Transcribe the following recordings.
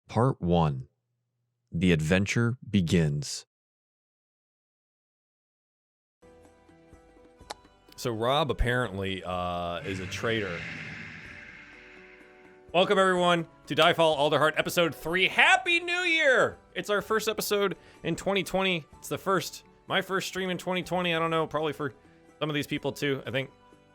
Part 1. The adventure begins. So Rob apparently is a traitor. Welcome everyone to DieFall Alderheart episode 3. Happy New Year! It's our first episode in 2020. It's my first stream in 2020. I don't know, probably for some of these people too. I think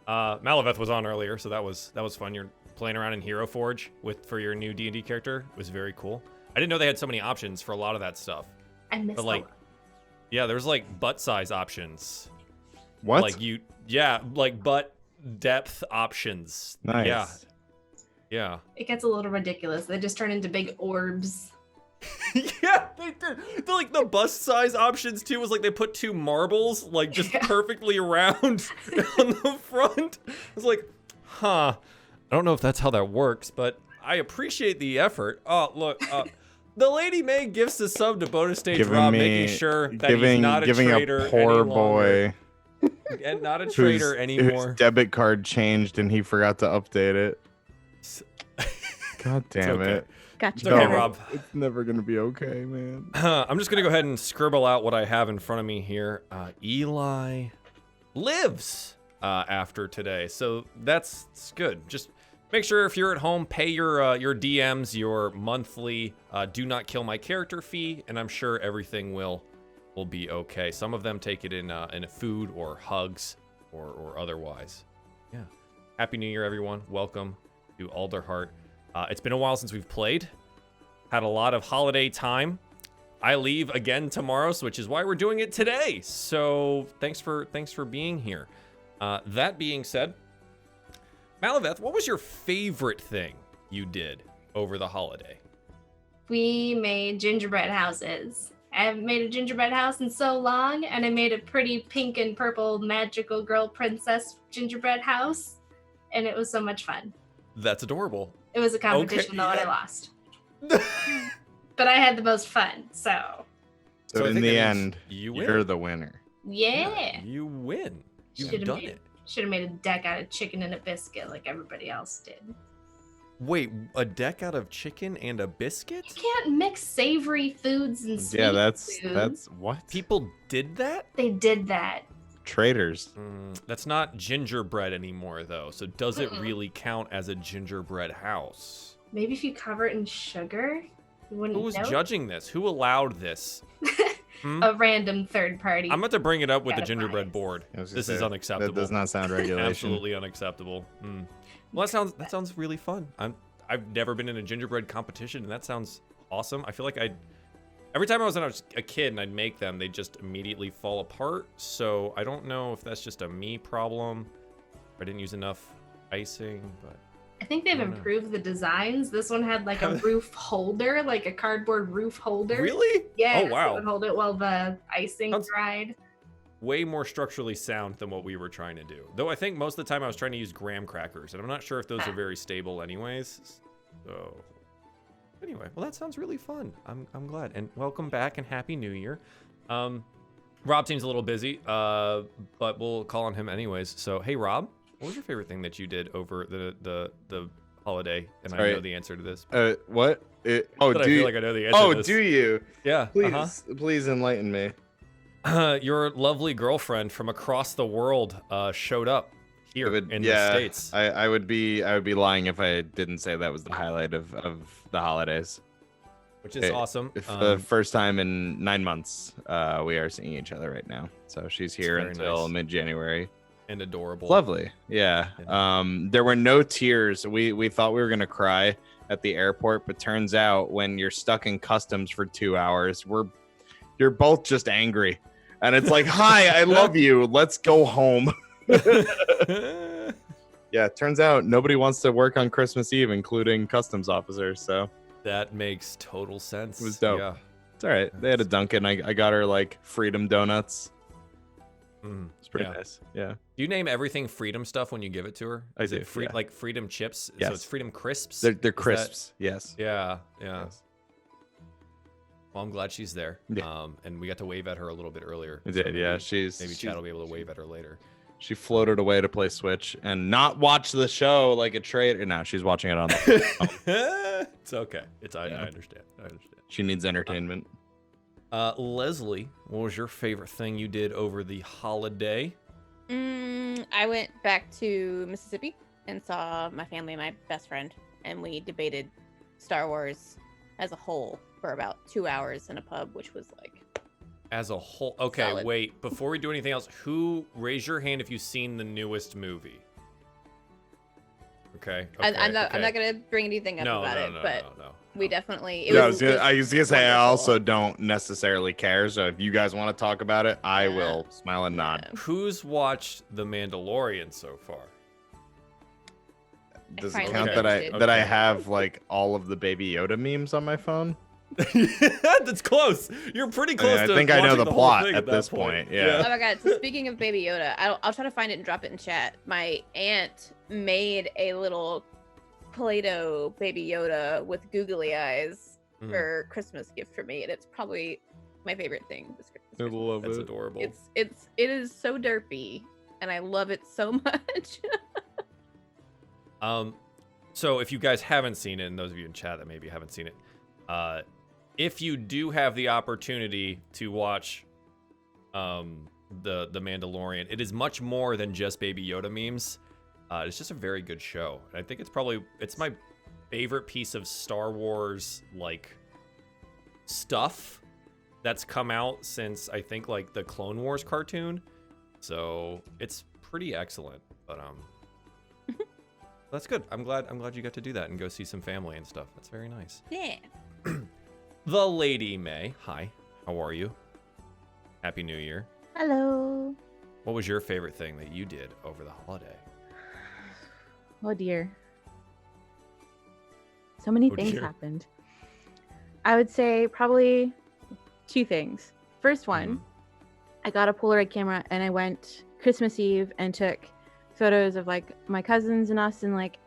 Malaveth was on earlier, so that was fun. You're playing around in Hero Forge for your new D&D character. It was very cool. I didn't know they had so many options for a lot of that stuff. I missed but like, yeah, there's like butt size options. What? Like butt depth options. Nice. Yeah. It gets a little ridiculous. They just turn into big orbs. Yeah, they did. The bust size options too was like they put two marbles like just perfectly round on the front. I was like, huh. I don't know if that's how that works, but I appreciate the effort. Oh, look. The Lady May gifts a sub to bonus stage Rob, making sure that he's not a traitor a poor any boy. And not a traitor anymore. Whose debit card changed and he forgot to update it. God damn it. Gotcha. It's okay, Rob. It's never gonna be okay, man. I'm just gonna go ahead and scribble out what I have in front of me here. Eli lives after today, so that's good. Just make sure if you're at home, pay your DMs your monthly do not kill my character fee, and I'm sure everything will be okay. Some of them take it in food or hugs or otherwise. Yeah. Happy New Year, everyone. Welcome to Alderheart. It's been a while since we've played. Had a lot of holiday time. I leave again tomorrow, which is why we're doing it today. So thanks for being here. That being said, Malaveth, what was your favorite thing you did over the holiday? We made gingerbread houses. I haven't made a gingerbread house in so long, and I made a pretty pink and purple magical girl princess gingerbread house, and it was so much fun. That's adorable. It was a competition, though, and I lost. But I had the most fun, so In the end, you win. you're the winner. yeah. You win. You've Should've done made it. Should have made a deck out of chicken and a biscuit like everybody else did. Wait, a deck out of chicken and a biscuit? You can't mix savory foods and sweet Yeah, that's foods. what? People did that? They did that. Traitors. That's not gingerbread anymore, though. So does it really count as a gingerbread house? Maybe if you cover it in sugar, you wouldn't Who was know. judging this? Who allowed this? A random third party. I'm about to bring it up with the Gotta gingerbread buy it. board. I was gonna This is say, unacceptable. That does not sound regulation. Absolutely unacceptable. Well, that sounds really fun. I've never been in a gingerbread competition, and that sounds awesome. I feel like every time I was a kid and I'd make them, they'd just immediately fall apart. So I don't know if that's just a me problem. I didn't use enough icing, but I think they've improved the designs. This one had like a roof holder, like a cardboard roof holder. really? Yeah. Oh wow. It would hold it while the icing Sounds- dried. Way more structurally sound than what we were trying to do. Though I think most of the time I was trying to use graham crackers, and I'm not sure if those are very stable anyways. So anyway, well, that sounds really fun. I'm glad. And welcome back and Happy New Year. Rob seems a little busy, but we'll call on him anyways. So hey Rob, what was your favorite thing that you did over the holiday? And Sorry. I know the answer to this. What? But I do feel you? like I know the answer to this. Do you? Yeah. Please enlighten me. Your lovely girlfriend from across the world showed up here in the States. I would be lying if I didn't say that was the highlight of the holidays. Which is awesome. For the first time in 9 months, we are seeing each other right now. So she's here very until nice. mid-January. And adorable. Lovely. Yeah. There were no tears. We thought we were gonna cry at the airport, but turns out when you're stuck in customs for 2 hours, you're both just angry. And it's like, hi, I love you. Let's go home. Yeah, it turns out nobody wants to work on Christmas Eve, including customs officers. So That makes total sense. it was dope. Yeah. It's all right. They had a Dunkin'. I got her like freedom donuts. It's pretty nice. Yeah. Do you name everything freedom stuff when you give it to her? I Is do, it free, yeah. like freedom chips? Yes. So it's freedom crisps? They're Is that- crisps. Yes. Yeah. Yes. Well, I'm glad she's there. Yeah. And we got to wave at her a little bit earlier. We did. So Yeah. maybe Chad will be able to wave at her later. She floated away to play Switch and not watch the show like a traitor. No, she's watching it on the phone. It's okay. I understand. I understand. She needs entertainment. Leslie, what was your favorite thing you did over the holiday? I went back to Mississippi and saw my family and my best friend, and we debated Star Wars as a whole for about 2 hours in a pub, which was like... As a whole. Okay, solid. wait. Before we do anything else, raise your hand if you've seen the newest movie? Okay. I'm not gonna bring anything up about it, but we definitely. I was gonna say I also don't necessarily care. So if you guys want to talk about it, I will smile and nod. Who's watched The Mandalorian so far? Does it count that I have like all of the Baby Yoda memes on my phone? That's close. You're pretty close. I think I know the plot at this point. Yeah. Oh my god! So speaking of Baby Yoda, I'll try to find it and drop it in chat. My aunt made a little Play-Doh Baby Yoda with googly eyes for Christmas gift for me, and it's probably my favorite thing this Christmas. I love That's it. adorable. It is so derpy, and I love it so much. So if you guys haven't seen it, and those of you in chat that maybe haven't seen it, if you do have the opportunity to watch the Mandalorian, it is much more than just Baby Yoda memes. It's just a very good show. I think it's my favorite piece of Star Wars like stuff that's come out since I think like the Clone Wars cartoon. So it's pretty excellent. But that's good. I'm glad you got to do that and go see some family and stuff. That's very nice. Yeah. The Lady May. Hi. How are you? Happy New Year. Hello. What was your favorite thing that you did over the holiday? Oh dear. So many Oh, things dear. happened. I would say probably 2 things. First one, I got a Polaroid camera and I went Christmas Eve and took photos of like my cousins and us and like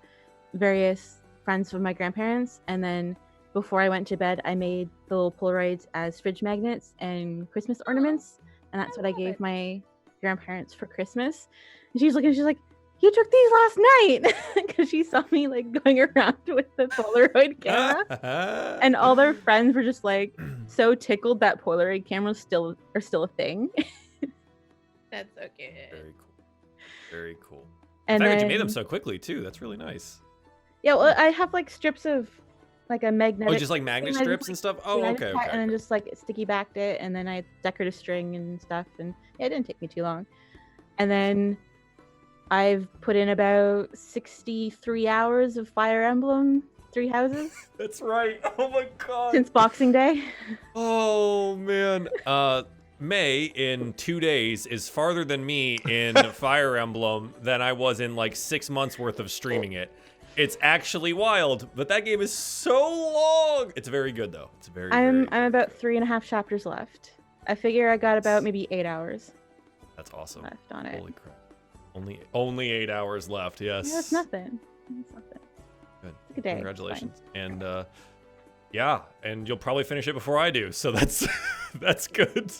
various friends of my grandparents. And then before I went to bed, I made the little Polaroids as fridge magnets and Christmas ornaments. And that's what I gave my grandparents for Christmas. And she's looking, she's like, "You took these last night," because she saw me like going around with the Polaroid camera. And all their friends were just like so tickled that Polaroid cameras still are a thing. That's so cute. Very cool. Very cool. And The fact that you then, made them so quickly too. That's really nice. yeah, well, I have like strips of like a magnetic. Oh, just like magnet and I strips just, and stuff. like, Oh, yeah, I okay. just cut and then Okay. just like sticky backed it, and then I decorated string and stuff, and yeah, it didn't take me too long. And then I've put in about 63 hours of Fire Emblem 3 Houses That's right. Oh my god. since Boxing Day. Oh man. May in 2 days is farther than me in Fire Emblem than I was in like 6 months worth of streaming it. It's actually wild, but that game is so long. It's very good though. It's very. I'm very about 3.5 chapters left. I figure I got about maybe 8 hours That's awesome. left on it. Holy crap. Only 8 hours left. Yes. Yeah, that's nothing. That's nothing. Good. Good day. Congratulations. And yeah, and you'll probably finish it before I do. So that's that's good.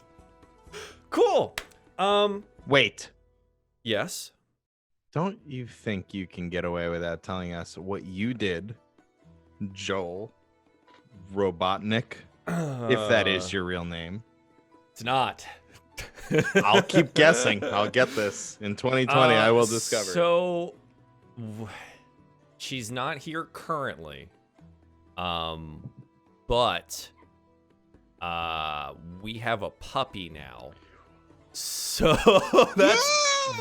Cool. Wait, Yes. don't you think you can get away without telling us what you did, Joel Robotnik, if that is your real name? It's not. I'll keep guessing. I'll get this. In 2020, I will discover. So she's not here currently. But we have a puppy now. So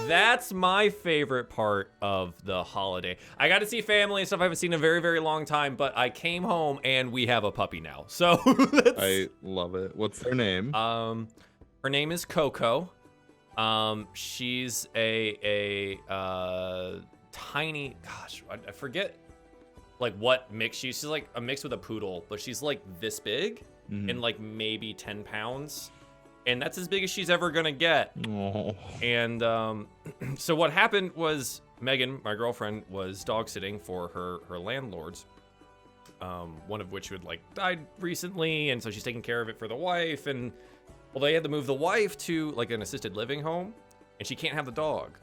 that's my favorite part of the holiday. I got to see family and stuff I haven't seen in a very, very long time, but I came home and we have a puppy now. So that's, I love it. What's their name? her name is Coco. She's a tiny, gosh, I forget like what mix she's like a mix with a poodle, but she's like this big and like maybe 10 pounds. And that's as big as she's ever gonna get. Oh. And so what happened was Megan, my girlfriend, was dog sitting for her landlords, one of which had like died recently, and so she's taking care of it for the wife. And well, they had to move the wife to like an assisted living home, and she can't have the dog.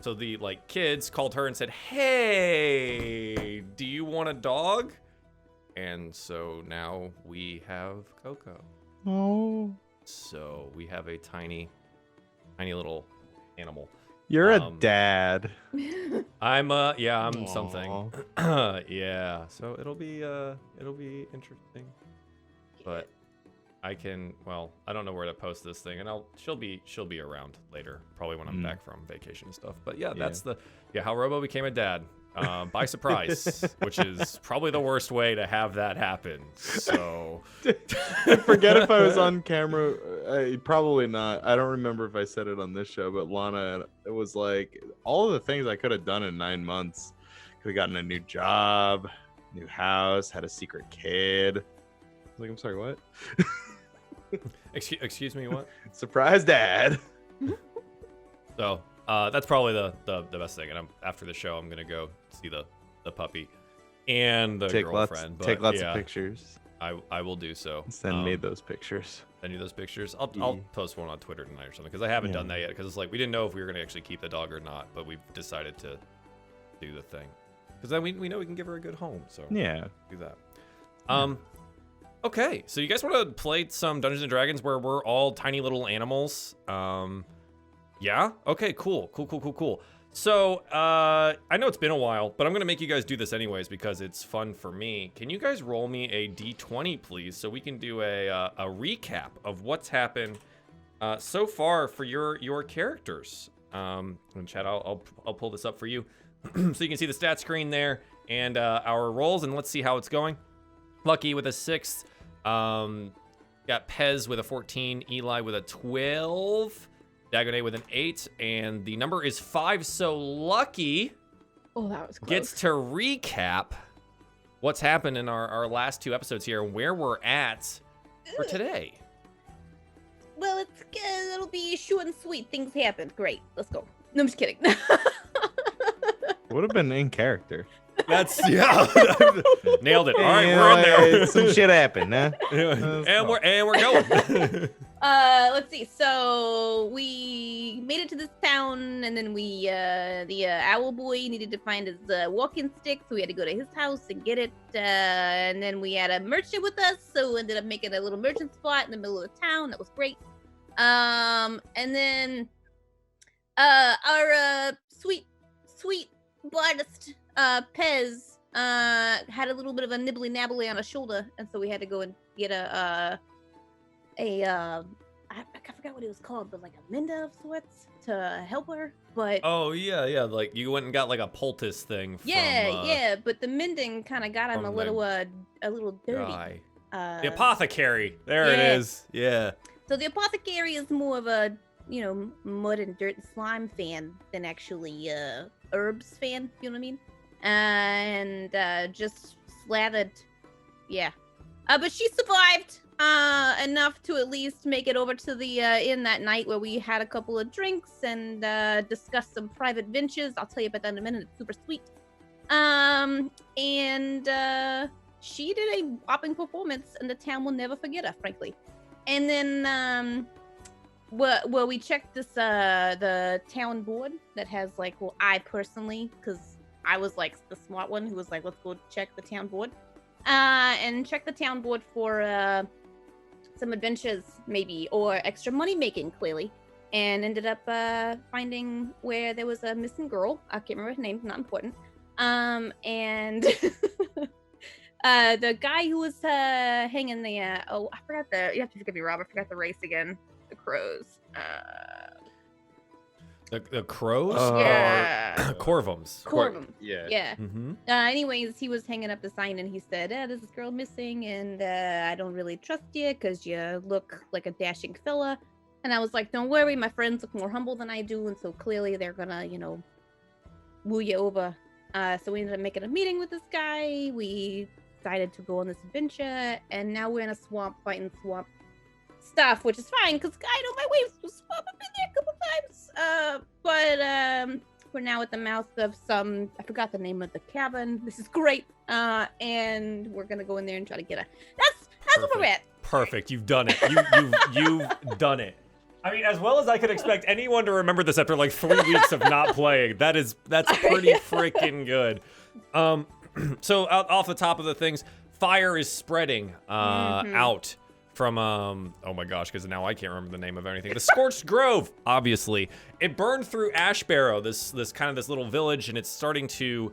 So the like kids called her and said, "Hey, do you want a dog?" And so now we have Coco. Oh, So we have a tiny little animal. you're a dad. I'm I'm Aw. something. Yeah. So it'll be interesting. But I don't know where to post this thing, and she'll be around later, probably when I'm back from vacation and stuff. But yeah, that's how Robo became a dad. By surprise, which is probably the worst way to have that happen. So I forget if I was on camera. Probably not. I don't remember if I said it on this show, but Lana, it was like all of the things I could have done in 9 months. Could have gotten a new job, new house, had a secret kid. I was like, I'm sorry, what? excuse me, what? Surprise, dad. So that's probably the best thing. And after the show, I'm gonna go see the puppy and the girlfriend. Take lots of pictures. I will do so. Send me those pictures. Send you those pictures. I'll post one on Twitter tonight or something, because I haven't done that yet. Because it's like we didn't know if we were gonna actually keep the dog or not, but we've decided to do the thing. Because then we know we can give her a good home. So Yeah. do that. Okay, so you guys want to play some Dungeons and Dragons where we're all tiny little animals? Yeah. Okay. Cool. So, I know it's been a while, but I'm gonna make you guys do this anyways because it's fun for me. Can you guys roll me a d20, please, so we can do a recap of what's happened so far for your characters? And Chad, I'll pull this up for you, so you can see the stat screen there and our rolls, and let's see how it's going. Lucky with a 6. Got Pez with a 14. Eli with a 12. Dagonet with an 8, and the number is 5. So Lucky Oh, that was close. gets to recap what's happened in our last 2 episodes here, and where we're at for today. Well, it's good. It'll be short and sweet. Things happened. Great. Let's go. No, I'm just kidding. Would have been in character. That's nailed it. All right, we're in there. Some shit happened, huh? and we're going. Let's see. So we made it to this town, and then the owl boy needed to find his walking stick, so we had to go to his house and get it. And then we had a merchant with us, so we ended up making a little merchant spot in the middle of the town. That was great. And then our sweet artist Pez had a little bit of a nibbly nabbly on his shoulder, and so we had to go and get I forgot what it was called, but like a Minda of sorts to help her. But oh yeah, like you went and got like a poultice thing. Yeah, but the mending kind of got him a little dirty. Guy. The apothecary. There it is. Yeah. So the apothecary is more of a mud and dirt and slime fan than actually herbs fan. You know what I mean? And just slathered. Yeah. But she survived enough to at least make it over to the inn that night, where we had a couple of drinks and discussed some private ventures. I'll tell you about that in a minute. It's super sweet. And she did a whopping performance, and the town will never forget her, frankly. And then well, we checked this the town board that has I personally, because I was like the smart one who was like, let's go check the town board. And check the town board for some adventures, maybe, or extra money making, clearly. And ended up finding where there was a missing girl. I can't remember her name, not important. And the guy who was hanging the I forgot you have to forgive me, Rob, I forgot the race again. The crows. The crows? Yeah. Corvums. Corvum. Yeah. Mm-hmm. Anyways, he was hanging up the sign, and he said, there's this girl missing, and I don't really trust you because you look like a dashing fella. And I was like, don't worry, my friends look more humble than I do, and so clearly they're gonna, woo you over. So we ended up making a meeting with this guy. We decided to go on this adventure, and now we're in a swamp fighting swamp stuff, which is fine because I know my waves will swamp. I've been there a couple times. But we're now at the mouth of some, I forgot the name of the cavern. This is great. And we're gonna go in there and try to get that's where we're at. Perfect. You've done it. You've done it. I mean, as well as I could expect anyone to remember this after like 3 weeks of not playing. That's pretty freaking good. So off the top of the things, fire is spreading out from oh my gosh, because now I can't remember the name of anything. The Scorched Grove, obviously. It burned through Ashbarrow, this little village, and it's starting to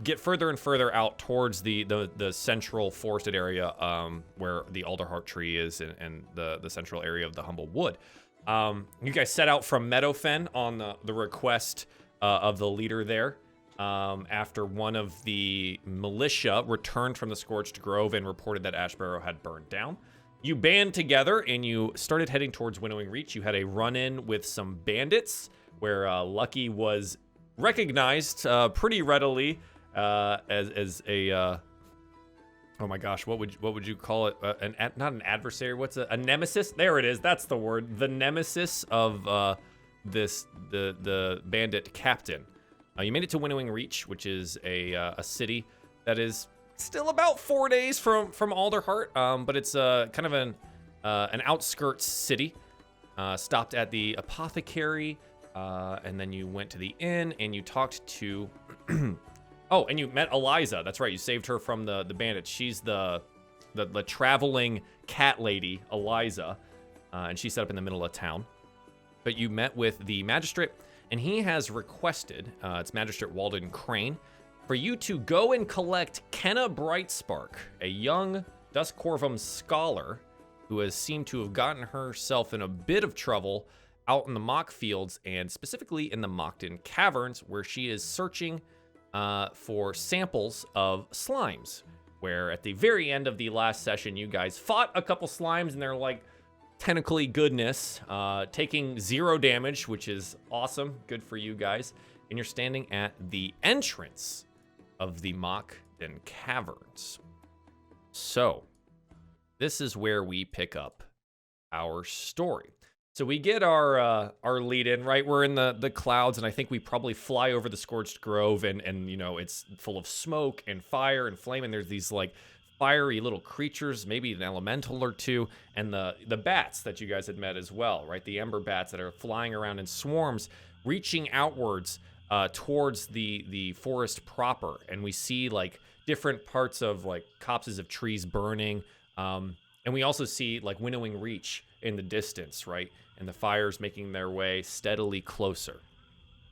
get further and further out towards the central forested area where the Alderheart tree is and the central area of the Humblewood. You guys set out from Meadowfen on the request of the leader there after one of the militia returned from the Scorched Grove and reported that Ashbarrow had burned down. You band together and you started heading towards Winnowing Reach. You had a run-in with some bandits where Lucky was recognized pretty readily as a oh my gosh, what would you call it? Not an adversary. What's a nemesis? There it is. That's the word. The nemesis of the bandit captain. You made it to Winnowing Reach, which is a city that is still about 4 days from Alderheart, but it's kind of an outskirts city. Stopped at the apothecary, and then you went to the inn and you talked to oh, and you met Eliza. That's right, you saved her from the bandits. She's the traveling cat lady, Eliza, and she's set up in the middle of town. But you met with the magistrate, and he has requested, it's Magistrate Walden Crane, for you to go and collect Kenna Brightspark, a young Duskcorvum scholar who has seemed to have gotten herself in a bit of trouble out in the Mock Fields, and specifically in the Mokkden Caverns, where she is searching for samples of slimes, where at the very end of the last session, you guys fought a couple slimes, and they're like tentacly goodness, taking 0 damage, which is awesome. Good for you guys. And you're standing at the entrance of the Mokkden Caverns. So, this is where we pick up our story. So we get our lead in, right? We're in the clouds, and I think we probably fly over the Scorched Grove, and you know, it's full of smoke and fire and flame, and there's these like fiery little creatures, maybe an elemental or two, and the bats that you guys had met as well, right? The ember bats that are flying around in swarms, reaching outwards towards the forest proper, and we see like different parts of like copses of trees burning, and we also see like Winnowing Reach in the distance, right? And the fires making their way steadily closer.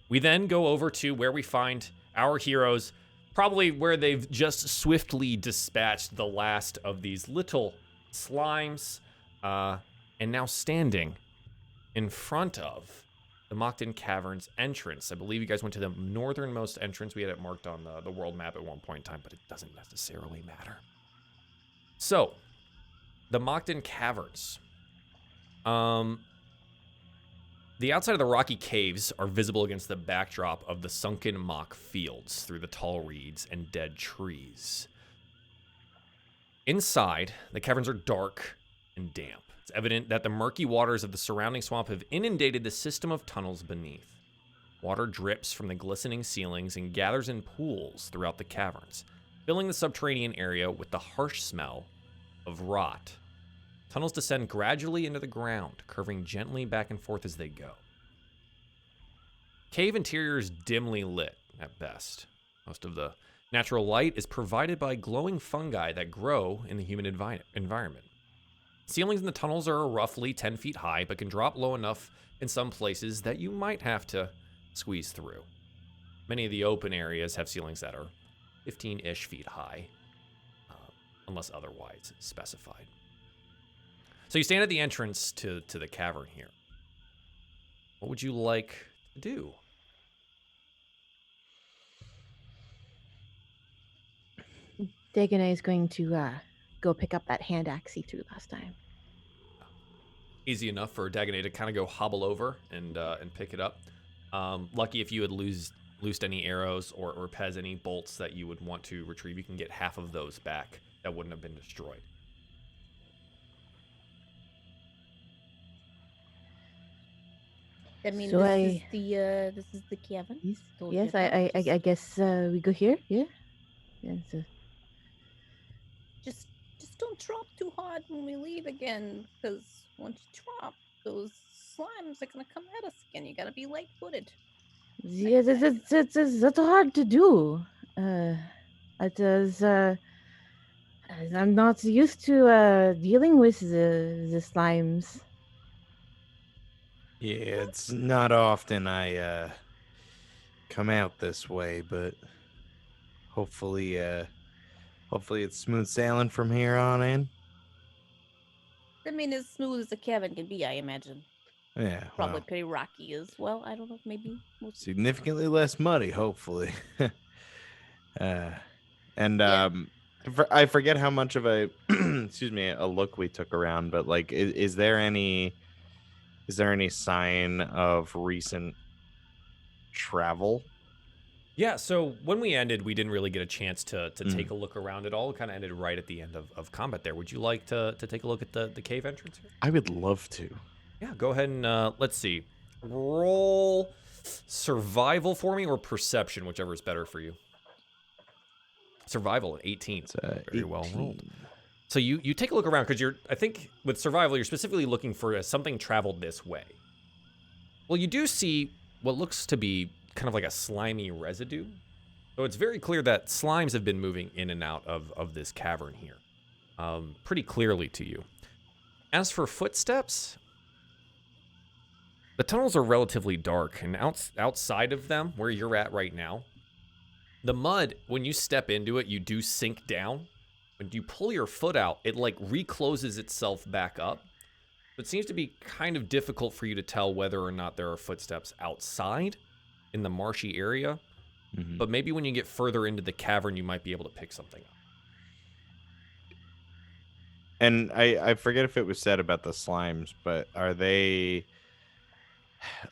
We then go over to where we find our heroes, probably where they've just swiftly dispatched the last of these little slimes, and now standing in front of the Mokkden Caverns entrance. I believe you guys went to the northernmost entrance. We had it marked on the world map at one point in time, but it doesn't necessarily matter. So, the Mokkden Caverns. The outside of the rocky caves are visible against the backdrop of the sunken mock fields through the tall reeds and dead trees. Inside, the caverns are dark and damp. It's evident that the murky waters of the surrounding swamp have inundated the system of tunnels beneath. Water drips from the glistening ceilings and gathers in pools throughout the caverns, filling the subterranean area with the harsh smell of rot. Tunnels descend gradually into the ground, curving gently back and forth as they go. Cave interior is dimly lit, at best. Most of the natural light is provided by glowing fungi that grow in the human environment. Ceilings in the tunnels are roughly 10 feet high, but can drop low enough in some places that you might have to squeeze through. Many of the open areas have ceilings that are 15-ish feet high, unless otherwise specified. So you stand at the entrance to the cavern here. What would you like to do? Dagonet is going to go pick up that hand axe he threw last time. Easy enough for Dagonet to kind of go hobble over and pick it up. Lucky if you had loosed any arrows or Pez any bolts that you would want to retrieve, you can get half of those back that wouldn't have been destroyed. I mean, So this is the cavern. Yes, I guess we go here. Yeah. Yeah. So. Just don't drop too hard when we leave again, because once you drop, those slimes are gonna come at us again. You gotta be light-footed. Yeah, that's hard to do. It is. I'm not used to dealing with the slimes. Yeah, it's not often I come out this way, but hopefully it's smooth sailing from here on in. I mean, as smooth as a cavern can be, I imagine. Yeah, Probably well, pretty rocky as well. I don't know. Maybe we'll see. significantly less muddy, hopefully. uh, and Yeah. I forget how much of a excuse me a look we took around, but like, is there any sign of recent travel? Yeah, so when we ended, we didn't really get a chance to take a look around at all. It kind of ended right at the end of combat there. Would you like to take a look at the cave entrance here? I would love to. Yeah, go ahead and let's see. Roll survival for me or perception, whichever is better for you. Survival at 18. It's, Very well rolled. So you take a look around because I think with survival, you're specifically looking for something traveled this way. Well, you do see what looks to be kind of like a slimy residue. So it's very clear that slimes have been moving in and out of this cavern here. Pretty clearly to you. As for footsteps, the tunnels are relatively dark, and outside of them, where you're at right now, the mud, when you step into it, you do sink down. When you pull your foot out, it like recloses itself back up. It seems to be kind of difficult for you to tell whether or not there are footsteps outside in the marshy area. Mm-hmm. But maybe when you get further into the cavern, you might be able to pick something up. And I forget if it was said about the slimes, but are they,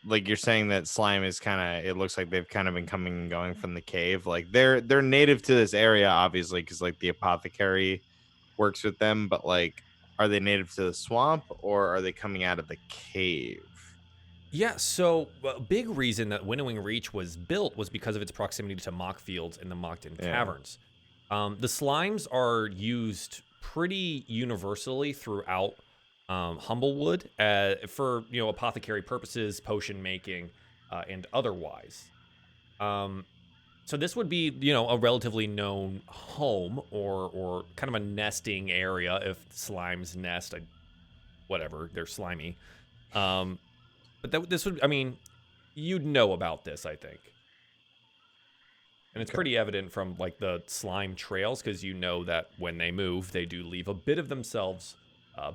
like, you're saying that slime is kind of, it looks like they've kind of been coming and going from the cave. Like they're native to this area, obviously, because like the apothecary works with them. But like, are they native to the swamp or are they coming out of the cave? Yeah, so a big reason that Winnowing Reach was built was because of its proximity to mock fields in the Mokkden Caverns. The slimes are used pretty universally throughout Humblewood for apothecary purposes, potion making, and otherwise. So this would be a relatively known home or kind of a nesting area if slimes nest. Whatever, they're slimy. But this would, you'd know about this, I think. And it's pretty evident from like the slime trails because you know that when they move, they do leave a bit of themselves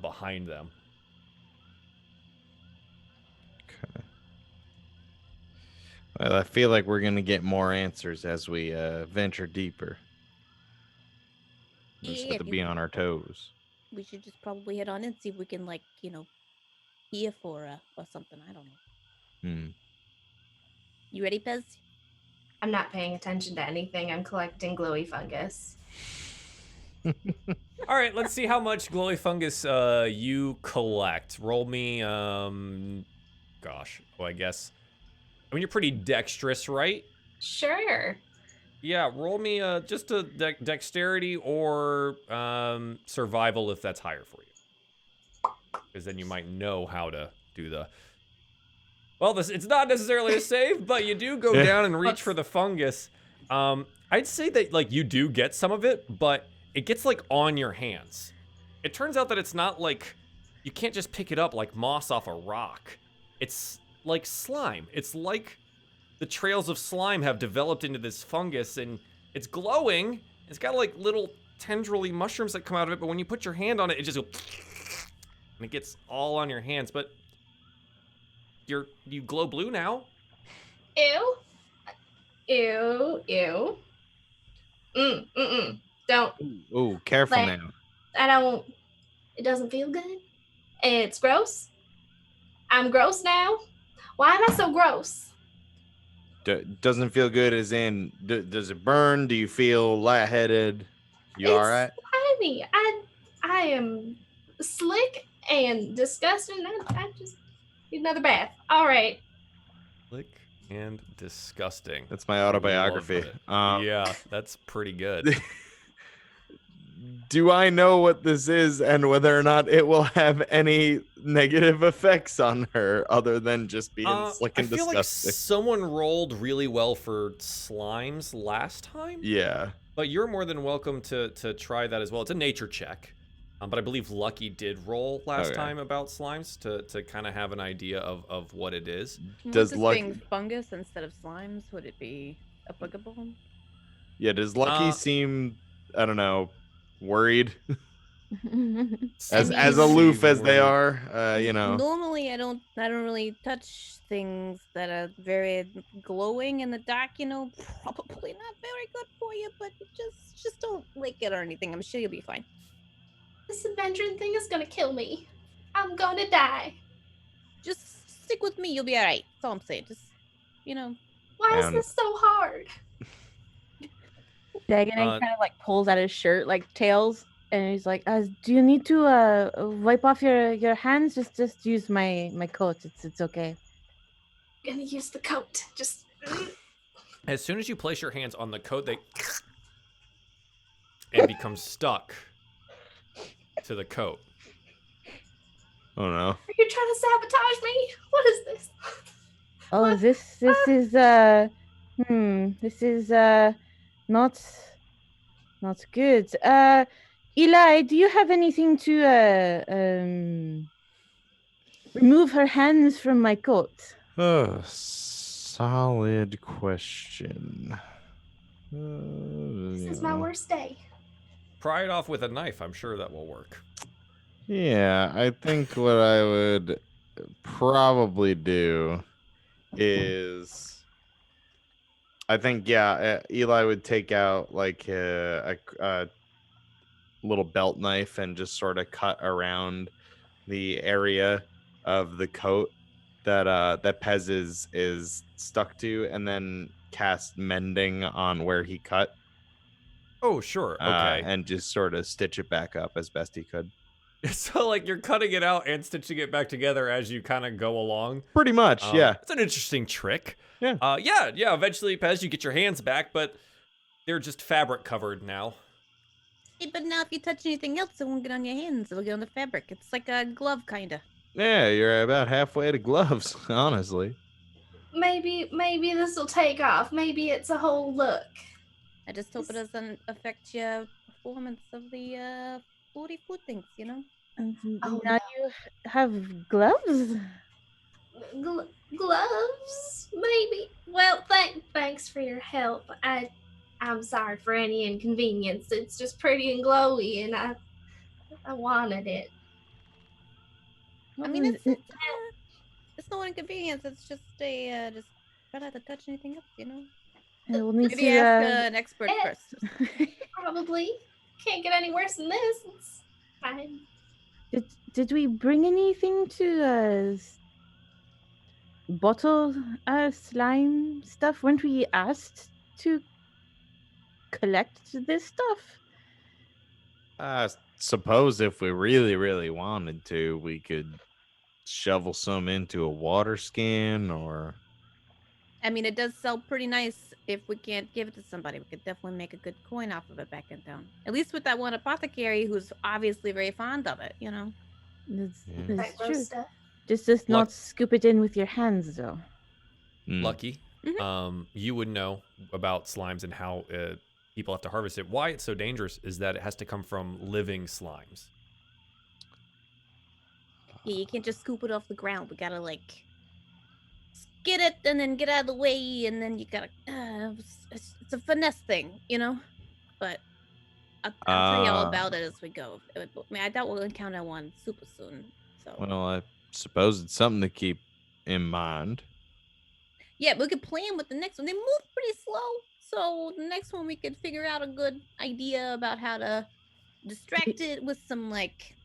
behind them. Okay. Well, I feel like we're gonna get more answers as we venture deeper. We just have to be on our toes. We should just probably head on in, see if we can hear for or something. I don't know. You ready, Pez? I'm not paying attention to anything. I'm collecting glowy fungus. All right, let's see how much glowy fungus you collect. Roll me, I guess. You're pretty dexterous, right? Sure. Yeah, roll me just a dexterity or survival if that's higher for you. Because then you might know how to do the... Well, it's not necessarily a save, but you do go down and reach for the fungus. I'd say that you do get some of it, but it gets on your hands. It turns out that it's not you can't just pick it up like moss off a rock. It's like slime. It's like the trails of slime have developed into this fungus, and it's glowing. It's got little tendrily mushrooms that come out of it, but when you put your hand on it, it just goes and it gets all on your hands. But you glow blue now. Ew. Ew. Ew. Don't. Ooh, careful now. I don't. It doesn't feel good. It's gross. I'm gross now. Why am I so gross? Doesn't feel good as in, does it burn? Do you feel lightheaded? You all right? Slimy. I am slick and disgusting. I just need another bath. All right. Slick and disgusting. That's my autobiography. Yeah, that's pretty good. Do I know what this is and whether or not it will have any negative effects on her other than just being slick I and feel like disgusting? someone rolled really well for slimes last time. Yeah. But you're more than welcome to try that as well. It's a nature check. But I believe Lucky did roll last time about slimes to kind of have an idea of what it is. Does this Lucky being fungus instead of slimes, would it be applicable? Yeah, does Lucky seem, I don't know, worried? as aloof as they are, you know. Normally I don't really touch things that are very glowing in the dark, you know. Probably not very good for you, but just don't lick it or anything. I'm sure you'll be fine. This adventuring thing is gonna kill me. I'm gonna die. Just stick with me, you'll be alright. That's all I'm saying. Just, you know. Why is this so hard? Dagonet kind of like pulls out his shirt like Tails, and he's like, "Do you need to wipe off your hands? Just use my coat. It's okay." I'm gonna use the coat. Just. As soon as you place your hands on the coat, they and become stuck to the coat. Oh no! Are you trying to sabotage me? What is this? Oh, this is this is not good. Eli, do you have anything to remove her hands from my coat? Oh, solid question. This is my worst day. Pry it off with a knife. I'm sure that will work. Yeah, I think what I would probably do is, I think, Eli would take out like a little belt knife and just sort of cut around the area of the coat that Pez is stuck to, and then cast mending on where he cut. Oh, sure. Okay. And just sort of stitch it back up as best he could. So, like, you're cutting it out and stitching it back together as you kind of go along? Pretty much, yeah. It's an interesting trick. Yeah. Yeah, eventually, Pez, you get your hands back, but they're just fabric covered now. Hey, but now if you touch anything else, it won't get on your hands. It'll get on the fabric. It's like a glove, kind of. Yeah, you're about halfway to gloves, honestly. Maybe this will take off. Maybe it's a whole look. I just hope it doesn't affect your performance of the 40 food things, you know? Oh, now you have gloves? Gloves? Maybe. Well, thanks for your help. I'm sorry for any inconvenience. It's just pretty and glowy, and I wanted it. I mean, it's no inconvenience. It's just just try not to touch anything else, you know? We'll need Maybe to ask an expert first. Probably. Can't get any worse than this. It's fine. Did we bring anything to bottle slime stuff? Weren't we asked to collect this stuff? I suppose if we really, really wanted to, we could shovel some into a water skin, or... I mean, it does sell pretty nice if we can't give it to somebody. We could definitely make a good coin off of it back in town. At least with that one apothecary who's obviously very fond of it, you know? That's true. Just not scoop it in with your hands, though. Lucky, you would know about slimes and how people have to harvest it. Why it's so dangerous is that it has to come from living slimes. Yeah, you can't just scoop it off the ground. We gotta, like, get it and then get out of the way, and then you gotta... it's a finesse thing, you know? But I'll tell you all about it as we go. I mean, I doubt we'll encounter one super soon, so... Well, I suppose it's something to keep in mind. Yeah, we could plan with the next one. They move pretty slow, so the next one we could figure out a good idea about how to distract it with some, like...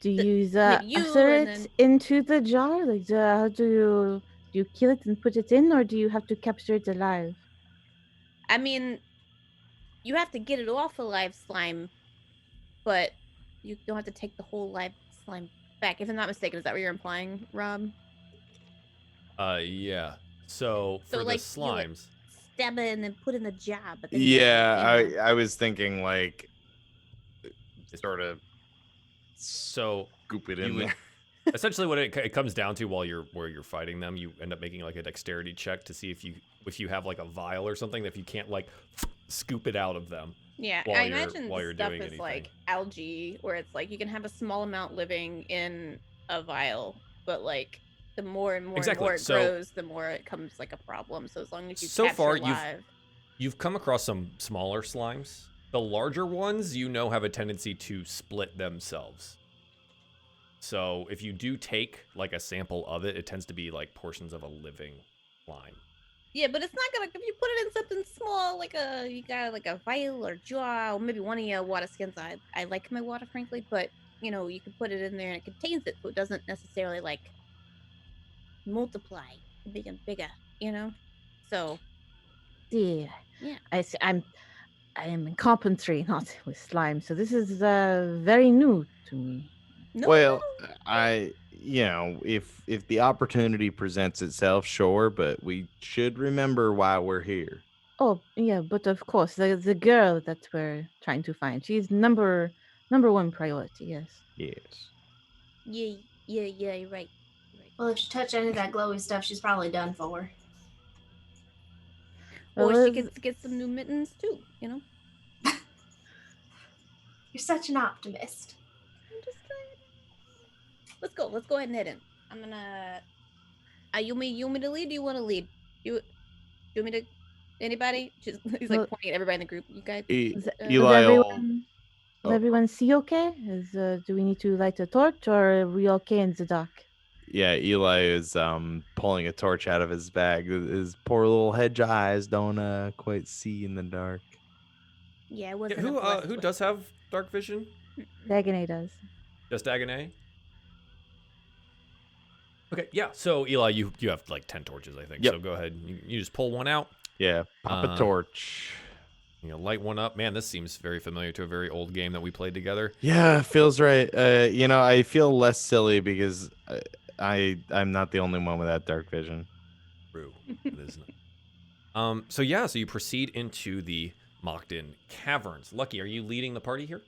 Do you use it into the jar? Like, how do you kill it and put it in, or do you have to capture it alive? I mean, you have to get it off a live slime, but you don't have to take the whole live slime back. If I'm not mistaken, is that what you're implying, Rob? Yeah. So for like, the slimes, stab it and then put in the jar. But then Yeah, I was thinking like Sort of So scoop it you in would- there. essentially what it comes down to where you're fighting them, you end up making like a dexterity check to see if you have like a vial or something, if you can't like scoop it out of them. Yeah, While I you're- imagine while the you're stuff doing is anything. like algae, where it's like you can have a small amount living in a vial, but like the more and more Exactly, and more it so- grows, the more it becomes like a problem. So as long as you So capture far, live, You've come across some smaller slimes. The larger ones, have a tendency to split themselves. So if you do take like a sample of it, it tends to be like portions of a living slime. yeah, but it's not gonna if you put it in something small, like you got like a vial or jar, or maybe one of your water skins. I like my water, frankly, but you can put it in there and it contains it, so it doesn't necessarily like multiply bigger and bigger, So Yeah. yeah. I am in carpentry, not with slime, so this is very new to me. No, Well, if the opportunity presents itself, sure, but we should remember why we're here. Oh, yeah, but of course, the girl that we're trying to find, she's number one priority, yes. Yes. yeah, you're right. Well, if she touched any of that glowy stuff, she's probably done for. Or Well, she gets to get some new mittens too, You're such an optimist. I'm just saying. Let's go. Let's go ahead and head in. I'm gonna. You want me to lead? Do you want to lead? You want me to? Anybody? He's like Well- pointing at everybody in the group. You guys. Is Eli will- everyone, Oh. is everyone see okay? Do we need to light a torch, or are we okay in the dark? Yeah, Eli is pulling a torch out of his bag. His poor little hedge eyes don't quite see in the dark. Yeah, it wasn't. Who does have dark vision? Dagonet does. Just Dagonet? Okay, yeah. So Eli, you have like 10 torches, I think. Yep. So go ahead. You just pull one out. Yeah, pop a torch. Light one up. Man, this seems very familiar to a very old game that we played together. Yeah, feels right. I feel less silly because I'm not the only one with that dark vision. True. It isn't. So you proceed into the Mokkden Caverns. Lucky, are you leading the party here?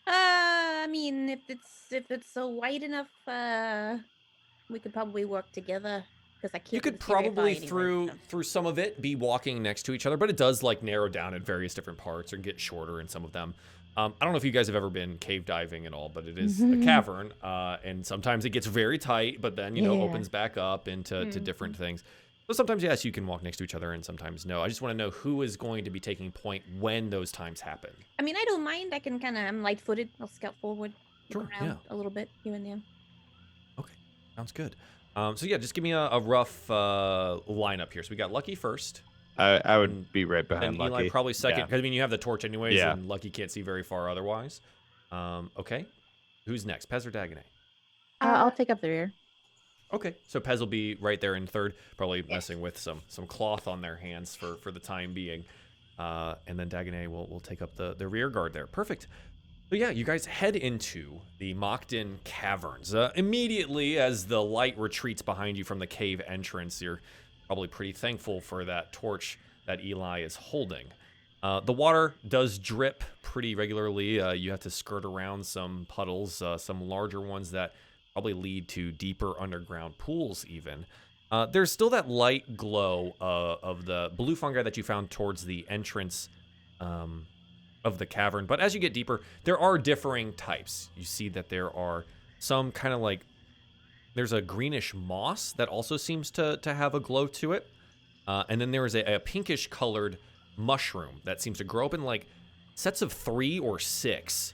I mean, if it's so wide enough, we could probably work together. Because I can't. You could probably through some of it be walking next to each other, but it does like narrow down at various different parts or get shorter in some of them. I don't know if you guys have ever been cave diving at all, but it is a cavern, and sometimes it gets very tight, but then opens back up into different things. So sometimes yes, you can walk next to each other, and sometimes no. I just want to know who is going to be taking point when those times happen. I mean, I don't mind. I can I'm light-footed. I'll scout forward, look Sure, around yeah. a little bit here and there. Okay, sounds good. Just give me a rough lineup here. So we got Lucky first. I would be right Then behind Eli Lucky. probably second, Yeah. because you have the torch anyways, Yeah. and Lucky can't see very far otherwise. Okay, who's next? Pez or Dagonet? I'll take up the rear. Okay, so Pez will be right there in third, probably messing with some cloth on their hands for the time being, and then Dagonet will take up the rear guard there. Perfect. So yeah, you guys head into the Mokkden Caverns. Immediately as the light retreats behind you from the cave entrance, you're probably pretty thankful for that torch that Eli is holding. The water does drip pretty regularly. You have to skirt around some puddles, some larger ones that probably lead to deeper underground pools even. There's still that light glow of the blue fungi that you found towards the entrance of the cavern. But as you get deeper, there are differing types. You see that there are some kind of like, there's a greenish moss that also seems to have a glow to it. And then there is a pinkish colored mushroom that seems to grow up in like sets of 3 or 6.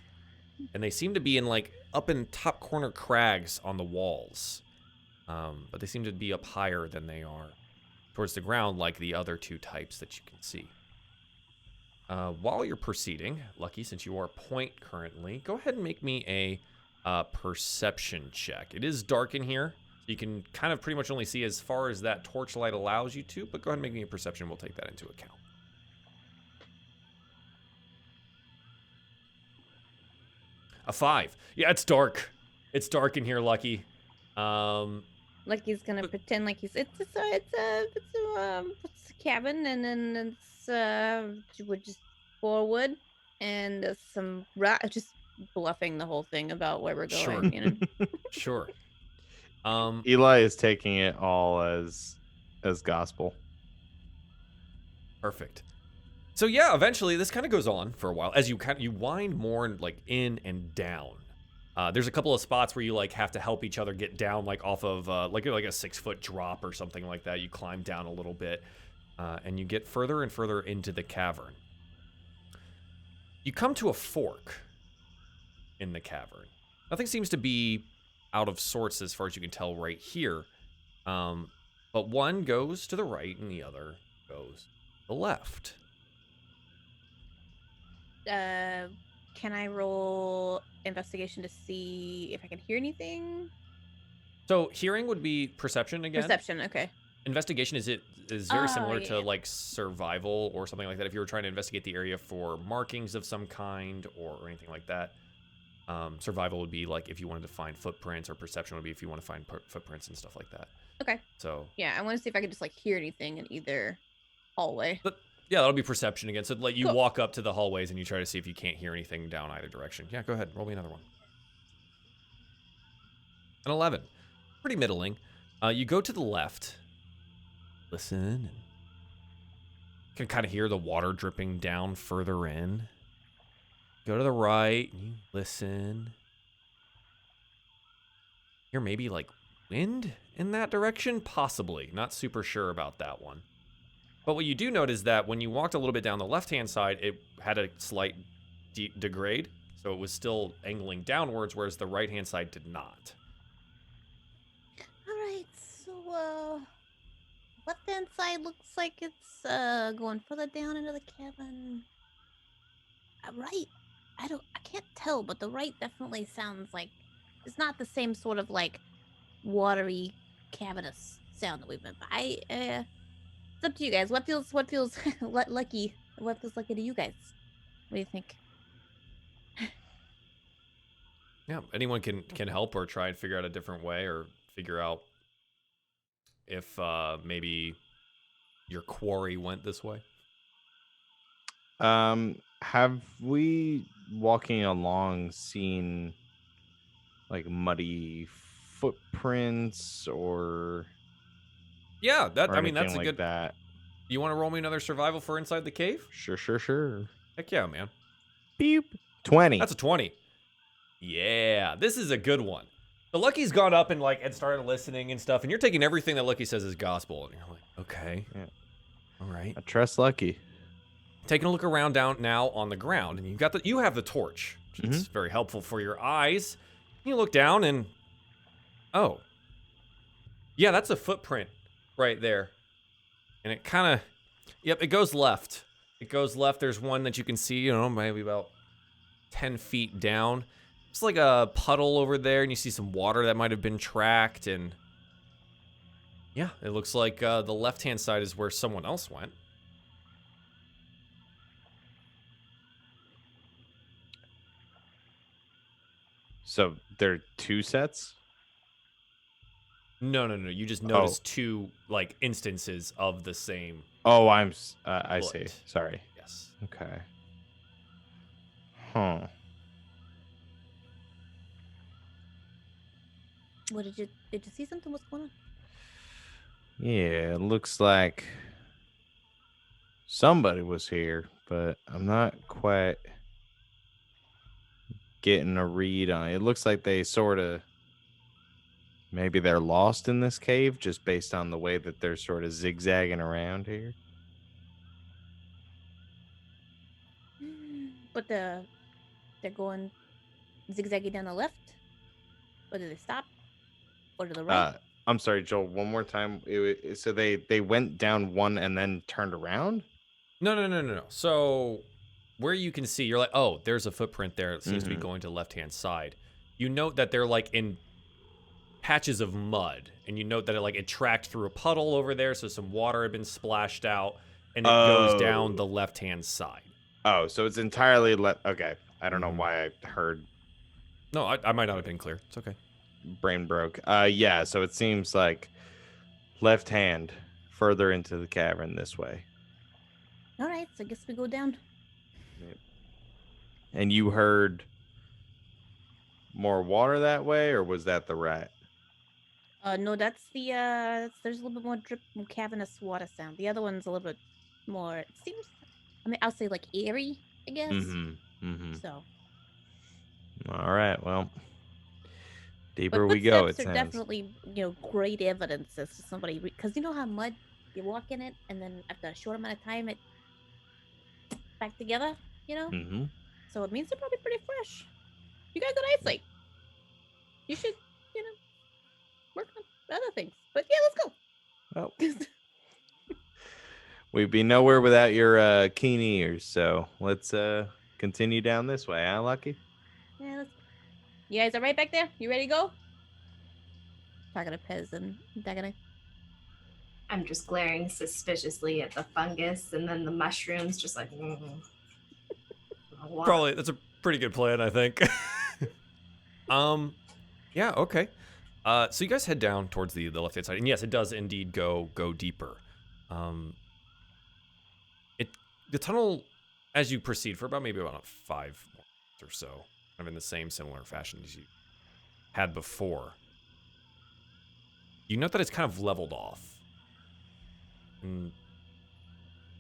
And they seem to be in like up in top corner crags on the walls. But they seem to be up higher than they are towards the ground like the other 2 types that you can see. While you're proceeding, Lucky, since you are point currently, go ahead and make me a perception check. It is dark in here, so you can kind of pretty much only see as far as that torchlight allows you to, but go ahead and make me a perception. We'll take that into account. A 5. Yeah, it's dark. It's dark in here, Lucky. Like he's gonna pretend like it's a cabin, and then it's just 4 wood and some rock, just bluffing the whole thing about where we're Sure. going. You know. Sure. Eli is taking it all as gospel. Perfect. So yeah, eventually this kind of goes on for a while as you wind more like in and down. There's a couple of spots where you like have to help each other get down, like off of like a 6-foot drop or something like that. You climb down a little bit, and you get further and further into the cavern. You come to a fork in the cavern. Nothing seems to be out of sorts as far as you can tell right here, but one goes to the right and the other goes to the left. Can I roll investigation to see if I can hear anything? So hearing would be perception again. Perception, okay. Investigation is very similar to yeah. like survival or something like that. If you were trying to investigate the area for markings of some kind or anything like that, survival would be like if you wanted to find footprints, or perception would be if you want to find footprints and stuff like that. Okay. So yeah, I want to see if I could just like hear anything in either hallway. But yeah, that'll be perception again. So like you Cool. walk up to the hallways and you try to see if you can't hear anything down either direction. Yeah, go ahead. Roll me another one. An 11. Pretty middling. You go to the left. Listen. And you can kind of hear the water dripping down further in. Go to the right. And you listen. Hear maybe like wind in that direction? Possibly. Not super sure about that one. But what you do note is that when you walked a little bit down the left-hand side, it had a slight degrade. So it was still angling downwards, whereas the right-hand side did not. All right, so left-hand side looks like it's going further down into the cabin. Right, I can't tell, but the right definitely sounds like it's not the same sort of like watery cavernous sound that we've been by. It's up to you guys. What feels lucky? What feels lucky to you guys? What do you think? Yeah, anyone can help or try and figure out a different way, or figure out if maybe your quarry went this way. Have we walking along seen like muddy footprints or? Yeah, Or I mean that's a anything like good. that. You want to roll me another survival for inside the cave? Sure. Heck yeah, man. Beep. 20. That's a 20. Yeah, this is a good one. The Lucky's gone up and like and started listening and stuff, and you're taking everything that Lucky says is gospel, and you're like, okay, Yeah. all right. I trust Lucky. Taking a look around down now on the ground, and you have the torch, which is very helpful for your eyes. You look down and oh, yeah, that's a footprint right there, and it kind of, yep, it goes left. It goes left. There's one that you can see, you know, maybe about 10 feet down. It's like a puddle over there, and you see some water that might have been tracked, and yeah, it looks like the left-hand side is where someone else went. So there are two sets? No. You just noticed two like instances of the same. Oh, I see. Foot. Sorry. Yes. Okay. Huh. What did you see something? What's going on? Yeah, it looks like somebody was here, but I'm not quite getting a read on it. It looks like they sort of, maybe they're lost in this cave just based on the way that they're sort of zigzagging around here. But they're going zigzaggy down the left. Or do they stop? Or to the right? I'm sorry, Joel, one more time. So they went down one and then turned around? No. So where you can see, you're like, oh, there's a footprint there. It seems to be going to the left-hand side. You note that they're like in patches of mud, and you note that it tracked through a puddle over there, so some water had been splashed out, and it goes down the left-hand side. Oh, so it's entirely okay. I don't know why I heard. No, I might not have been clear. It's okay. Brain broke. Yeah, so it seems like left hand further into the cavern this way. All right, so I guess we go down. And you heard more water that way, or was that the rat? No, there's a little bit more drip, more cavernous water sound. The other one's a little bit more. It seems. I mean, I'll say like airy, I guess. So. All right. Well, deeper But we go. It footsteps are sounds. definitely, great evidence as to somebody. Because you know how mud, you walk in it, and then after a short amount of time, it back together. So it means they're probably pretty fresh. You got good eyesight. You should, work on other things. But yeah, let's go. Oh. We'd be nowhere without your keen ears. So let's continue down this way, huh, Lucky? Yeah, let's. You guys are right back there. You ready to go? Talking to Pez and Dagonet. I'm just glaring suspiciously at the fungus and then the mushrooms, just like. Probably that's a pretty good plan, I think. Yeah, okay. So you guys head down towards the left-hand side, and yes, it does indeed go deeper. The tunnel, as you proceed for about 5 minutes or so, kind of in the same similar fashion as you had before. You note that it's kind of leveled off. And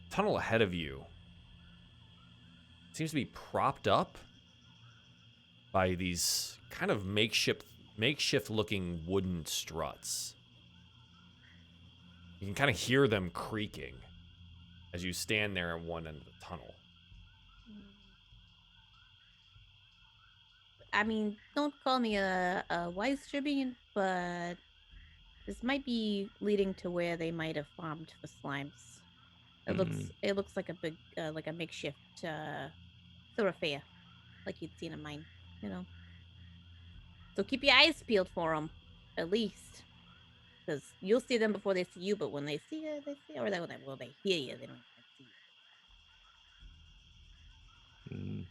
the tunnel ahead of you seems to be propped up by these kind of makeshift looking wooden struts. You can kind of hear them creaking as you stand there at one end of the tunnel. I mean, don't call me a wise tribune, but this might be leading to where they might have farmed for slimes. It looks like a big like a makeshift thoroughfare, like you'd seen in mine, So keep your eyes peeled for them, at least, because you'll see them before they see you. But when they see you, they hear you. They don't see you.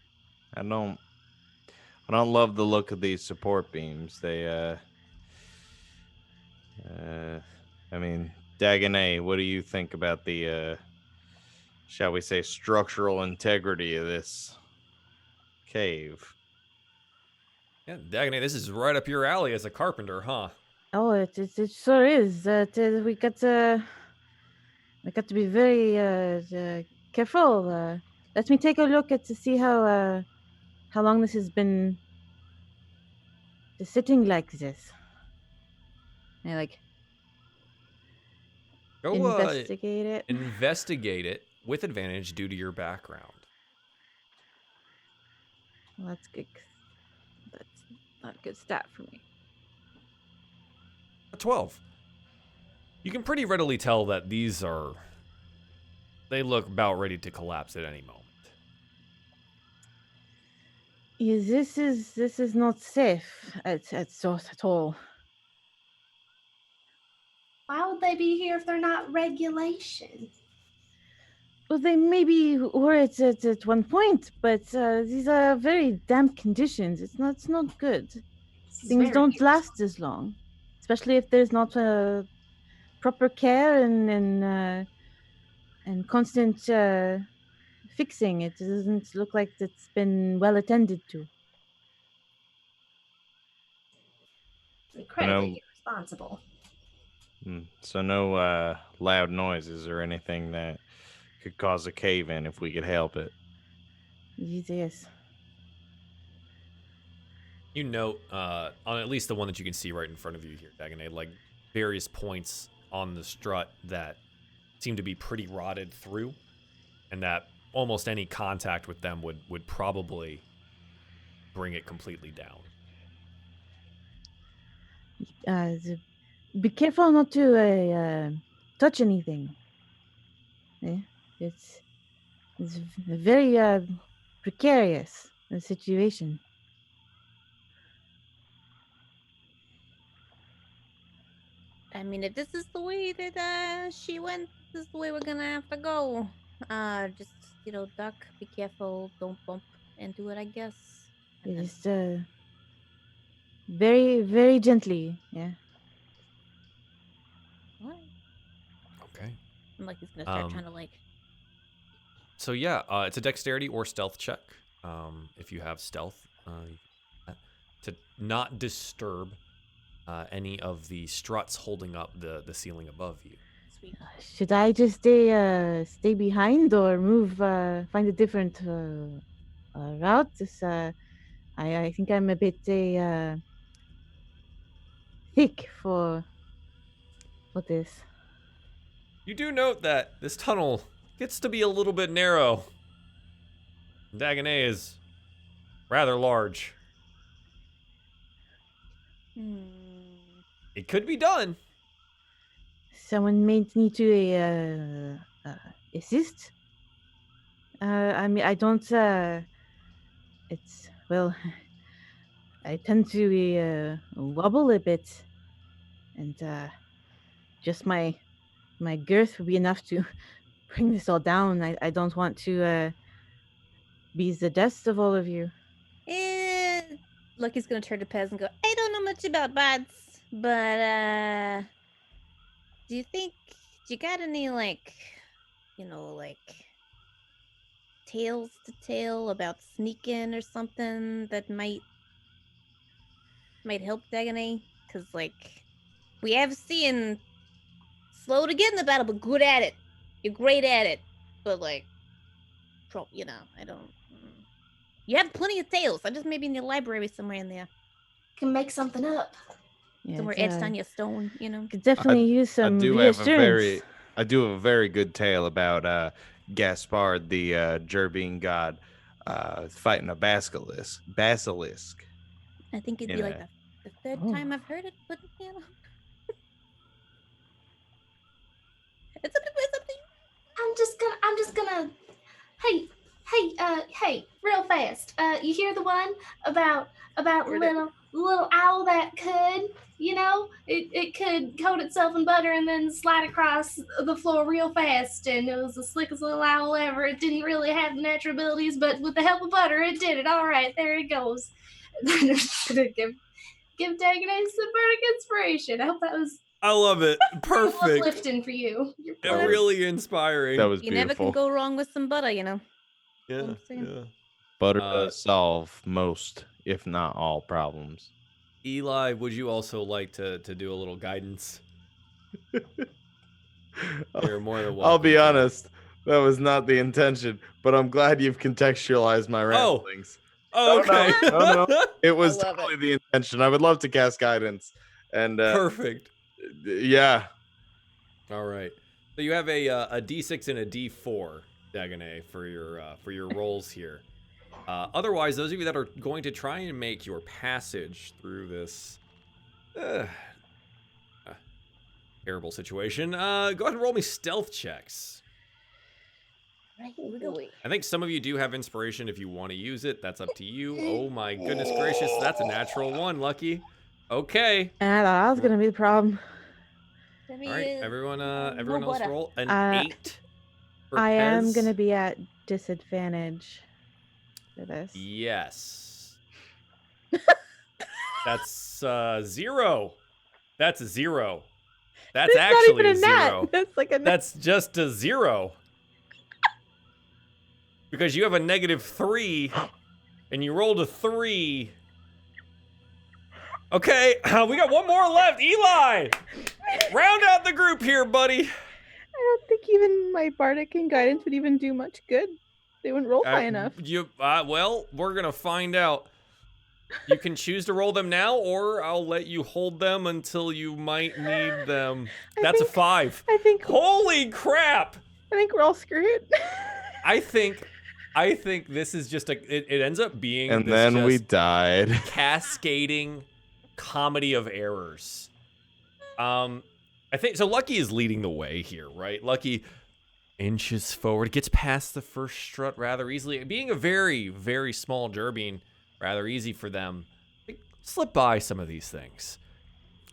I don't love the look of these support beams. They I mean, Dagonet, what do you think about the shall we say structural integrity of this cave? Yeah, Dagonet, this is right up your alley as a carpenter, huh? Oh, it sure is. We got to be very careful. Let me take a look to see how long this has been sitting like this. I Go investigate it. investigate it with advantage due to your background. Well, that's good. That's not a good stat for me. A 12. You can pretty readily tell that they look about ready to collapse at any moment. Yeah, this is not safe at all. Why would they be here if they're not regulation? Well, they maybe were at one point, but these are very damp conditions. It's not good. Things don't last as long, especially if there's not proper care and constant fixing. It doesn't look like it's been well attended to. Incredibly irresponsible. So no loud noises or anything that could cause a cave-in if we could help it. Yes. You note, on at least the one that you can see right in front of you here, Dagonet, like various points on the strut that seem to be pretty rotted through, and that almost any contact with them would probably bring it completely down. Be careful not to touch anything. It's a very precarious situation. I mean, if this is the way that she went, this is the way we're gonna have to go. Just duck, be careful, don't bump into it, I guess. Just very, very gently, yeah. What? Okay. I'm like he's gonna start trying to So yeah, it's a dexterity or stealth check. If you have stealth, to not disturb any of the struts holding up the ceiling above you. Sweet. Should I just stay behind or move? Find a different route? I think I'm a bit thick for this. You do note that this tunnel gets to be a little bit narrow. Dagonet is rather large. It could be done. Someone may need to assist. I mean, I don't. It's well. I tend to wobble a bit, and just my girth would be enough to bring this all down. I don't want to be the death of all of you. Lucky's gonna turn to Pez and go, I don't know much about bots, but do you got any like tales to tell about sneaking or something that might help Dagonet? Cause like we have seen slow to get in the battle, but good at it. You're great at it. But like I don't you have plenty of tales. I just maybe in your library somewhere in there. Can make something up. Yeah, Somewhere it's, etched on your stone, could definitely use some I do reassurance. have a very good tale about Gaspard, the Gerbine god, fighting a basilisk. I think it'd be like the third time I've heard it, but it's up to you. I'm just gonna. Hey, real fast. You hear the one about Heard it. little owl that could, it could coat itself in butter and then slide across the floor real fast, and it was the slickest little owl ever. It didn't really have natural abilities, but with the help of butter, it did it. All right, there it goes. I'm just gonna give Dagonet some bardic inspiration. I hope that was I love it. Perfect. uplifting for you. And really inspiring. That was You never beautiful. can go wrong with some butter, yeah, I'm saying. yeah. Butter does solve most, if not all, problems. Eli, would you also like to do a little guidance? You're more than welcome. I'll be to. honest, that was not the intention, but I'm glad you've contextualized my ramblings. Oh, okay. No. It was I love totally the intention. I would love to cast guidance. And Perfect. yeah. All right. So you have a D6 and a D4, Dagonet, for your rolls here. Otherwise, those of you that are going to try and make your passage through this terrible situation, go ahead and roll me stealth checks. Right, here we go. I think some of you do have inspiration if you want to use it. That's up to you. Oh my goodness gracious, that's a natural one, Lucky. Okay. And I thought that was gonna be the problem. All right, everyone else butter. roll an 8. for I am Pez. gonna be at disadvantage for this. Yes. That's 0. That's a 0. That's It's not actually even a a nat. 0. That's like a nat. That's just a 0. Because you have a -3 and you rolled a 3. Okay, we got one more left. Eli! Round out the group here, buddy. I don't think even my bardic and guidance would even do much good. They wouldn't roll high enough. Well, we're going to find out. You can choose to roll them now, or I'll let you hold them until you might need them. That's a 5. I think Holy crap! we're all screwed. I think this is just it ends up being And this then we just died. cascading comedy of errors. I think so. Lucky is leading the way here, right? Lucky inches forward, gets past the first strut rather easily. Being a very, very small Gerbine, rather easy for them. They slip by some of these things.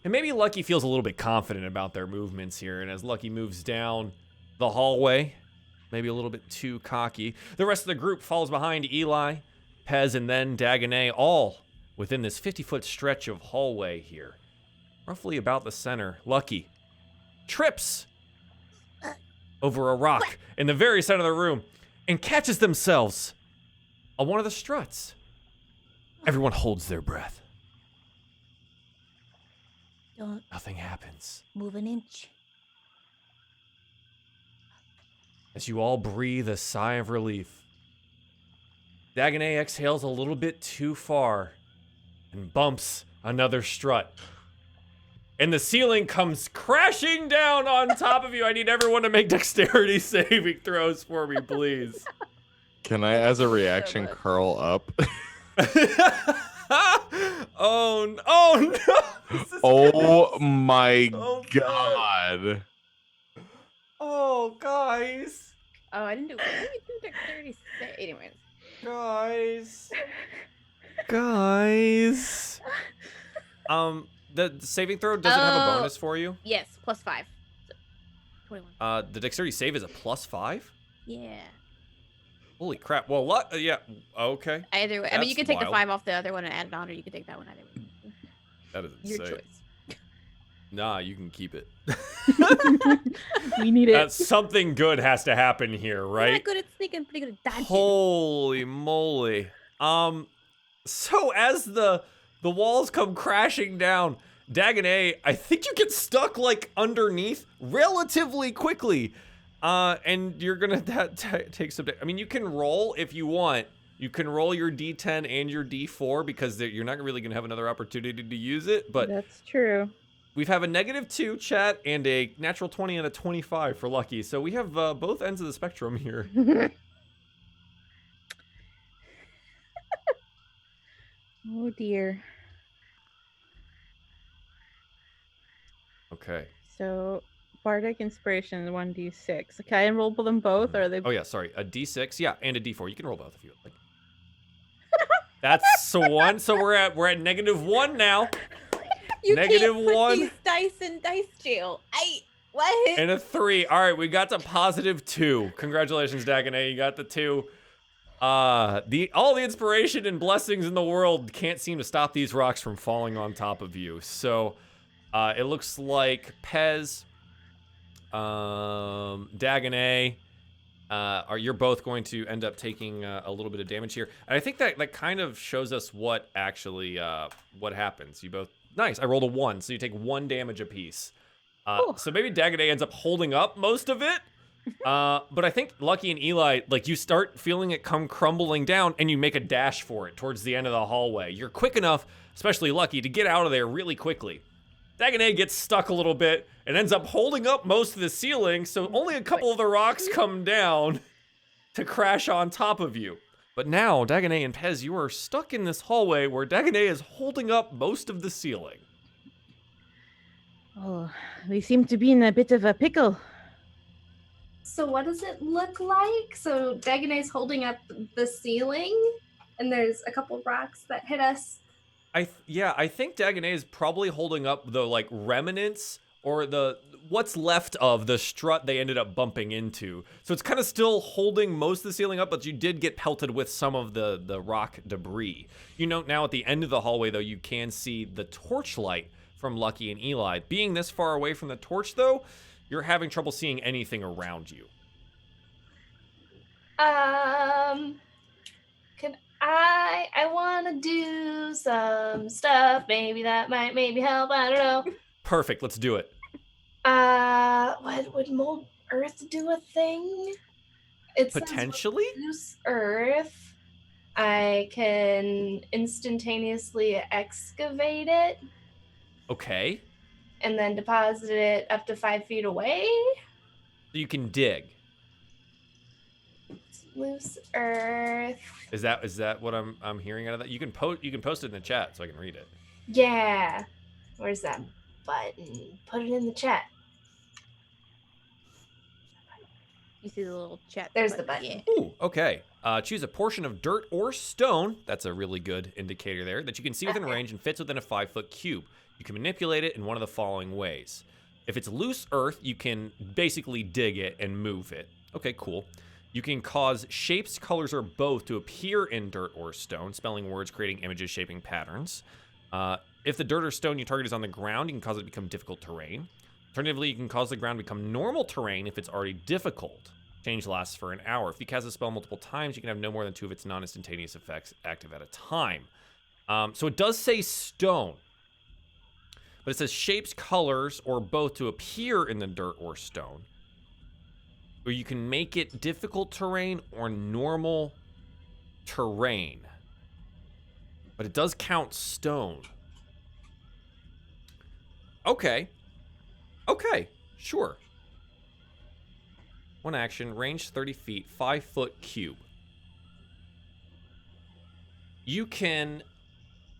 And maybe Lucky feels a little bit confident about their movements here. And as Lucky moves down the hallway, maybe a little bit too cocky, the rest of the group falls behind Eli, Pez, and then Dagonet, all within this 50-foot stretch of hallway here. Roughly about the center. Lucky trips over a rock in the very center of the room and catches themselves on one of the struts. Everyone holds their breath. Nothing happens. Move an inch. As you all breathe a sigh of relief, Dagonet exhales a little bit too far and bumps another strut. And the ceiling comes crashing down on top of you. I need everyone to make dexterity saving throws for me, please. Can I, as a reaction, much. curl up? Oh no! This is Oh my Oh, god. Oh, guys. Oh, I didn't do. What did you do dexterity? Anyways. Guys. The saving throw doesn't have a bonus for you. Yes, +5. So, 21. The dexterity save is a +5. Yeah. Holy crap! Well, what? Yeah. Okay. Either way, I mean, you That's can take the wild. 5 off the other one and add it on, or you can take that one either way. That is Your insane. choice. Nah, you can keep it. We need it. Something good has to happen here, I'm right? not good at sneaking, pretty good at dodging. Holy moly. So as the walls come crashing down, Dagonet, I think you get stuck like underneath relatively quickly. And you're gonna take some. I mean, you can roll if you want. You can roll your D10 and your D4 because you're not really gonna have another opportunity to use it. But That's true. we have a -2 chat and a natural 20 and a 25 for lucky. So we have both ends of the spectrum here. Oh dear. Okay. So Bardic Inspiration 1d6. Can I roll them both, or are they? Oh yeah, sorry. A D6, yeah, and a D4. You can roll both if you would like. That's one. So we're at -1 now. You -1 can't put these dice in dice jail. What? And a 3. All right, we got to +2. Congratulations, Dagonet. You got the 2. All the inspiration and blessings in the world can't seem to stop these rocks from falling on top of you. So it looks like Pez, Dagonet, you're both going to end up taking a little bit of damage here. And I think that kind of shows us what actually what happens. You both nice. I rolled a 1, so you take 1 damage apiece. So maybe Dagonet ends up holding up most of it. But I think Lucky and Eli, like, you start feeling it come crumbling down and you make a dash for it towards the end of the hallway. You're quick enough, especially Lucky, to get out of there really quickly. Dagonet gets stuck a little bit and ends up holding up most of the ceiling, so only a couple of the rocks come down to crash on top of you. But now, Dagonet and Pez, you are stuck in this hallway where Dagonet is holding up most of the ceiling. Oh, we seem to be in a bit of a pickle. So what does it look like? So Dagonet's holding up the ceiling, and there's a couple rocks that hit us. I think Dagonet is probably holding up the like remnants or what's left of the strut they ended up bumping into. So it's kind of still holding most of the ceiling up, but you did get pelted with some of the rock debris. You know, now at the end of the hallway though, you can see the torchlight from Lucky and Eli. Being this far away from the torch though, you're having trouble seeing anything around you. Can I want to do some stuff. Maybe that might maybe help. I don't know. Perfect. Let's do it. What would mold earth do a thing? It says Potentially? loose earth. I can instantaneously excavate it Okay. and then deposit it up to 5 feet away. You can dig. Loose earth. Is that what I'm hearing out of that? You can post it in the chat so I can read it. Yeah. Where's that button? Put it in the chat. You see the little chat. There's the button. Yeah. Ooh, okay. Choose a portion of dirt or stone. That's a really good indicator there that you can see within range and fits within a 5-foot cube. You can manipulate it in one of the following ways. If it's loose earth, you can basically dig it and move it. Okay, cool. You can cause shapes, colors, or both to appear in dirt or stone, spelling words, creating images, shaping patterns. If the dirt or stone you target is on the ground, you can cause it to become difficult terrain. Alternatively, you can cause the ground to become normal terrain if it's already difficult. Change lasts for an hour. If you cast a spell multiple times, you can have no more than 2 of its non-instantaneous effects active at a time. So it does say stone. but it says shapes, colors, or both to appear in the dirt or stone. Or you can make it difficult terrain or normal terrain. But it does count stone. Okay. Okay, sure. One action, range 30 feet, 5-foot cube. You can,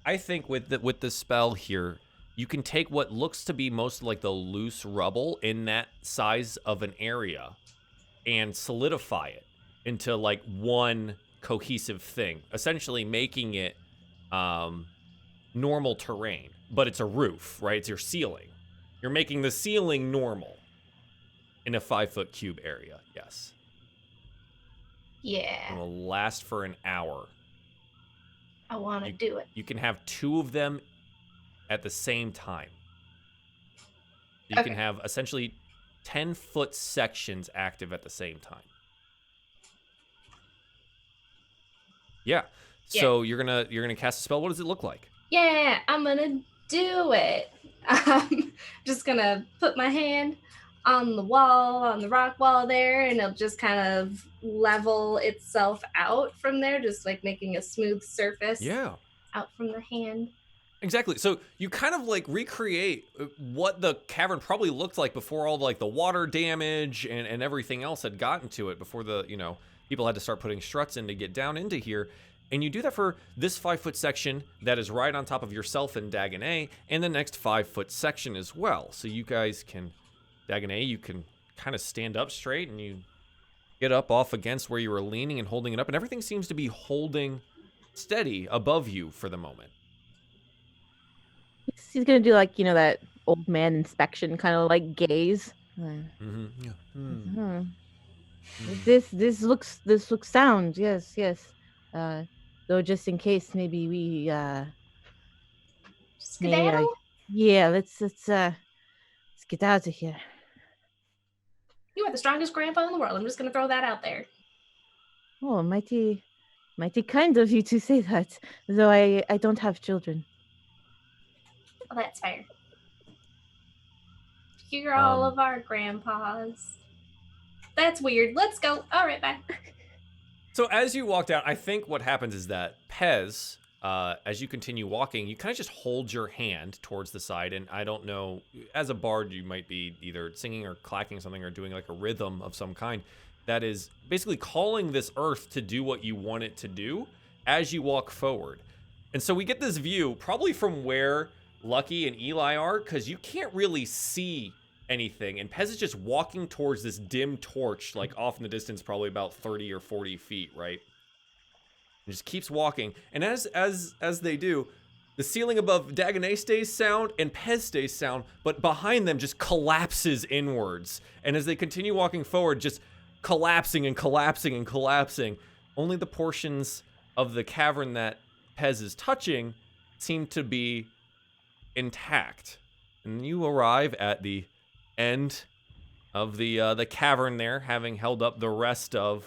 I think with the spell here, you can take what looks to be most like the loose rubble in that size of an area and solidify it into like one cohesive thing, essentially making it normal terrain, but it's a roof, right? It's your ceiling. You're making the ceiling normal in a 5-foot cube area, yes. Yeah, It will last for an hour. I want to do it. You can have 2 of them at the same time. You Okay. can have essentially 10-foot sections active at the same time. Yeah. So you're gonna cast a spell. What does it look like? Yeah, I'm gonna do it. I'm just gonna put my hand on the wall, on the rock wall there, and it'll just kind of level itself out from there, just like making a smooth surface out from the hand. Exactly. So you kind of like recreate what the cavern probably looked like before all like the water damage and everything else had gotten to it, before the, people had to start putting struts in to get down into here. And you do that for this 5-foot section that is right on top of yourself and Dagonet, and the next 5-foot section as well. So you guys can, Dagonet, you can kind of stand up straight and you get up off against where you were leaning and holding it up, and everything seems to be holding steady above you for the moment. He's gonna do like that old man inspection kind of like gaze. Mm-hmm. Yeah. Hmm. This looks sound. Yes. Though just in case, maybe we Skedaddle? let's get out of here. You are the strongest grandpa in the world. I'm just gonna throw that out there. Oh, mighty kind of you to say that. Though I don't have children. Well, that's fair. You're all of our grandpas. That's weird. Let's go. All right, bye. So as you walk down, I think what happens is that Pez, as you continue walking, you kind of just hold your hand towards the side. And I don't know, as a bard, you might be either singing or clacking something or doing like a rhythm of some kind that is basically calling this earth to do what you want it to do as you walk forward. And so we get this view probably from where Lucky and Eli are, because you can't really see anything, and Pez is just walking towards this dim torch, like off in the distance, probably about 30 or 40 feet, right? And just keeps walking, and as they do, the ceiling above Dagonet stays sound and Pez stays sound, but behind them just collapses inwards. And as they continue walking forward, just collapsing and collapsing and collapsing. Only the portions of the cavern that Pez is touching seem to be intact. And you arrive at the end of the cavern there, having held up the rest of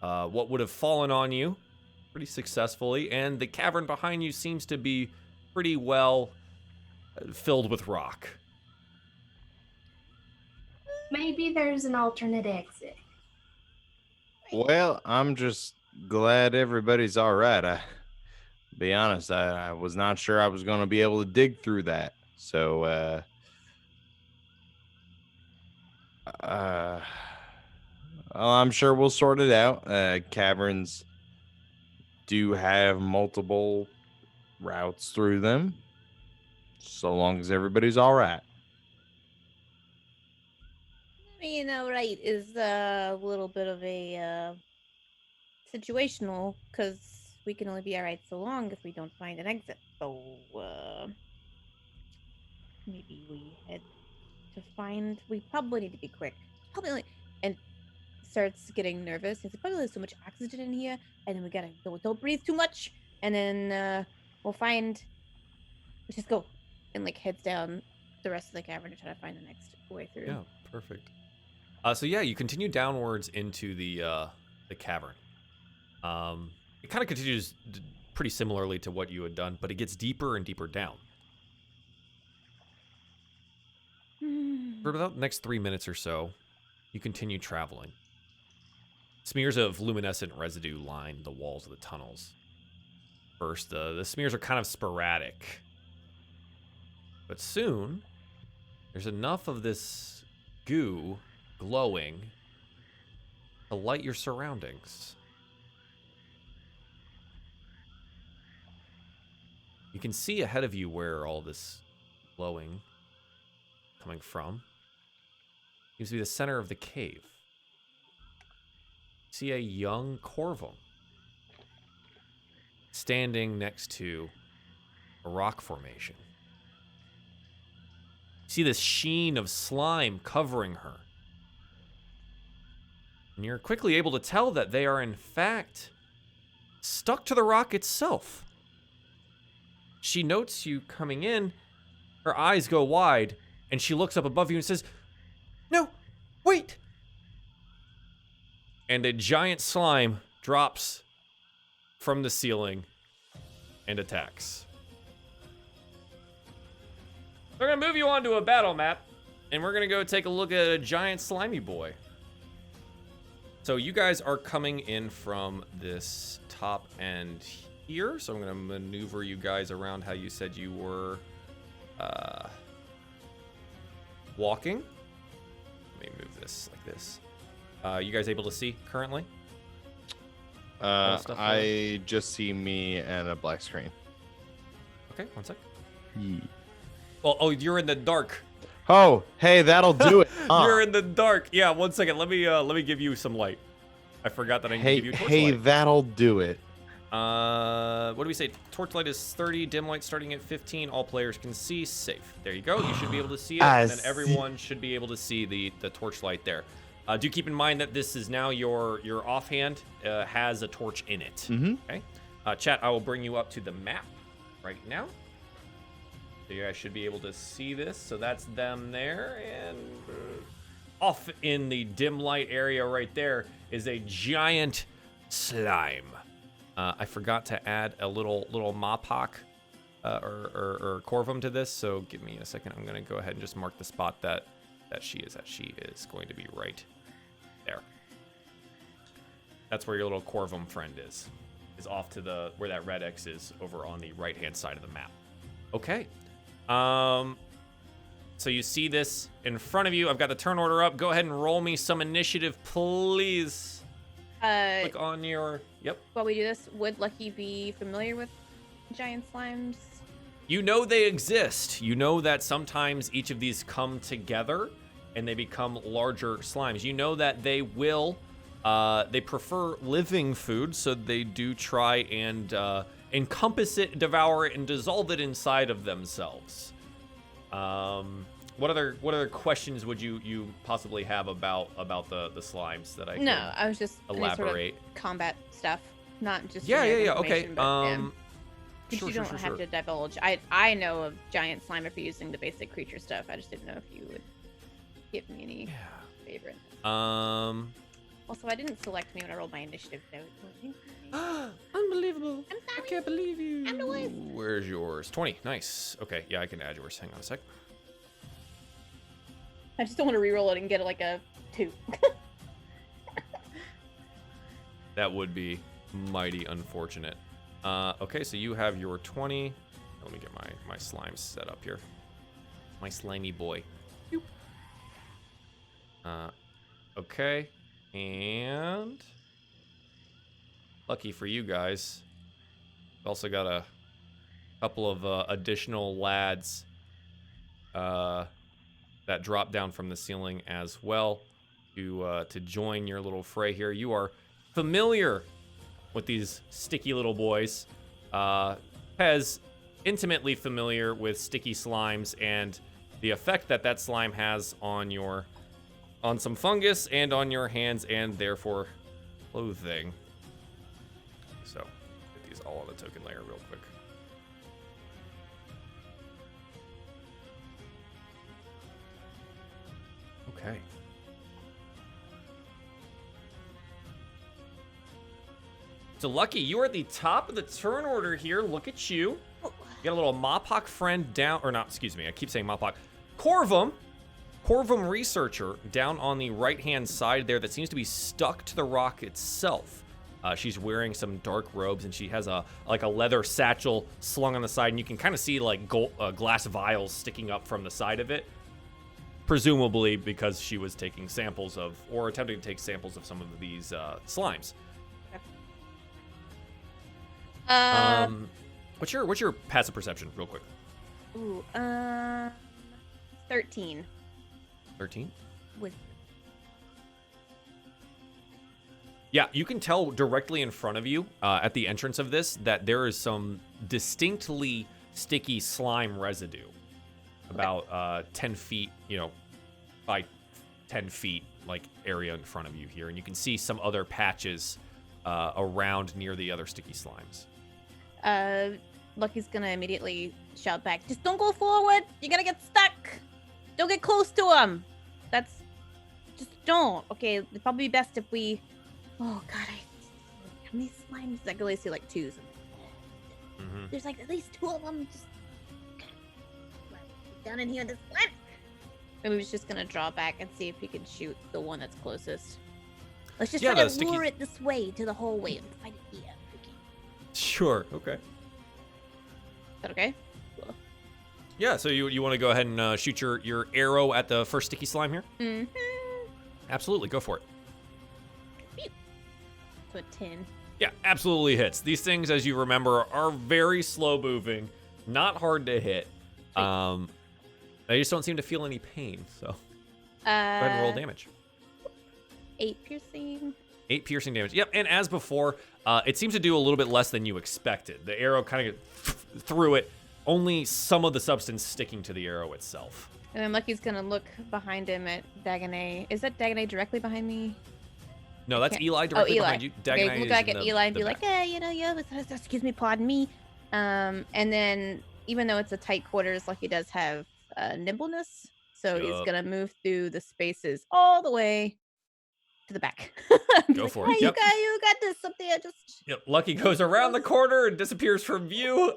what would have fallen on you pretty successfully, and the cavern behind you seems to be pretty well filled with rock. Maybe there's an alternate exit. Well, I'm just glad everybody's all right. Be honest, I was not sure I was going to be able to dig through that. So, well, I'm sure we'll sort it out. Caverns do have multiple routes through them, so long as everybody's all right. Right is a little bit of a situational, because we can only be all right so long if we don't find an exit. So maybe we head to find. We probably need to be quick. And starts getting nervous. There's probably so much oxygen in here, and then we gotta don't breathe too much, and then we'll find. Let's just go, and like heads down the rest of the cavern to try to find the next way through. Yeah, perfect. So yeah, you continue downwards into the cavern. It kind of continues pretty similarly to what you had done, but it gets deeper and deeper down. For about the next 3 minutes or so, you continue traveling. Smears of luminescent residue line the walls of the tunnels. First, the smears are kind of sporadic. But soon, there's enough of this goo glowing to light your surroundings. You can see ahead of you where all this glowing coming from. Seems to be the center of the cave. See a young Corvum standing next to a rock formation. See this sheen of slime covering her. And you're quickly able to tell that they are in fact stuck to the rock itself. She notes you coming in, her eyes go wide, and she looks up above you and says, "No, wait!" And a giant slime drops from the ceiling and attacks. We're gonna move you on to a battle map, and we're gonna go take a look at a giant slimy boy. So you guys are coming in from this top end here, so I'm gonna maneuver you guys around how you said you were walking. Let me move this like this. You guys able to see currently? I just see me and a black screen. Okay, one sec. Well, oh, you're in the dark. Oh, hey, that'll do it. You're in the dark. Yeah, 1 second. Let me give you some light. I forgot that I need to give you torchlight. Hey, that'll do it. What do we say? Torchlight is 30, dim light starting at 15. All players can see. Safe. There you go. You should be able to see it, and then everyone should be able to see the torchlight there. Do keep in mind that this is now your offhand has a torch in it. Mm-hmm. Okay. Chat, I will bring you up to the map right now. So you guys should be able to see this. So that's them there, and off in the dim light area right there is a giant slime. I forgot to add a little Mopok or Corvum to this, so give me a second. I'm gonna go ahead and just mark the spot that she is at. She is going to be right there. That's where your little Corvum friend is off to where that red X is over on the right hand side of the map. Okay. So you see this in front of you. I've got the turn order up. Go ahead and roll me some initiative, please. Click on your... Yep. While we do this, would Lucky be familiar with giant slimes? You know they exist. You know that sometimes each of these come together and they become larger slimes. You know that they will... they prefer living food, so they do try and... encompass it, devour it, and dissolve it inside of themselves. What other questions would you possibly have about the slimes that I can I was just elaborate? Sort of combat stuff, not just yeah. Okay. You don't have to divulge. I know of giant slime if you're using the basic creature stuff. I just didn't know if you would give me any favorite. Also, I didn't select me when I rolled my initiative, though. Unbelievable. I'm sorry. I can't believe you. I'm the worst. Where's yours? 20. Nice. Okay, yeah, I can add yours. Hang on a sec. I just don't want to reroll it and get like a 2. That would be mighty unfortunate. Okay, so you have your 20. Let me get my slime set up here. My slimy boy. Okay. And lucky for you guys, we've also got a couple of additional lads that drop down from the ceiling as well to join your little fray here. You are familiar with these sticky little boys. Pez, intimately familiar with sticky slimes and the effect that slime has on some fungus and on your hands and therefore clothing. So get these all on the token layer real quick. Okay. So Lucky, you are at the top of the turn order here. Look at you. You got a little Mopok friend down, or not, excuse me, I keep saying Mopok. Corvum Corvum Researcher down on the right-hand side there that seems to be stuck to the rock itself. She's wearing some dark robes, and she has a leather satchel slung on the side, and you can kind of see like glass vials sticking up from the side of it, presumably because she was taking samples of, or attempting to take samples of some of these slimes. What's your passive perception, real quick? Ooh, 13. 13? With Yeah, you can tell directly in front of you at the entrance of this that there is some distinctly sticky slime residue about 10 feet, by 10 feet like area in front of you here. And you can see some other patches around near the other sticky slimes. Lucky's gonna immediately shout back, just don't go forward. You're gonna get stuck. Don't get close to him. Just don't. Okay, it'd probably be best if we... Oh, God, how many slimes? I can only see like 2. Mm-hmm. There's like at least 2 of them. Just down in here in this slime. Maybe he's just gonna draw back and see if he can shoot the one that's closest. Let's just try to lure it this way to the hallway and fight it here. Okay. Sure, okay. Is that okay? Cool. Yeah, so you want to go ahead and shoot your arrow at the first sticky slime here? Mm-hmm. Absolutely, go for it. So a 10. Yeah, absolutely hits. These things, as you remember, are very slow moving, not hard to hit. They just don't seem to feel any pain, so go ahead and roll damage. 8 piercing. 8 piercing damage. Yep, and as before, it seems to do a little bit less than you expected. The arrow kind of through it, only some of the substance sticking to the arrow itself. And then Lucky's gonna look behind him at Dagonet. Is that Dagonet directly behind me? No, that's Eli directly behind you. Okay, Dagonet we'll is go back in at the- Eli and the be back. like, excuse me, pardon me. And then, even though it's a tight quarters, Lucky does have nimbleness. So he's Yup. gonna move through the spaces all the way to the back. Go for it. Hey, Yep. you got this up there. Just Yep, Lucky goes around the corner and disappears from view,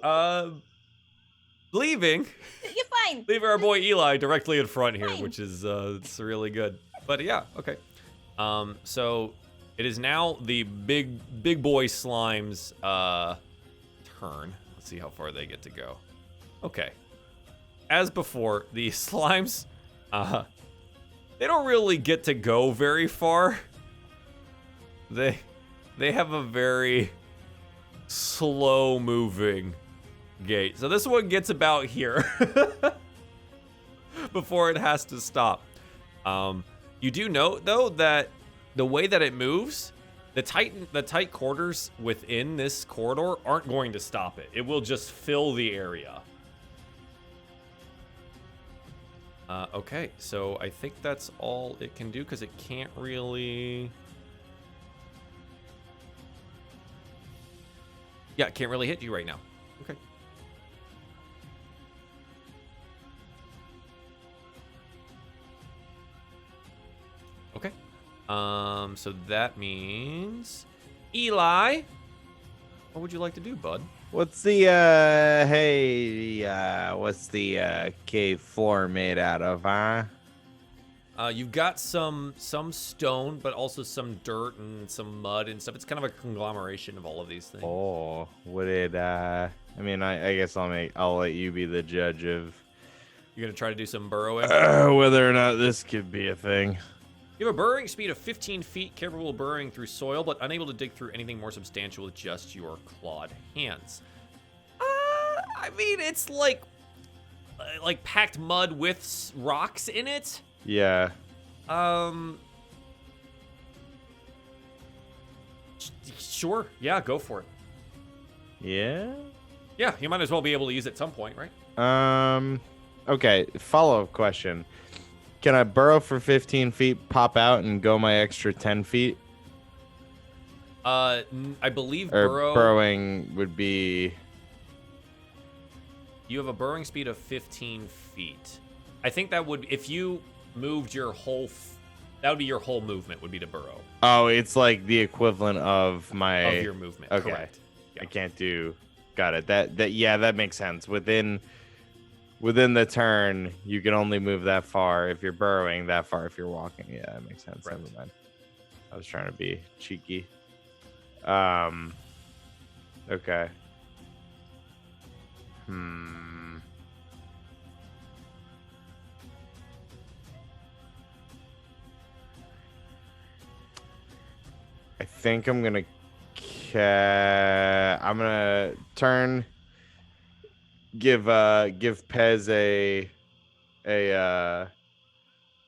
leaving you're fine. our boy Eli directly in front here, Fine. which is it's really good. But yeah, okay. So it is now the big boy slime's turn. Let's see how far they get to go. Okay. As before, the slimes, they don't really get to go very far. They have a very slow moving gait. So this one gets about here before it has to stop. You do note though that the way that it moves, the tight quarters within this corridor aren't going to stop it. It will just fill the area. Okay, so I think that's all it can do because it can't really... Yeah, it can't really hit you right now. Okay. Okay. So that means... Eli, what would you like to do, bud? What's the what's the cave floor made out of, huh? You've got some stone, but also some dirt and some mud and stuff. It's kind of a conglomeration of all of these things. Oh, would it I mean, I guess I'll let you be the judge of You're gonna try to do some burrowing? whether or not this could be a thing. You have a burrowing speed of 15 feet, capable of burrowing through soil, but unable to dig through anything more substantial with just your clawed hands. I mean, it's like packed mud with rocks in it. Yeah. Sure. Yeah, go for it. Yeah. Yeah, you might as well be able to use it at some point, right? Okay, follow-up question. Can I burrow for 15 feet, pop out, and go my extra 10 feet? I believe Or burrow. burrowing would be... You have a burrowing speed of 15 feet. I think that would, if you moved your whole, that would be your whole movement would be to burrow. Oh, it's like the equivalent of my... Of your movement, Okay. correct. Yeah. I can't do... Got it. That makes sense. Within within the turn, you can only move that far if you're burrowing, that far if you're walking. Yeah, that makes sense. Right. Never mind. I was trying to be cheeky. Okay. I think I'm gonna I'm gonna turn. Give Pez a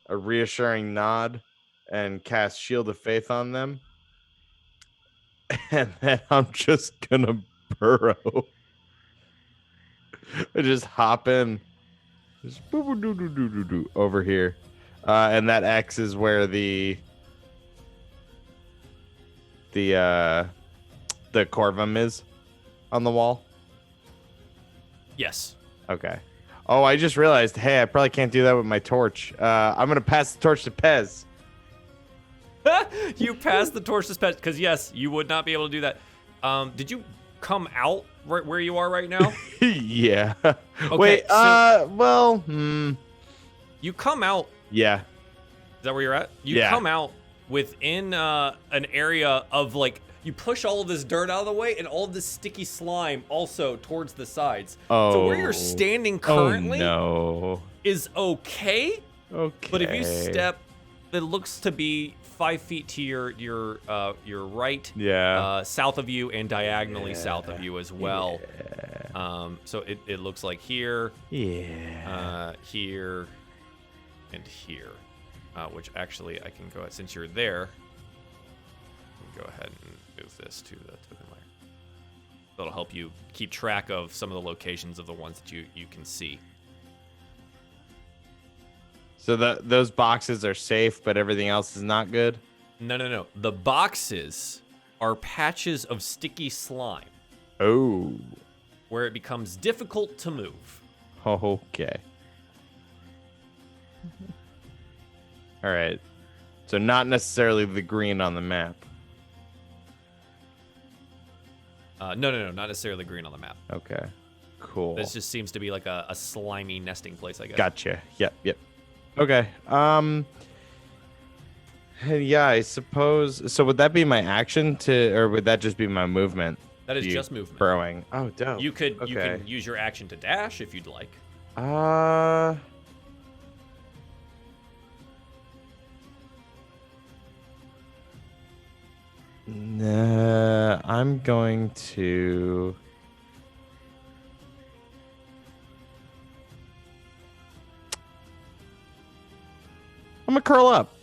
reassuring nod and cast Shield of Faith on them. And then I'm just gonna burrow. I just hop in. Just over here. And that X is where the Corvum is on the wall. Yes. Okay. Oh, I just realized, hey, I probably can't do that with my torch. I'm going to pass the torch to Pez. You pass the torch to Pez, because yes, you would not be able to do that. Did you come out right where you are right now? Yeah. Okay, Wait, you come out. Yeah. Is that where you're at? You Yeah. come out within an area of like, you push all of this dirt out of the way and all of this sticky slime also towards the sides. So where you're standing currently is okay. Okay. But if you step, it looks to be 5 feet to your right, south of you, and diagonally south of you as well. So it looks like here, here, and here. Which actually I can go ahead, since you're there. Go ahead and move this to the token layer. That'll help you keep track of some of the locations of the ones that you can see. So those boxes are safe, but everything else is not good? No. The boxes are patches of sticky slime. Oh. Where it becomes difficult to move. Okay. All right. So not necessarily the green on the map. No, not necessarily green on the map. Okay. Cool. This just seems to be like a slimy nesting place, I guess. Gotcha. Yep. Okay. Yeah, I suppose. So would that be my action or would that just be my movement? That is just movement. Burrowing. Oh, dope. You can use your action to dash if you'd like. Nah, I'm going to. I'm gonna curl up.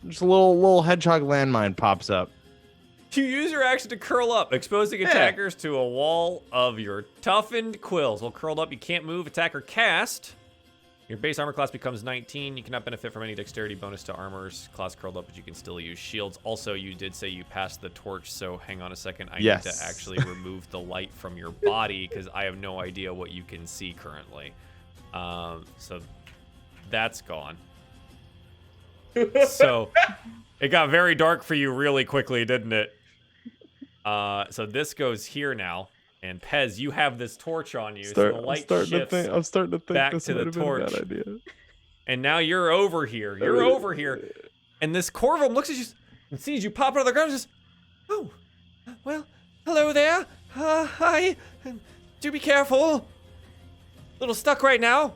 Just a little hedgehog landmine pops up. You use your action to curl up, exposing attackers to a wall of your toughened quills. While curled up, you can't move, attack, or cast. Your base armor class becomes 19. You cannot benefit from any dexterity bonus to armor's class curled up, but you can still use shields. Also, you did say you passed the torch, so hang on a second. I need to actually remove the light from your body because I have no idea what you can see currently. So that's gone. So it got very dark for you really quickly, didn't it? So this goes here now. And Pez, you have this torch on you, so the light shifts I'm starting to think back this to the might have been a torch. bad idea. And now you're over here. You're over here. And this Corvum looks at you and sees you pop out of the ground and says, "Oh, well, hello there. Hi. Do be careful. A little stuck right now."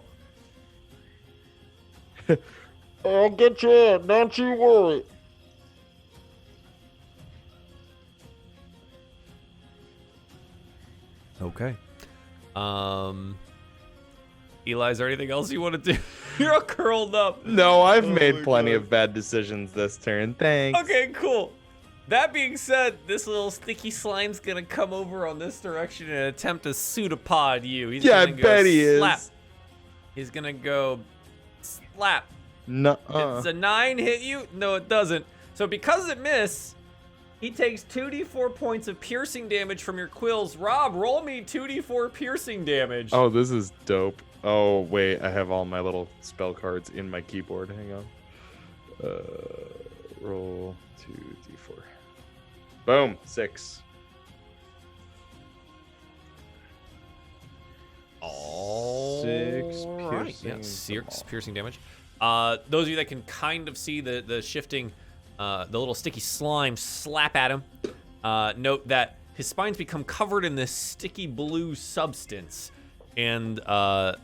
I'll get you in. Don't you worry. Okay. Eli, is there anything else you want to do? You're all curled up. No, I've made plenty of bad decisions this turn. Thanks. Okay, cool. That being said, this little sticky slime's gonna come over on this direction and attempt to pseudopod you. He's Yeah, I gonna go bet he slap. is. He's gonna go slap. No. Does a 9 hit you? No, it doesn't. So because it missed, he takes 2d4 points of piercing damage from your quills. Rob, roll me 2d4 piercing damage. Oh, this is dope. Oh, wait. I have all my little spell cards in my keyboard. Hang on. Roll 2d4. Boom. 6. All right. Yeah, piercing damage. Those of you that can kind of see the shifting, the little sticky slime slap at him, note that his spine's become covered in this sticky blue substance, and the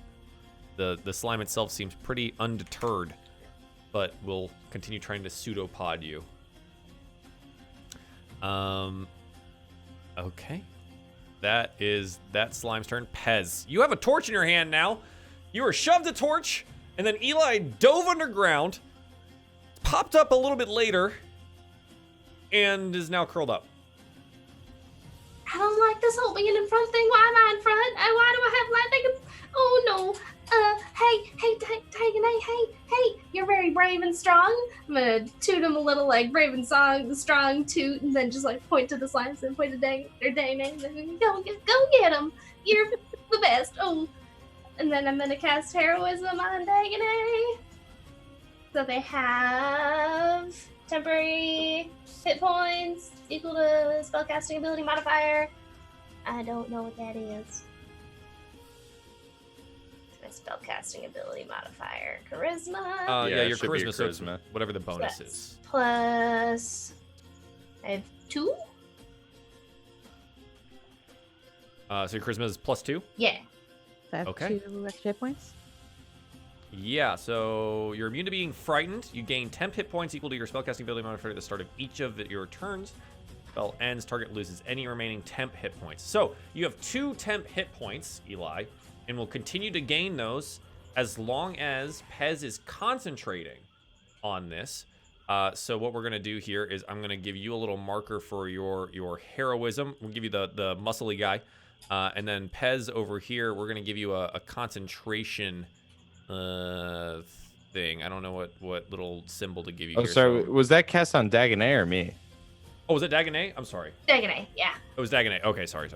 slime itself seems pretty undeterred, but will continue trying to pseudopod you. Okay. That is that slime's turn. Pez, you have a torch in your hand now. You were shoved a torch, and then Eli dove underground, popped up a little bit later, and is now curled up. I don't like this whole being in front thing. Why am I in front? Why do I have lightning? Oh no. Hey, Dagon, hey, you're very brave and strong. I'm gonna toot him a little like brave and strong toot, and then just like point to the slimes and point to Dagon, and then go get him. You're the best. Oh, and then I'm gonna cast heroism on Dagon. So they have temporary hit points equal to spellcasting ability modifier. I don't know what that is. My spellcasting ability modifier, charisma. Yeah, your it should be charisma, so it's charisma. whatever the bonus That's is. Plus, I have 2. So your charisma is +2. Yeah. So I have Okay. 2 extra hit points. Yeah, so you're immune to being frightened. You gain 10 hit points equal to your spellcasting ability modifier at the start of each of your turns. Spell ends, target loses any remaining temp hit points. So you have 2 temp hit points, Eli, and will continue to gain those as long as Pez is concentrating on this. So what we're gonna do here is I'm gonna give you a little marker for your heroism. We'll give you the muscly guy, and then Pez over here, we're gonna give you a concentration thing. I don't know what little symbol to give you. Oh, here, sorry. so- Was that cast on Dagonet or me? Oh, was it Dagonet? I'm sorry. Dagon, yeah. It was Dagonet. Okay, sorry.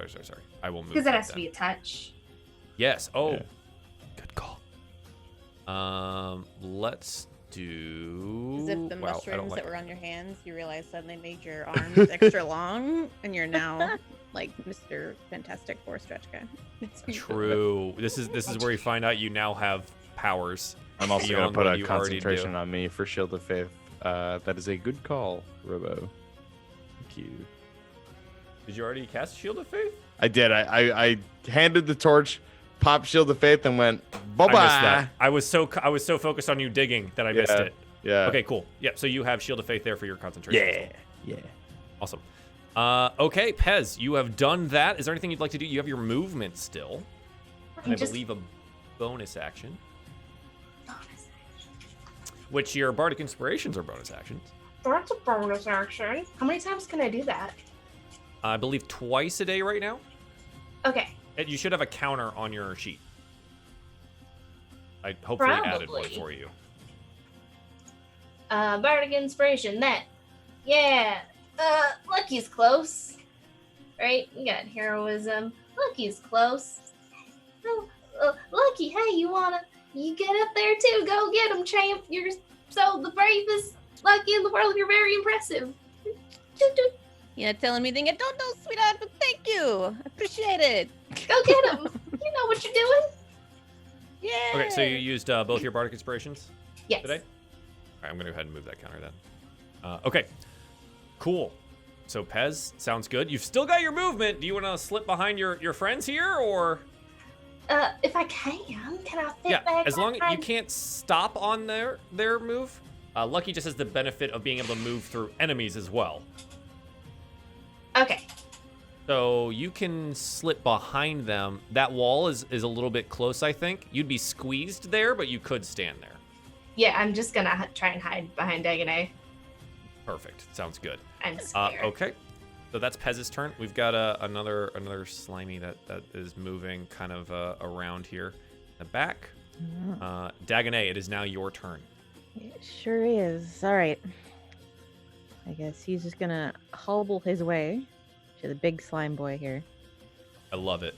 I will move. Because that that has to then. be a touch. Yes. Oh, Yeah. good call. Let's do. As if the Wow, I don't mushrooms like that were on your hands, you realize suddenly made your arms extra long, and you're now like Mr. Fantastic Four stretch guy. True. This is where you find out you now have powers. I'm also going to beyond put what a you already concentration do. on me for Shield of Faith. That is a good call, Robo. Thank you. Did you already cast Shield of Faith? I did. I handed the torch, popped Shield of Faith, and went bye I missed bye. that. I was so focused on you digging that I missed Yeah. it. Yeah. Okay, cool. Yeah, so you have Shield of Faith there for your concentration. as Yeah. well. Yeah. Awesome. Okay, Pez, you have done that. Is there anything you'd like to do? You have your movement still. And I believe a bonus action. Which your Bardic Inspirations are bonus actions. That's a bonus action. How many times can I do that? I believe twice a day right now. Okay. You should have a counter on your sheet. I hopefully added one Probably. for you. Bardic Inspiration, that. Yeah. Lucky's close. Right? You got heroism. Lucky's close. Oh, Lucky, hey, you get up there too. Go get him, champ. You're so the bravest Lucky in the world. You're very impressive. You're not telling me anything I don't know, sweetheart, but thank you. Appreciate it. Go get him. You know what you're doing. Yeah. Okay, so you used both your Bardic Inspirations Yes. today? All right, I'm going to go ahead and move that counter then. Okay, cool. So Pez, sounds good. You've still got your movement. Do you want to slip behind your friends here, or? If I can I fit Yeah, back? as long as you behind- can't stop on their move. Lucky just has the benefit of being able to move through enemies as well. Okay. So you can slip behind them. That wall is a little bit close, I think. You'd be squeezed there, but you could stand there. Yeah, I'm just gonna try and hide behind Dagonet. Perfect. Sounds good. I'm scared. Okay. So that's Pez's turn. We've got another slimy that is moving kind of around here in the back. Dagonet, it is now your turn. It sure is. All right. I guess he's just gonna hobble his way to the big slime boy here. I love it.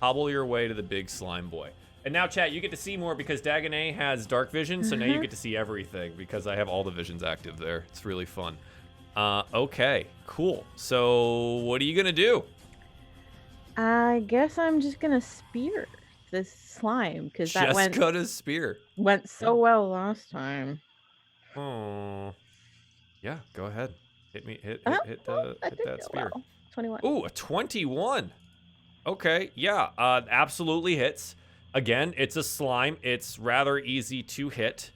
Hobble your way to the big slime boy. And now, chat, you get to see more because Dagonet has dark vision, so now you get to see everything because I have all the visions active there. It's really fun. Okay, cool. So what are you going to do? I guess I'm just gonna spear this slime because that Jessica's spear. went so well last time. Oh, yeah. Go ahead. Hit me. Hit That did that go spear. well. 21. Ooh, a 21. Okay, yeah, absolutely hits. Again, it's a slime. It's rather easy to hit.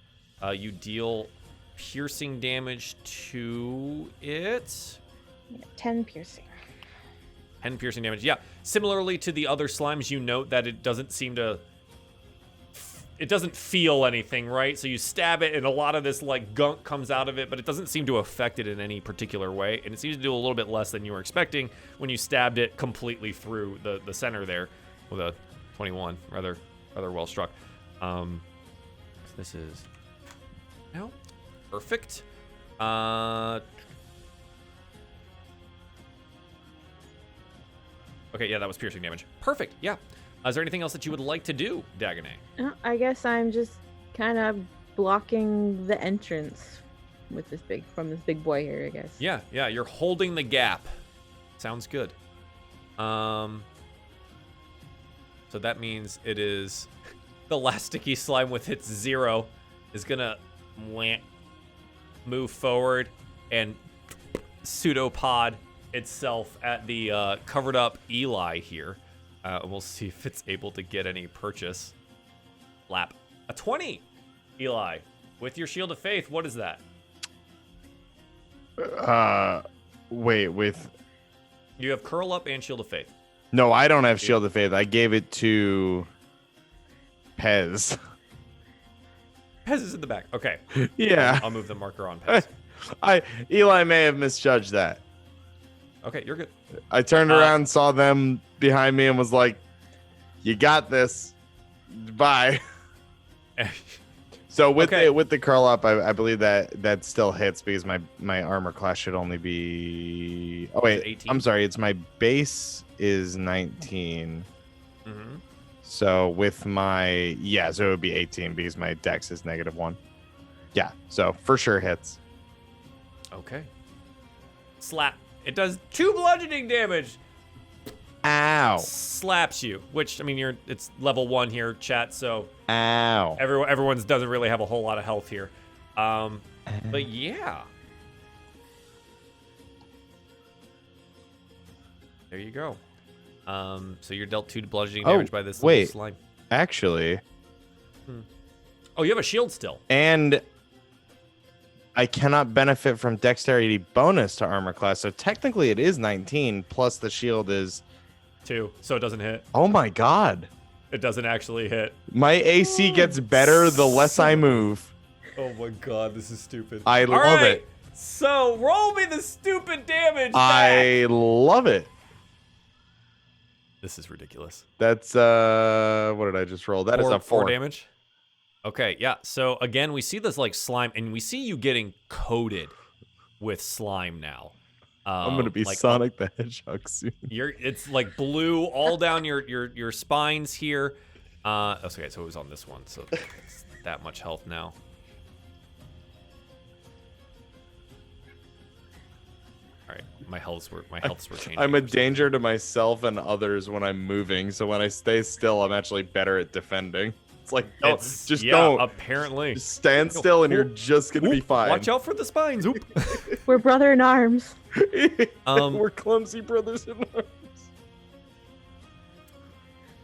You deal piercing damage to it. 10 piercing. 10 piercing damage. Yeah. Similarly to the other slimes, you note that it doesn't seem to. It doesn't feel anything, right? So you stab it, and a lot of this like gunk comes out of it, but it doesn't seem to affect it in any particular way. And it seems to do a little bit less than you were expecting when you stabbed it completely through the center there with a 21. Rather well struck. This is now perfect. Okay, yeah, that was piercing damage. Perfect, yeah. Is there anything else that you would like to do, Dagonet? I guess I'm just kind of blocking the entrance with this big boy here, I guess. Yeah, you're holding the gap. Sounds good. So that means it is the last sticky slime with its 0 is gonna move forward and pseudopod itself at the covered up Eli here. We'll see if it's able to get any purchase. Lap. A 20, Eli. With your Shield of Faith, what is that? Wait, with... You have Curl Up and Shield of Faith. No, I don't have Shield of Faith. I gave it to Pez. Pez is in the back. Okay. Yeah. I'll move the marker on Pez. Eli may have misjudged that. Okay, you're good. I turned around, saw them behind me, and was like, "You got this. Bye." So with the curl up, I believe that still hits because my armor class should only be. Oh wait, 18? I'm sorry. It's my base is 19. Mm-hmm. So with my so it would be 18 because my dex is -1. Yeah, so for sure hits. Okay. Slap. It does 2 bludgeoning damage. Ow. Slaps you, which I mean it's level 1 here, chat, so Ow. everyone's doesn't really have a whole lot of health here. But yeah. There you go. So you're dealt 2 bludgeoning damage by this little slime. Actually. Oh, you have a shield still. And I cannot benefit from dexterity bonus to armor class, so technically it is 19 plus the shield is 2, so it doesn't hit. Oh my god. It doesn't actually hit. My AC gets better the less I move. Oh my god, this is stupid. I love it. So roll me the stupid damage. I love it. This is ridiculous. That's what did I just roll? That is a 4 damage. Okay, yeah. So again, we see this like slime, and we see you getting coated with slime now. I'm gonna be like, Sonic the Hedgehog soon. It's like blue all down your spines here. Okay, so it was on this one, so it's that much health now. All right, my healths were changing. I'm a danger to myself and others when I'm moving, so when I stay still, I'm actually better at defending. It's like, don't. Apparently. Just stand still and you're just going to be fine. Watch out for the spines. Oop. We're brother in arms. We're clumsy brothers in arms.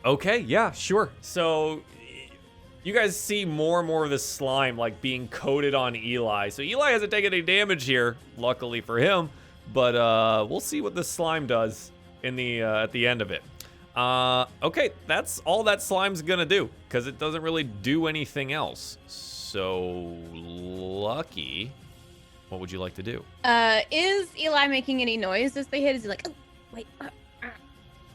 Okay, yeah, sure. So you guys see more and more of this slime like being coated on Eli. So Eli hasn't taken any damage here, luckily for him. But we'll see what this slime does in the at the end of it. Okay, that's all that slime's gonna do, because it doesn't really do anything else. So, Lucky, what would you like to do? Is Eli making any noise as they hit? Is he like, oh, wait,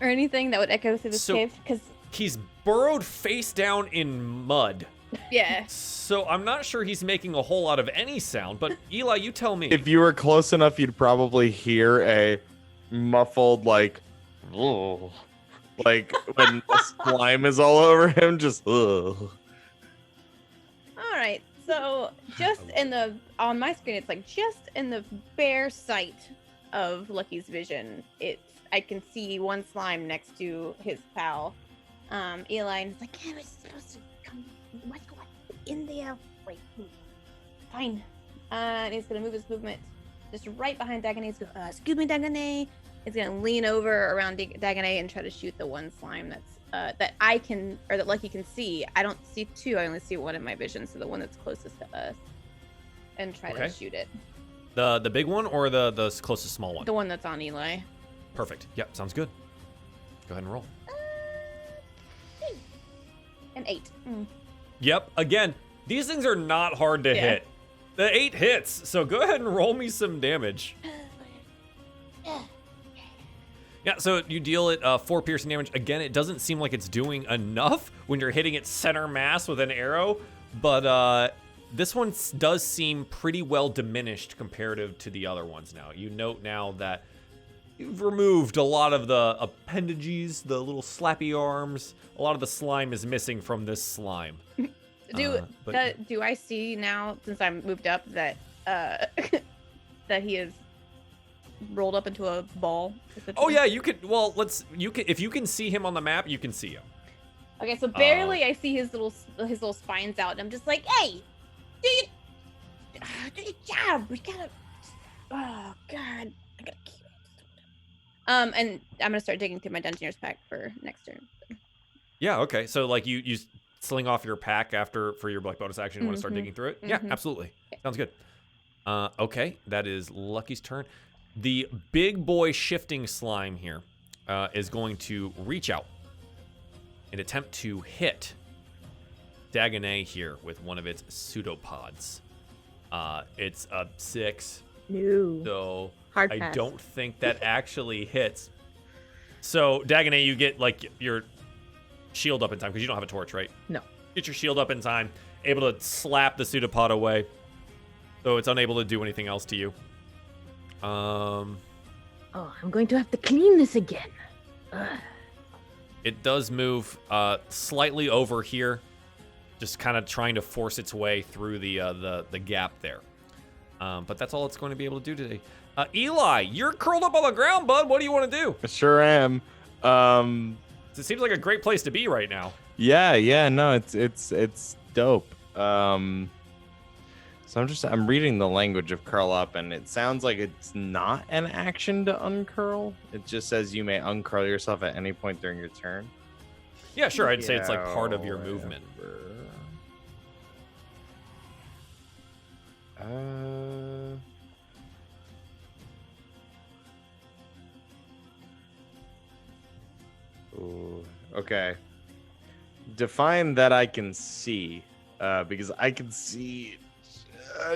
or anything that would echo through the cave? Because he's burrowed face down in mud. Yeah. So I'm not sure he's making a whole lot of any sound, but Eli, you tell me. If you were close enough, you'd probably hear a muffled, like, ugh. Like when the slime is all over him, just ugh. All right, so just on my screen, it's like just in the bare sight of Lucky's vision, I can see one slime next to his pal, Eli, and it's like, yeah, we're supposed to come. What's going in there? Wait, fine. And he's gonna move his movement just right behind Dagonet. He's going, excuse me, Dagonet. He's gonna lean over around Dagonet and try to shoot the one slime that's that I can, or that Lucky can see. I don't see two. I only see one in my vision, so the one that's closest to us, and try to shoot it. The big one or the closest small one? The one that's on Eli. Perfect. Yep, sounds good. Go ahead and roll. An 8. Yep. Again, these things are not hard to hit. The 8 hits. So go ahead and roll me some damage. Yeah, so you deal it 4 piercing damage. Again, it doesn't seem like it's doing enough when you're hitting its center mass with an arrow, but this one does seem pretty well diminished comparative to the other ones now. You note now that you've removed a lot of the appendages, the little slappy arms. A lot of the slime is missing from this slime. Do I see now, since I'm moved up, that that he is rolled up into a ball? Oh yeah, you could. Well, if you can see him on the map, you can see him. Okay, so barely I see his little spines out, and I'm just like, hey, do your job. We gotta. Oh God, I gotta keep. And I'm gonna start digging through my Dungeoneer's pack for next turn. Yeah. Okay. So like you sling off your pack for your bonus action. You want to start digging through it? Yeah, absolutely. Sounds good. Okay, that is Lucky's turn. The big boy shifting slime here is going to reach out and attempt to hit Dagonet here with one of its pseudopods. It's a 6. No. So Hard I pass. don't think that actually hits. So Dagonet, you get like your shield up in time because you don't have a torch, right? No. Get your shield up in time, able to slap the pseudopod away, so it's unable to do anything else to you. Oh, I'm going to have to clean this again. Ugh. It does move slightly over here, just kind of trying to force its way through the gap there. But that's all it's going to be able to do today. Eli, you're curled up on the ground, bud. What do you want to do? I sure am. It seems like a great place to be right now. Yeah, no, it's dope. So I'm reading the language of curl up, and it sounds like it's not an action to uncurl. It just says you may uncurl yourself at any point during your turn. Yeah, sure. I'd say it's like part of your movement. Ooh, okay. Define that I can see, because I can see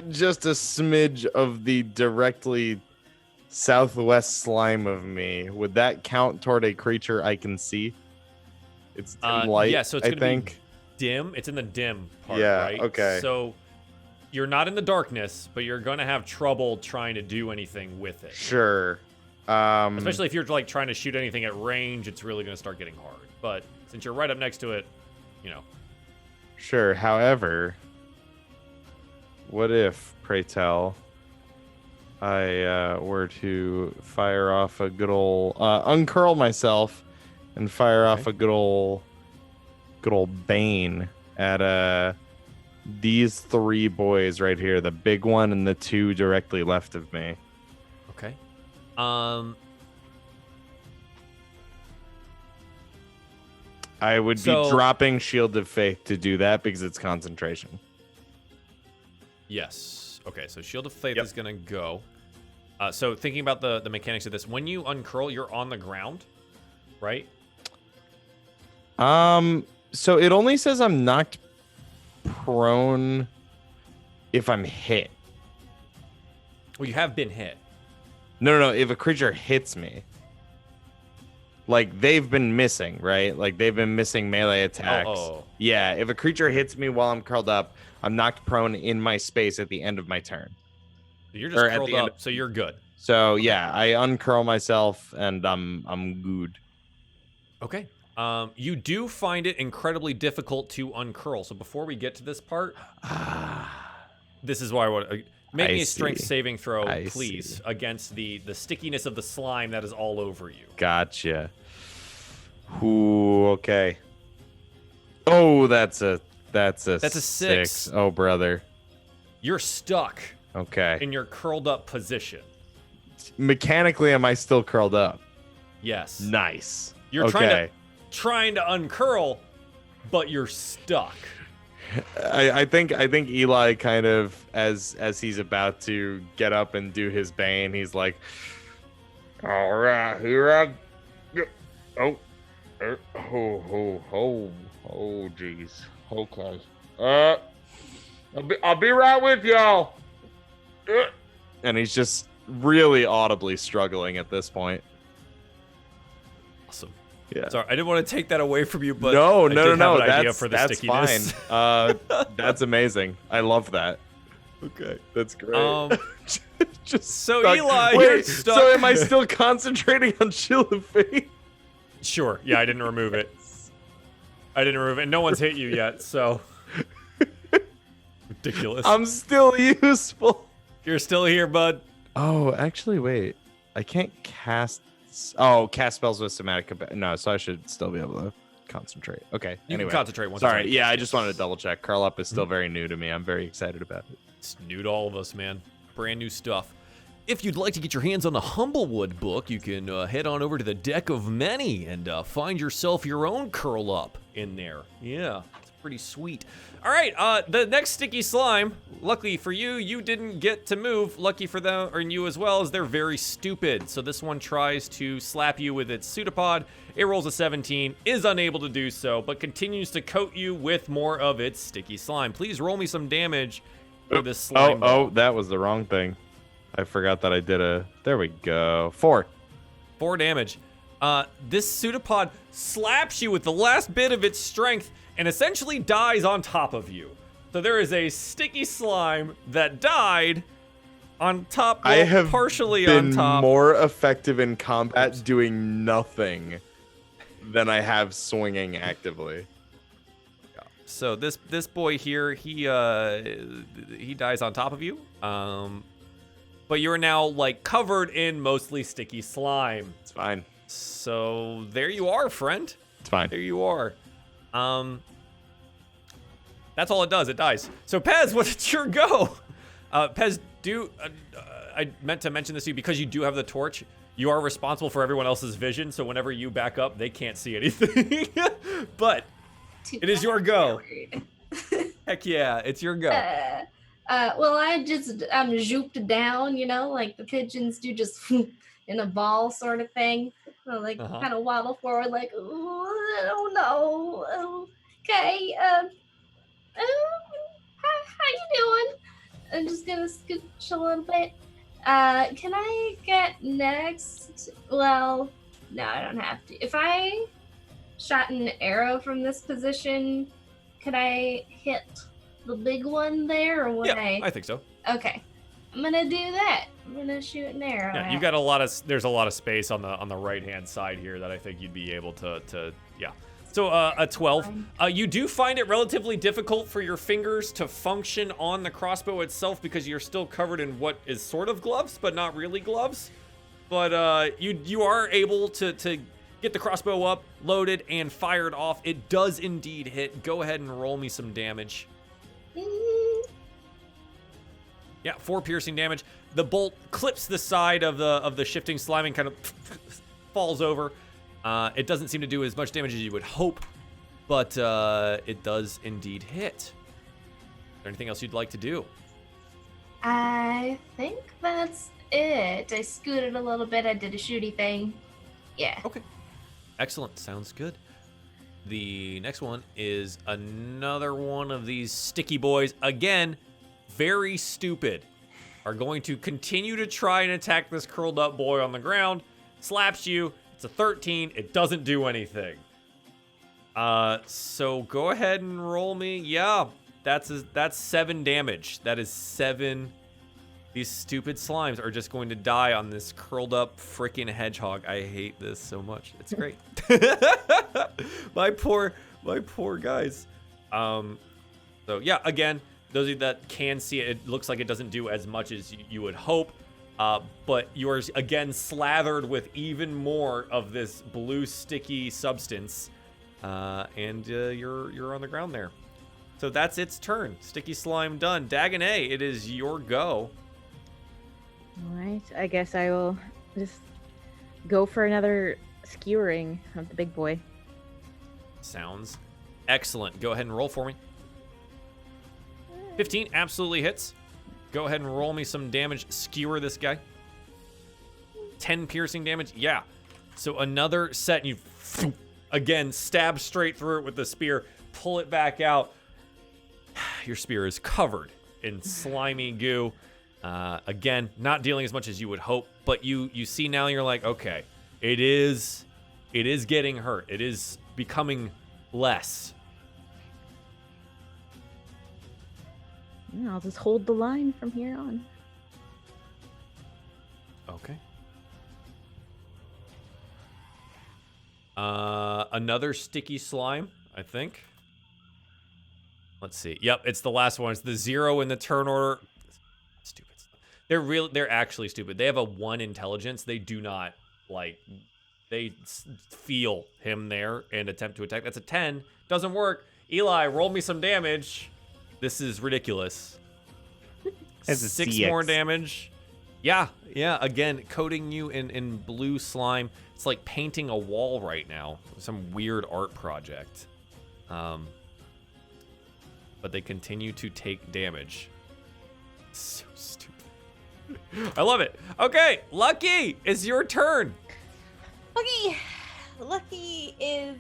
just a smidge of the directly southwest slime of me. Would that count toward a creature I can see? It's dim light, yeah, so it's I gonna think. be dim. It's in the dim part, Yeah, right? okay. So you're not in the darkness, but you're gonna have trouble trying to do anything with it. Sure. Especially if you're like trying to shoot anything at range, it's really gonna start getting hard. But since you're right up next to it, you know. Sure. However, what if, pray tell, I were to fire off a good old uncurl myself and fire off a good old bane at these 3 boys right here, the big one and the 2 directly left of me. Okay. I would be dropping Shield of Faith to do that because it's concentration. Yes. Okay, so Shield of Faith is going to go. So thinking about the mechanics of this, when you uncurl, you're on the ground, right? So it only says I'm knocked prone if I'm hit. Well, you have been hit. No. If a creature hits me. Like, they've been missing, right? Like, they've been missing melee attacks. Oh. Yeah, if a creature hits me while I'm curled up, I'm knocked prone in my space at the end of my turn. You're just curled up, so you're good. So, yeah, I uncurl myself, and I'm good. Okay. You do find it incredibly difficult to uncurl. So before we get to this part, this is why I want to... Make me a strength saving throw, please, against the stickiness of the slime that is all over you. Gotcha. Ooh, okay. Oh, that's a That's a 6. Oh, brother. You're stuck Okay. in your curled up position. Mechanically, am I still curled up? Yes. Nice. You're okay. trying to uncurl, but you're stuck. I think Eli kind of as he's about to get up and do his bane, he's like, all right, here I go. Oh, jeez. Okay. I'll be right with y'all. And he's just really audibly struggling at this point. Awesome. Yeah. Sorry, I didn't want to take that away from you, but no. I did have an idea That's for the that's stickiness. fine. That's amazing. I love that. Okay. That's great. Just So stuck. Eli, Wait, you're stuck. so am I still concentrating on Shield of Fate? Sure. Yeah, I didn't remove it. And no one's hit you yet, so ridiculous. I'm still useful. You're still here, bud. Oh, actually, wait. I can't cast. Oh, cast spells with somatic. No, so I should still be able to concentrate. Okay. You anyway. can concentrate once. Sorry. Yeah, I just wanted to double check. Curl up is still very new to me. I'm very excited about it. It's new to all of us, man. Brand new stuff. If you'd like to get your hands on the Humblewood book, you can head on over to the Deck of Many and find yourself your own curl up in there. Yeah, it's pretty sweet. All right, the next sticky slime. Luckily for you, you didn't get to move. Lucky for them and you as well, as they're very stupid. So this one tries to slap you with its pseudopod. It rolls a 17, is unable to do so, but continues to coat you with more of its sticky slime. Please roll me some damage for this slime. Oh, that was the wrong thing. I forgot that I did a. There we go. 4 damage. This pseudopod slaps you with the last bit of its strength and essentially dies on top of you. So there is a sticky slime that died on top, well, I have partially been on top. more effective in combat doing nothing than I have swinging actively. So this boy here, he dies on top of you. But you're now like covered in mostly sticky slime. It's fine. So there you are, friend. It's fine. There you are. That's all it does. It dies. So Pez, what's your go? Pez, I meant to mention this to you because you do have the torch. You are responsible for everyone else's vision. So whenever you back up, they can't see anything. But it is your go. Heck yeah, it's your go. Well, I'm zooped down, like the pigeons do, just in a ball sort of thing. Kind of waddle forward, like, oh, I don't know. Okay, how you doing? I'm just gonna scooch a little bit. Can I get next? Well, no, I don't have to. If I shot an arrow from this position, could I hit the big one there, or would I think so. Okay, I'm gonna do that. I'm gonna shoot an arrow. Yeah, you've got there's a lot of space on the right hand side here that I think you'd be able to yeah. So a 12. You do find it relatively difficult for your fingers to function on the crossbow itself because you're still covered in what is sort of gloves, but not really gloves. But you are able to get the crossbow up, loaded, and fired off. It does indeed hit. Go ahead and roll me some damage. Yeah, 4 piercing damage. The bolt clips the side of the shifting slime and kind of falls over. It doesn't seem to do as much damage as you would hope, but it does indeed hit. Is there anything else you'd like to do? I think that's it. I scooted a little bit. I did a shooty thing. Yeah. Okay. Excellent. Sounds good. The next one is another one of these sticky boys. Again, very stupid. Are going to continue to try and attack this curled up boy on the ground. Slaps you. It's a 13. It doesn't do anything. So go ahead and roll me. Yeah, that's 7 damage. That is 7. These stupid slimes are just going to die on this curled up freaking hedgehog. I hate this so much. It's great. my poor guys. So yeah, again, those of you that can see it, it looks like it doesn't do as much as you would hope. But you're again slathered with even more of this blue sticky substance. and you're on the ground there. So that's its turn. Sticky slime done. Dagonet, it is your go. All right, I guess I will just go for another skewering of the big boy. Sounds excellent. Go ahead and roll for me. 15 absolutely hits. Go ahead and roll me some damage. Skewer this guy. 10 piercing damage. Yeah. So another set. You again stab straight through it with the spear. Pull it back out. Your spear is covered in slimy goo. Again, not dealing as much as you would hope, but you see now you're like, okay, it is getting hurt. It is becoming less. Yeah, I'll just hold the line from here on. Okay. Another sticky slime, I think. Let's see. Yep, it's the last one. It's the 0 in the turn order. Stupid. They're actually stupid. They have a 1 intelligence. They do not they feel him there and attempt to attack. That's a 10. Doesn't work. Eli, roll me some damage. This is ridiculous. That's a 6 CX. more damage. Yeah. Again, coating you in blue slime. It's like painting a wall right now. Some weird art project. But they continue to take damage. So stupid. I love it. Okay, Lucky, it's your turn. Lucky is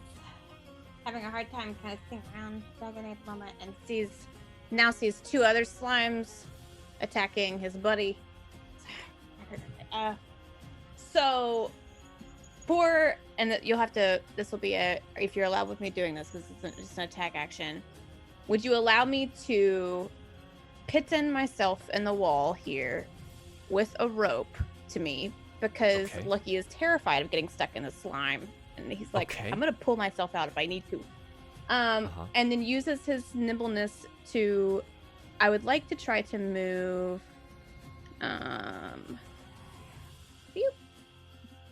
having a hard time kind of thinking around Dagonet at the moment and sees 2 other slimes attacking his buddy. You'll have to, this will be if you're allowed with me doing this, because it's just an attack action. Would you allow me to pin myself in the wall here with a rope to me? Because Lucky is terrified of getting stuck in the slime. And he's like, I'm going to pull myself out if I need to. And then uses his nimbleness to, I would like to try to move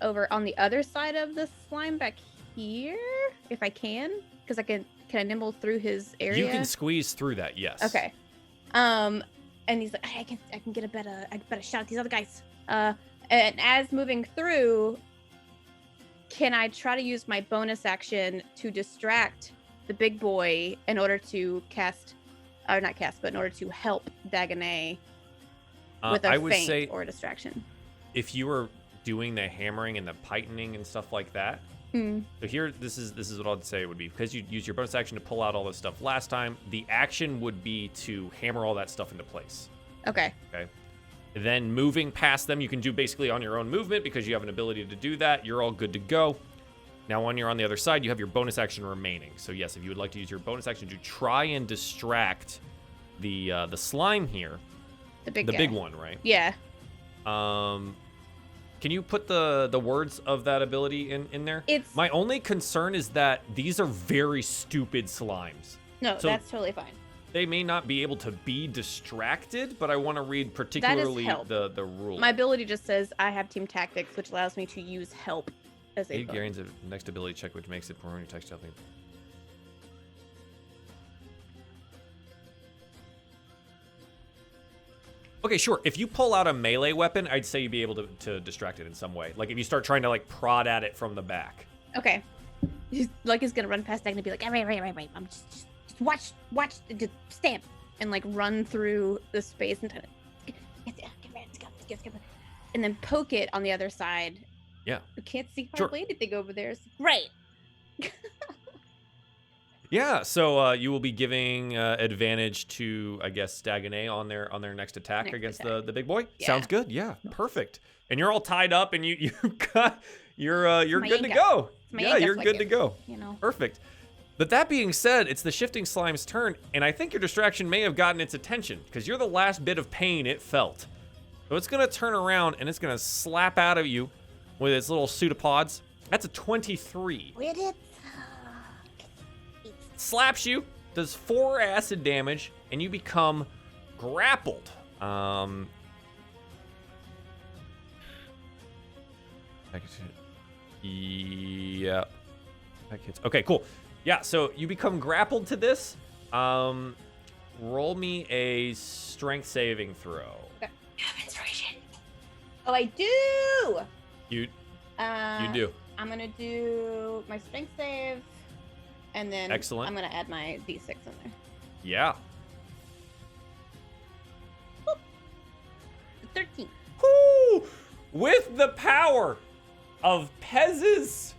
over on the other side of the slime back here, if I can. Because can I nimble through his area? You can squeeze through that, yes. Okay. And he's like, I can get a better shot at these other guys. And as moving through, can I try to use my bonus action to distract the big boy in order to in order to help Dagonet with a feint or a distraction? If you were doing the hammering and the pitening and stuff like that, so here, this is what I'd say it would be. Because you used your bonus action to pull out all this stuff last time, the action would be to hammer all that stuff into place. Okay. Then moving past them, you can do basically on your own movement because you have an ability to do that. You're all good to go. Now, when you're on the other side, you have your bonus action remaining. So yes, if you would like to use your bonus action to try and distract the slime here, the big one, right? Yeah. Can you put the words of that ability in there? My only concern is that these are very stupid slimes. No, that's totally fine. They may not be able to be distracted, but I want to read particularly the rule. My ability just says I have team tactics, which allows me to use help as a bonus. Gains a next ability check, which makes it permanent text something. Okay, sure. If you pull out a melee weapon, I'd say you'd be able to distract it in some way. Like if you start trying to prod at it from the back. Okay. Lucky's gonna run past that and be like, right. I'm just watch, just stamp and run through the space and and then poke it on the other side. Yeah. You can't see hardly anything over there. It's great. Yeah, so you will be giving advantage to, I guess, Dagonet on their next attack against the big boy. Yeah. Sounds good. Yeah, perfect. And you're all tied up, and you're good to go. Yeah, you're good to go. Perfect. But that being said, it's the shifting slime's turn, and I think your distraction may have gotten its attention because you're the last bit of pain it felt. So it's gonna turn around and it's gonna slap out of you with its little pseudopods. That's a 23. We did. Slaps you, does 4 acid damage, and you become grappled. Yeah. Okay, cool. Yeah, so you become grappled to this. Roll me a strength saving throw. You have inspiration. Oh, I do. You You do. I'm gonna do my strength save, and then Excellent. I'm gonna add my d6 in there. Yeah. 13. Woo! With the power of Pez's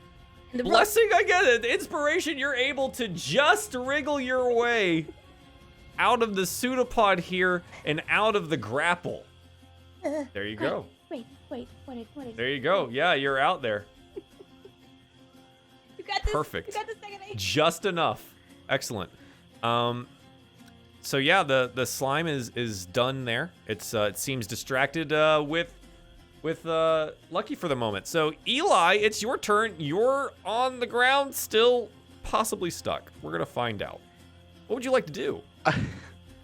The blessing, I get it. The inspiration, you're able to just wriggle your way out of the pseudopod here and out of the grapple. There you go. Wait. There you go. Yeah, you're out there. You got this. Perfect. You got this second aid. Just enough. Excellent. So yeah, the slime is done there. It seems distracted with Lucky for the moment. So Eli, it's your turn. You're on the ground, still possibly stuck. We're gonna find out. What would you like to do?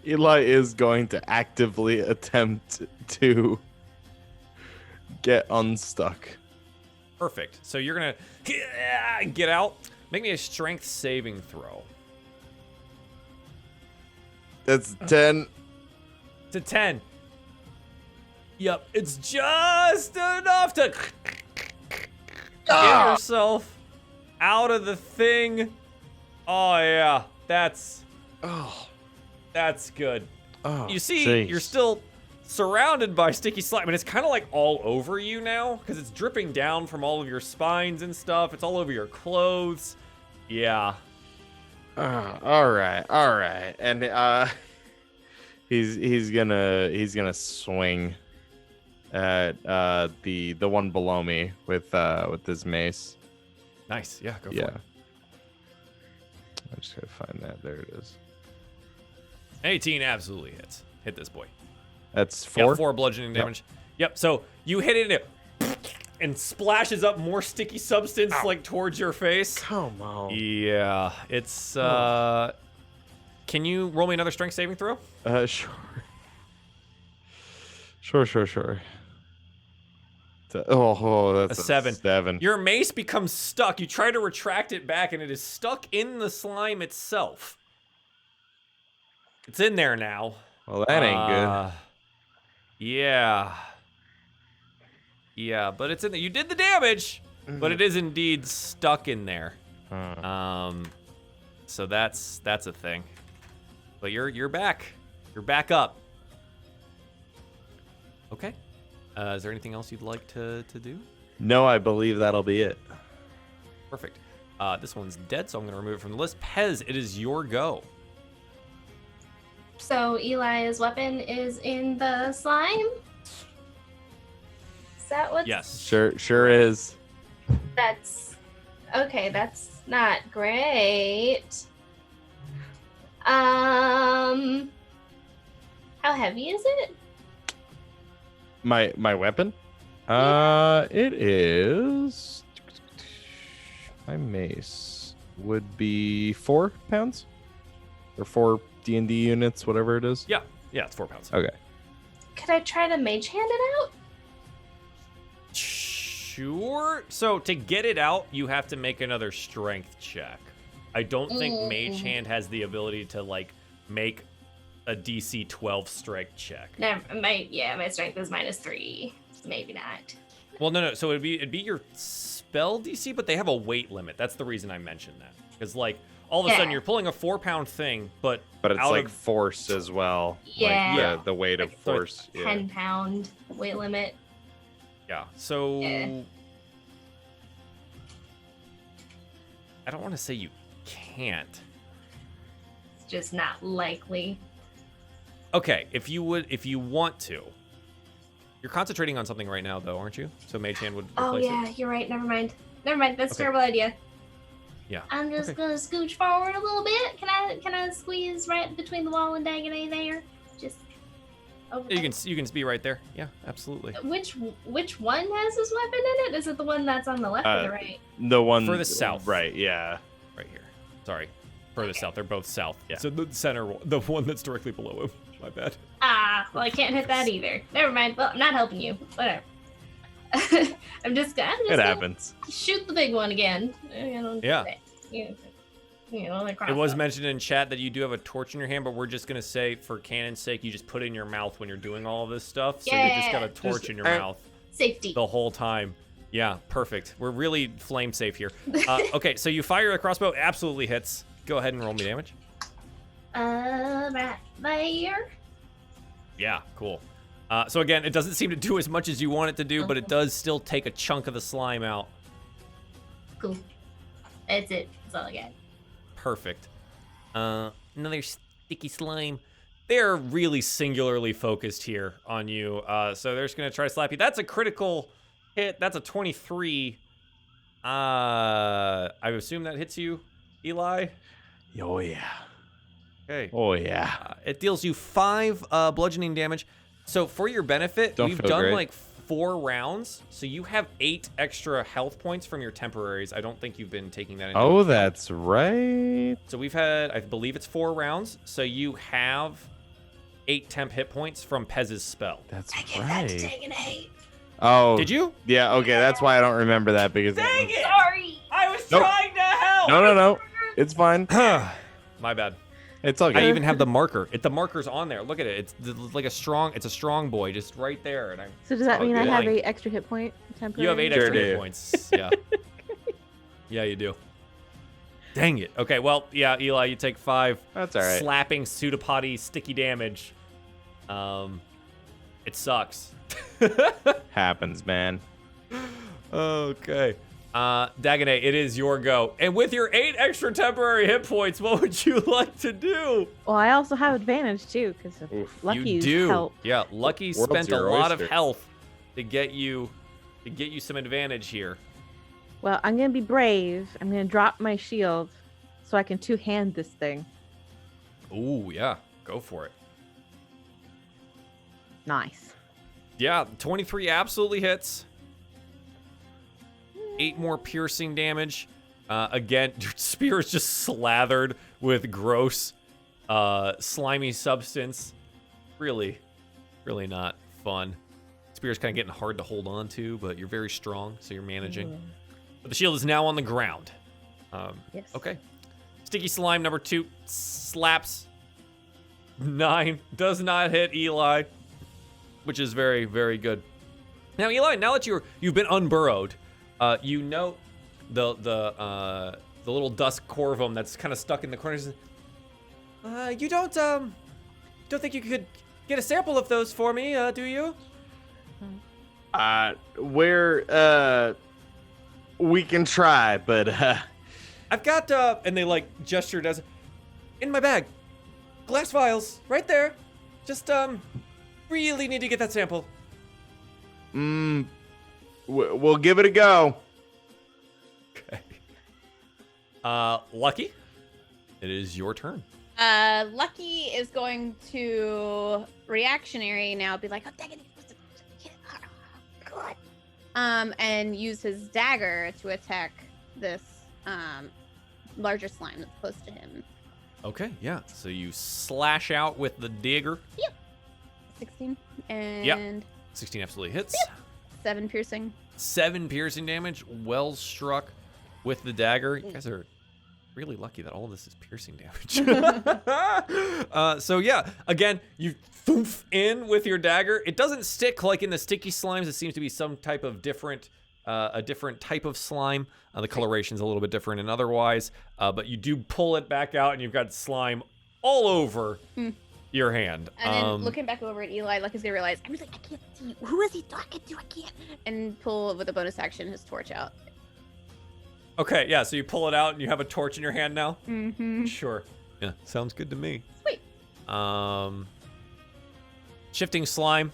Eli is going to actively attempt to get unstuck. Perfect. So you're gonna get out. Make me a strength saving throw. That's 10. To 10. Yep, it's just enough to get yourself out of the thing. Oh yeah, that's good. Oh, You see, jeez. you're still surrounded by sticky slime, and it's kind of like all over you now because it's dripping down from all of your spines and stuff. It's all over your clothes. Yeah. All right. And he's gonna swing at the one below me with his mace. Nice. Yeah, go for Yeah. it. I just gotta find that. There it is. 18 absolutely hits. Hit this boy. That's Yeah, 4. 4 bludgeoning damage. Yep. So you hit it and splashes up more sticky substance like towards your face. Come on. Yeah, it's Can you roll me another strength saving throw? Sure. That's A 7. 7. Your mace becomes stuck. You try to retract it back, and it is stuck in the slime itself. It's in there now. Well, that ain't good. Yeah. Yeah, but it's in there. You did the damage, but it is indeed stuck in there. So that's a thing. But you're back. You're back up. Okay. Is there anything else you'd like to do? No, I believe that'll be it. Perfect. This one's dead, so I'm going to remove it from the list. Pez, it is your go. So Eli's weapon is in the slime? Is that what? Yes. Sure is. That's okay. That's not great. How heavy is it? My weapon? It is. My mace would be 4 pounds, or 4 D&D units, whatever it is. Yeah, it's 4 pounds. Okay. Could I try to mage hand it out? Sure. So to get it out, you have to make another strength check. I don't think Mage Hand has the ability to like make a DC 12 strength check. Never. My strength is -3. Maybe not. Well, no. So it'd be your spell DC, but they have a weight limit. That's the reason I mentioned that. Because like all of a sudden you're pulling a 4-pound thing, but it's out like of, force as well. Yeah. Like the weight of So force. Yeah. 10-pound weight limit. yeah. So Yeah. I don't want to say you can't. It's just not likely. Okay, if you want to. You're concentrating on something right now, though, aren't you? So Mage Hand would replace Oh yeah, it. you're right. Never mind. That's a Okay. terrible idea. Yeah. I'm just Okay. gonna scooch forward a little bit. Can I squeeze right between the wall and diagonally there? Just over You there. can be right there. Yeah, absolutely. Which one has this weapon in it? Is it the one that's on the left or the right? The one Further south. Right. Yeah. Right here. Sorry. Further Okay. south. They're both south. Yeah. So the center one, the one that's directly below him. My bad. Well, I can't hit that either. Never mind. Well, I'm not helping you. Whatever. I'm just It gonna happens. shoot the big one again. Yeah. The It crossbow. was mentioned in chat that you do have a torch in your hand, but we're just gonna say, for canon's sake, you just put it in your mouth when you're doing all of this stuff. So you just got a torch Just- in your mouth Safety. the whole time. Yeah, perfect. We're really flame safe here. Okay, so you fire a crossbow, absolutely hits. Go ahead and roll me damage. Right there. Yeah, cool. So again, it doesn't seem to do as much as you want it to do, but it does still take a chunk of the slime out. Cool. That's it. That's all I got. Perfect. Another sticky slime. They're really singularly focused here on you. So they're just gonna try to slap you. That's a critical hit. That's a 23. I assume that hits you, Eli. Oh yeah. Okay. Oh yeah. It deals you 5 bludgeoning damage. So for your benefit, Don't we've feel done great. like 4 rounds. So you have 8 extra health points from your temporaries. I don't think you've been taking that into Oh, account. that's right. So we've had, I believe it's 4 rounds. So you have 8 temp hit points from Pez's spell. That's I give that to right. Dagon 8. Oh. Did you? Yeah. Okay. That's why I don't remember that because. Dang it! Sorry. I was Nope. trying to help. No. It's fine. My bad. It's all I good. even have the marker. The marker's on there. Look at it. It's like it's a strong boy, just right there. And So does that Oh, mean I good. have a extra hit point temporary? you have 8 Sure extra hit do. points. Yeah. Yeah, you do. Dang it. Okay, well, yeah, Eli, you take 5 That's all right. slapping pseudopody sticky damage. It sucks. Happens, man. Okay. Dagonet, it is your go. And with your 8 extra temporary hit points, what would you like to do? Well, I also have advantage too because of Oof. Lucky's You do. help. Yeah, Lucky World's spent a your lot of oyster. health to get you some advantage here. Well, I'm gonna be brave. I'm gonna drop my shield so I can two-hand this thing. Ooh, yeah. Go for it. Nice. Yeah, 23 absolutely hits. 8 more piercing damage. Again, your spear is just slathered with gross, slimy substance. Really, really not fun. Spear's kind of getting hard to hold on to, but you're very strong, so you're managing. But the shield is now on the ground. Yes. Okay. Sticky slime number 2 slaps. 9 does not hit Eli, which is very, very good. Now, Eli, now that you've been unburrowed, you note the little dusk corvum that's kind of stuck in the corners. You don't think you could get a sample of those for me, do you? We can try, but I've got and they like gestured as in my bag, glass vials right there. Just really need to get that sample. we'll give it a go. Okay. Lucky, it is your turn. Lucky is going to reactionary now, be like, oh, dang it, good. And use his dagger to attack this larger slime that's close to him. Okay, yeah. So you slash out with the dagger. 16 and 16 absolutely hits. 7 piercing. 7 piercing damage. Well struck with the dagger. You guys are really lucky that all of this is piercing damage. So yeah, again, you thoof in with your dagger. It doesn't stick like in the sticky slimes. It seems to be some type of different, a different type of slime. The coloration's a little bit different and otherwise, but you do pull it back out and you've got slime all over your hand. And then looking back over at Eli, Lucky's gonna realize, I can't see. Who is he talking to? I can't. And pull with a bonus action his torch out. Okay, yeah, so you pull it out and you have a torch in your hand now? Mm-hmm. Sure. Yeah, sounds good to me. Sweet. Shifting slime.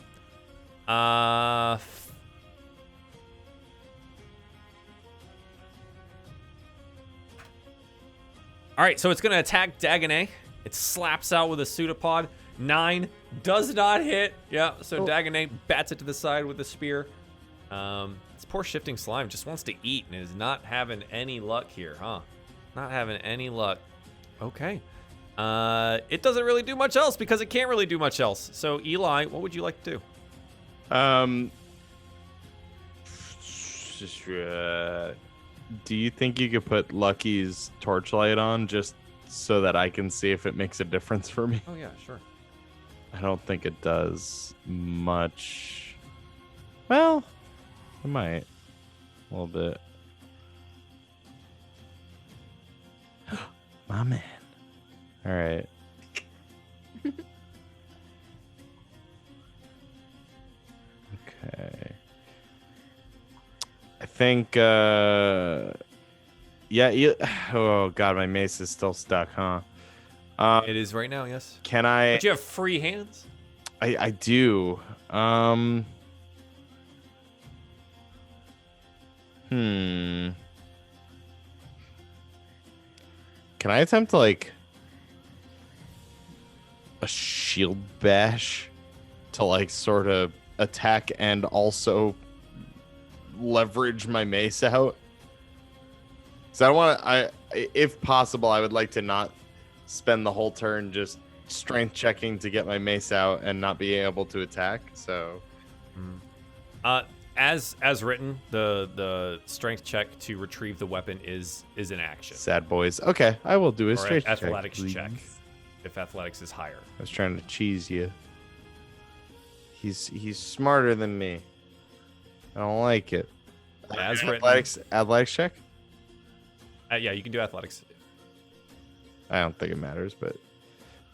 All right, so it's going to attack Dagonet. It slaps out with a pseudopod. 9 does not hit. Yeah, so Dagonet bats it to the side with the spear. This poor shifting slime just wants to eat and is not having any luck here, huh? Not having any luck. Okay. It doesn't really do much else because it can't really do much else. So, Eli, what would you like to do? Do you think you could put Lucky's torchlight on just so that I can see if it makes a difference for me? Oh yeah, sure. I don't think it does much. Well, it might. A little bit. My man. All right. Okay. I think oh god, my mace is still stuck, huh? It is right now, yes. Can I But you have free hands? I do. Can I attempt like a shield bash to like sort of attack and also leverage my mace out? So I want to, if possible, I would like to not spend the whole turn just strength checking to get my mace out and not be able to attack. So, as written, the strength check to retrieve the weapon is an action. sad boys. Okay, I will do a Or strength athletics check. check, please. if athletics is higher. I was trying to cheese you. He's smarter than me. I don't like it. As written. Athletics check? Yeah, you can do athletics. I don't think it matters, but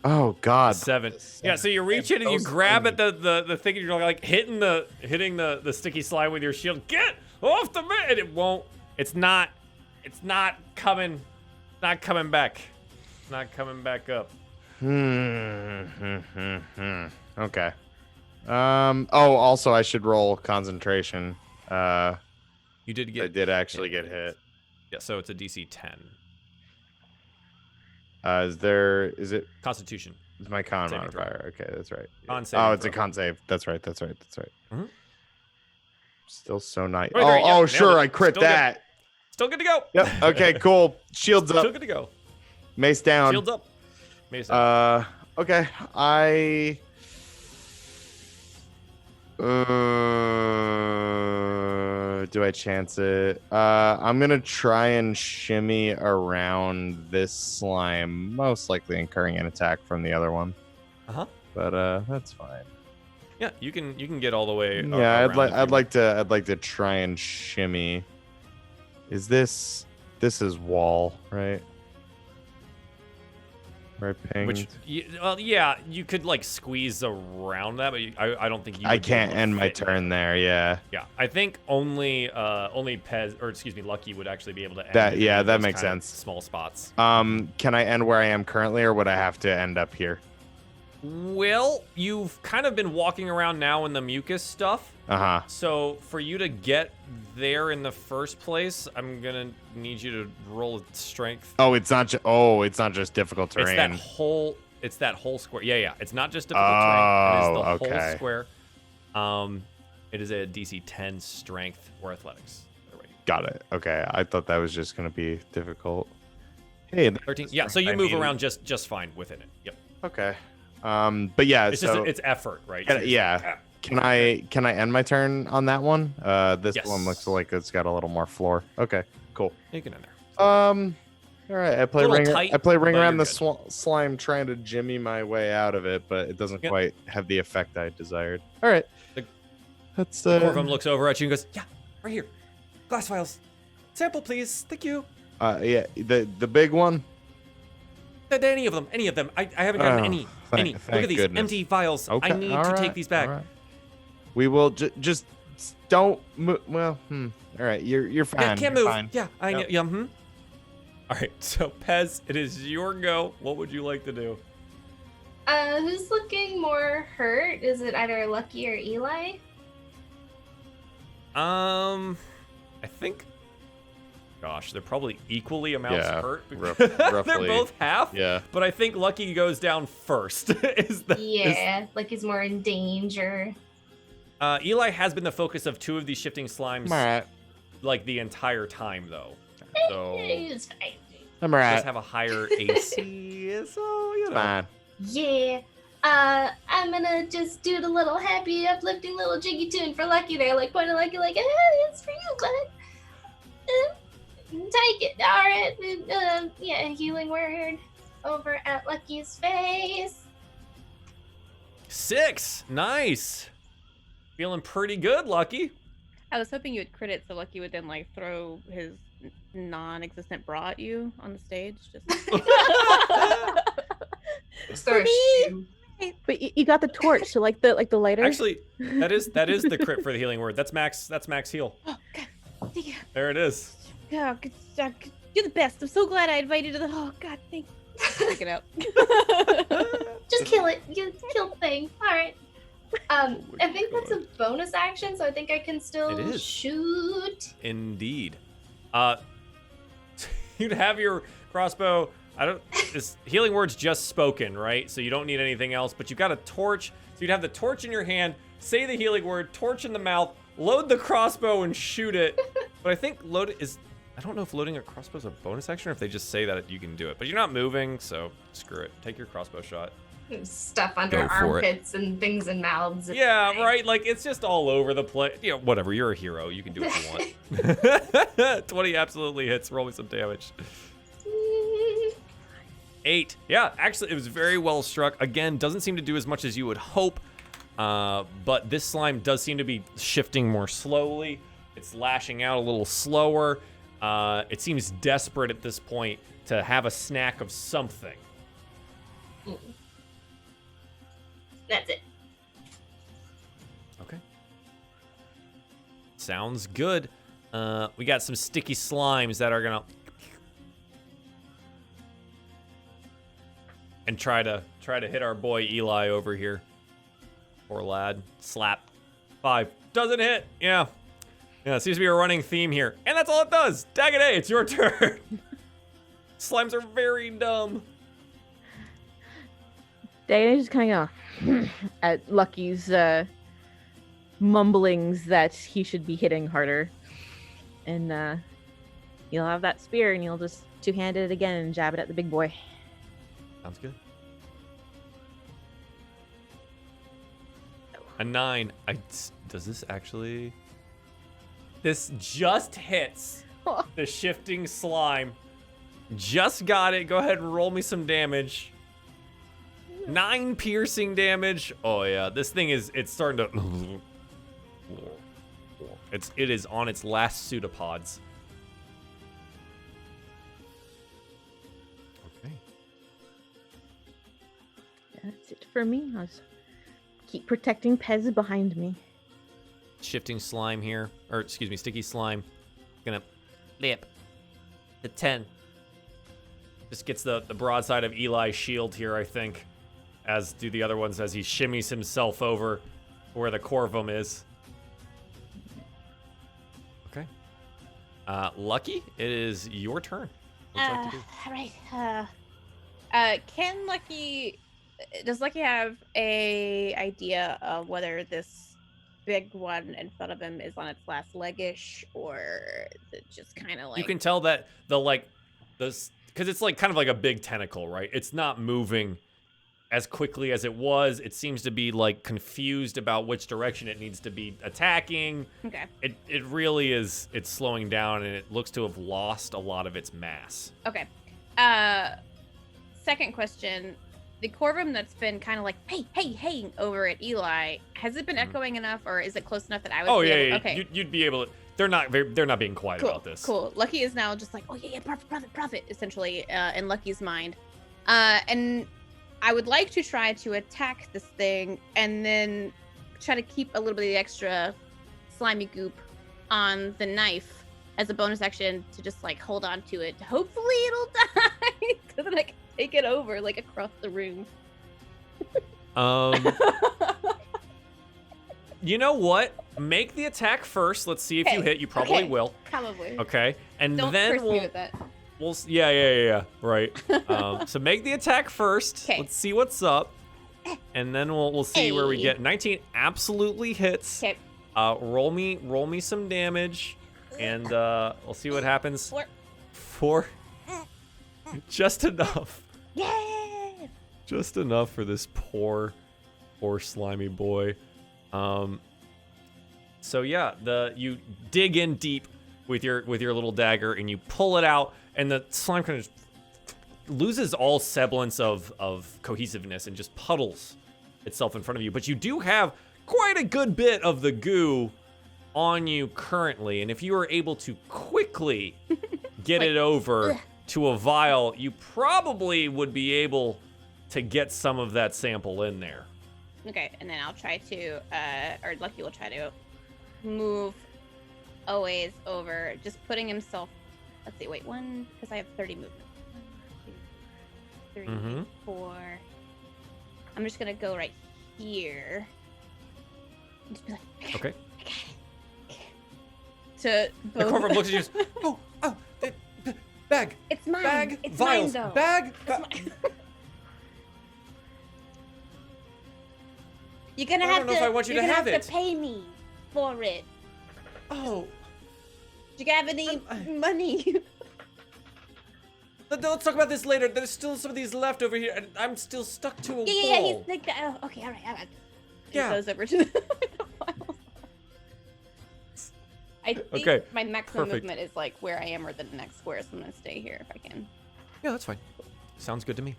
oh god, 7. Yeah, so you reach in and you grab at the thing, and you're like hitting the sticky slime with your shield. Get off the man! And it won't. It's not coming back. It's not coming back up. Okay. Oh, also I should roll concentration. You did I get. did actually get hit. Yeah, so it's a DC 10. Is it? Constitution. It's my con Saving throw. modifier. Okay, that's right. Con saving Oh, it's a throw. con save. That's right. Mhm. Still so nice. Right there, yep, Oh, nailed sure, it. I crit Still good. that. Still good to go. Yep. Okay, cool. Shields Still up. good to go. Mace down. Shields up. Mason. Okay. Do I chance it? I'm gonna try and shimmy around this slime, most likely incurring an attack from the other one. But that's fine. Yeah, you can get all the way. Yeah, around if you I'd like to try and shimmy. Is this is wall, right? Right, pinged. Which, well, yeah, you could like squeeze around that, but I don't think you. I would be can't able to end my fit. turn there. Yeah. Yeah, I think only Pez, or excuse me, Lucky would actually be able to end. That- in yeah, that those makes kind of sense. Small spots. Can I end where I am currently, or would I have to end up here? Well, you've kind of been walking around now in the mucus stuff. Uh-huh. So for you to get there in the first place, I'm gonna need you to roll a strength. Oh, it's not just difficult terrain. It's that whole square. Yeah. It's not just difficult terrain. It is the okay. whole square. It is a DC 10 strength or athletics. Got it. Okay. I thought that was just gonna be difficult. Hey, 13. Yeah, so you move around just fine within it. Yep. Okay. But yeah, It's so just it's effort, right? yeah. Can I end my turn on that one? This Yes. one looks like it's got a little more floor. Okay, cool. You can end there. All right. I play Little ring. tight, I play ring but around you're the slime, trying to jimmy my way out of it, but it doesn't Yep. quite have the effect I desired. All right. The- That's One of them looks over at you and goes, "Yeah, right here. Glass vials. Sample, please. Thank you." Yeah, the big one. Any of them. I haven't gotten any. Thank Look at these goodness. empty vials. I Okay, need all to right, take these back. all right. We will just don't move. Well, all right. You're fine. Yeah, can't you're move. fine. Yeah, I know. Yep. Yeah. All right. So Pez, it is your go. What would you like to do? Who's looking more hurt? Is it either Lucky or Eli? I think. Gosh, they're probably equally amounts Yeah, hurt. roughly. They're both half. Yeah. But I think Lucky goes down first. Yeah, Lucky's more in danger. Eli has been the focus of two of these shifting slimes, I'm all right. like the entire time, though. So It's fine. I'm all right. does have a higher AC, so you know. Fine. Yeah. I'm gonna just do the little happy, uplifting little jiggy tune for Lucky there, like point to Lucky, like, it's for you, bud. Take it. All right. Yeah, healing word over at Lucky's face. 6. Nice. Feeling pretty good, Lucky. I was hoping you would crit it so Lucky would then like throw his non-existent bra at you on the stage. Just Start shoe. But you got the torch, so like the lighter. Actually, that is the crit for the healing word. That's max heal. Oh God, thank you. There it is. Oh, you're the best. I'm so glad I invited you to the. Oh God, thank you. Freaking out. Just kill it. You kill the thing. All right. I think that's a bonus action, so I think I can still It is. shoot. Indeed. You'd have your crossbow. This healing word's just spoken, right? So you don't need anything else, but you've got a torch. So you'd have the torch in your hand, say the healing word, torch in the mouth, load the crossbow and shoot it. But I think I don't know if loading a crossbow is a bonus action or if they just say that you can do it. But you're not moving, so screw it. Take your crossbow shot. Stuff under Go for it. armpits and things in mouths. It's Yeah, fine. right? Like, it's just all over the place. You know, whatever. You're a hero. You can do what you want. 20 absolutely hits. Roll me some damage. 8. Yeah, actually, it was very well struck. Again, doesn't seem to do as much as you would hope. But this slime does seem to be shifting more slowly. It's lashing out a little slower. It seems desperate at this point to have a snack of something. That's it. Okay. Sounds good. We got some sticky slimes that are gonna and try to hit our boy Eli over here. Poor lad. Slap. 5. Doesn't hit. Yeah. Yeah, it seems to be a running theme here. And that's all it does. Dagonet, it's your turn. Slimes are very dumb. Diana just kind of go at Lucky's mumblings that he should be hitting harder, and you'll have that spear, and you'll just two-hand it again and jab it at the big boy. Sounds good. A 9. Does this actually? This just hits the shifting slime. Just got it. Go ahead and roll me some damage. 9 piercing damage. Oh yeah, this thing it's starting to. It is on its last pseudopods. Okay. That's it for me. I'll just keep protecting Pez behind me. Shifting slime here, or excuse me, sticky slime. Gonna lip the 10. Just gets the broadside of Eli's shield here, I think, as do the other ones as he shimmies himself over where the Corvum is. Okay. Lucky, it is your turn. What would you like to do? All right. Does Lucky have a idea of whether this big one in front of him is on its last leg-ish, or is it just kind of like... You can tell that because it's like kind of like a big tentacle, right? It's not moving as quickly as it was. It seems to be like confused about which direction it needs to be attacking. Okay. It really is. It's slowing down, and it looks to have lost a lot of its mass. Okay. Second question. The Corvum that's been kind of like, hey, over at Eli, has it been echoing enough, or is it close enough that I would Oh be yeah, able... yeah. Okay. You'd be able to. They're not being quiet about this. Cool. Lucky is now just like, oh yeah, profit, essentially, in Lucky's mind. And I would like to try to attack this thing and then try to keep a little bit of the extra slimy goop on the knife as a bonus action to just like hold on to it. Hopefully it'll die, so that I can take it over like across the room. You know what? Make the attack first. Let's see if you Okay, hit. You probably okay. will. Probably. Okay, and Don't then curse me with that. we'll yeah, right. So make the attack first. 'Kay. Let's see what's up, and then we'll see where we Hey. get. 19 absolutely hits. Okay. Roll me some damage, and we'll see what happens. 4. 4. Just enough. Yeah. Just enough for this poor slimy boy. So yeah, you dig in deep with your little dagger, and you pull it out, and the slime kind of loses all semblance of cohesiveness and just puddles itself in front of you. But you do have quite a good bit of the goo on you currently, and if you were able to quickly get it over to a vial, you probably would be able to get some of that sample in there. Okay, and then I'll try to, or Lucky will try to move always over, just putting himself, let's see, wait, one, because I have 30 movement. 1, 2, 3, 4. I'm just gonna go right here. And just be like, Okay. I got it. To The both. Corvum looks at you and goes, bag, It's mine. bag, It's vials, mine, though. bag. It's mine. You're gonna I have don't know to. if I want you you're to gonna have have it. to pay me for it. Oh, Do you have any money? let's talk about this later. There's still some of these left over here, and I'm still stuck to a Yeah, wall. he's like that. Oh, okay, all right. Yeah. He goes over to the files. I think Okay, my maximum perfect. movement is like where I am or the next square, so I'm gonna stay here if I can. Yeah, that's fine. Sounds good to me.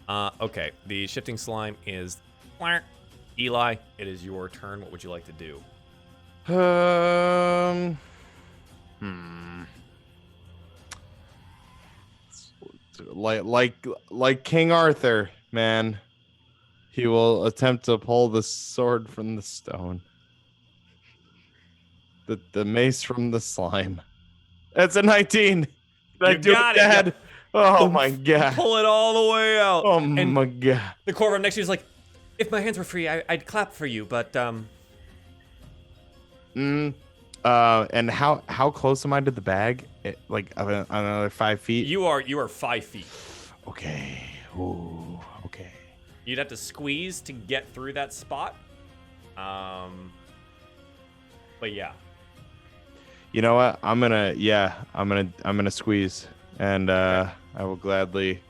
Okay, the shifting slime is Eli. It is your turn. What would you like to do? Like King Arthur, man. He will attempt to pull the sword from the stone. The mace from the slime. That's a 19. Did I You do got it, it, Dad? Oh my god. Pull it all the way out. Oh and my god. the Corvum next to you is like, if my hands were free, I'd clap for you, but And how close am I to the bag? Like another 5 feet? you are 5 feet. Okay. Ooh. Okay. You'd have to squeeze to get through that spot. But yeah. You know what? I'm gonna squeeze, and I will gladly.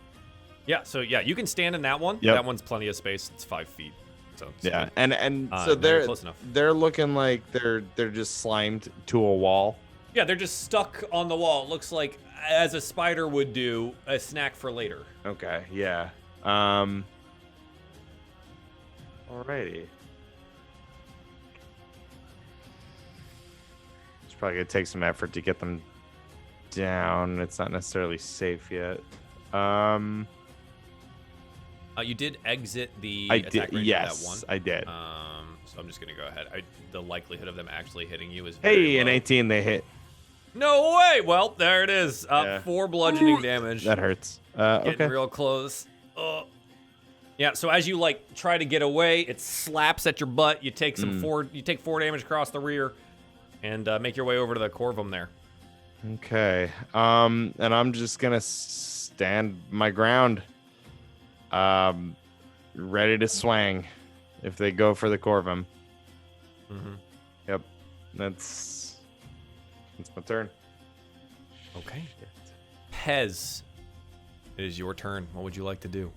Yeah, so yeah, you can stand in that one. Yep. That one's plenty of space. It's 5 feet. So it's Yeah, good. and No, so you're they're close enough. they're looking like they're just slimed to a wall. Yeah, they're just stuck on the wall. It looks like, as a spider would do, a snack for later. Okay. Yeah. Alrighty. It's probably gonna take some effort to get them down. It's not necessarily safe yet. You did exit the I attack did. range Yes, of that one. I did. So I'm just gonna go ahead. The likelihood of them actually hitting you is very Hey, an low. 18 they hit. No way! Well, there it is. Yeah. 4 bludgeoning damage. That hurts. Getting Okay. real close. Yeah. So as you try to get away, it slaps at your butt. You take You take 4 damage across the rear, and make your way over to the Corvum there. Okay. And I'm just gonna stand my ground. Ready to swang if they go for the Corvum. Mm-hmm. Yep. That's my turn. Okay. Pez, it is your turn. What would you like to do?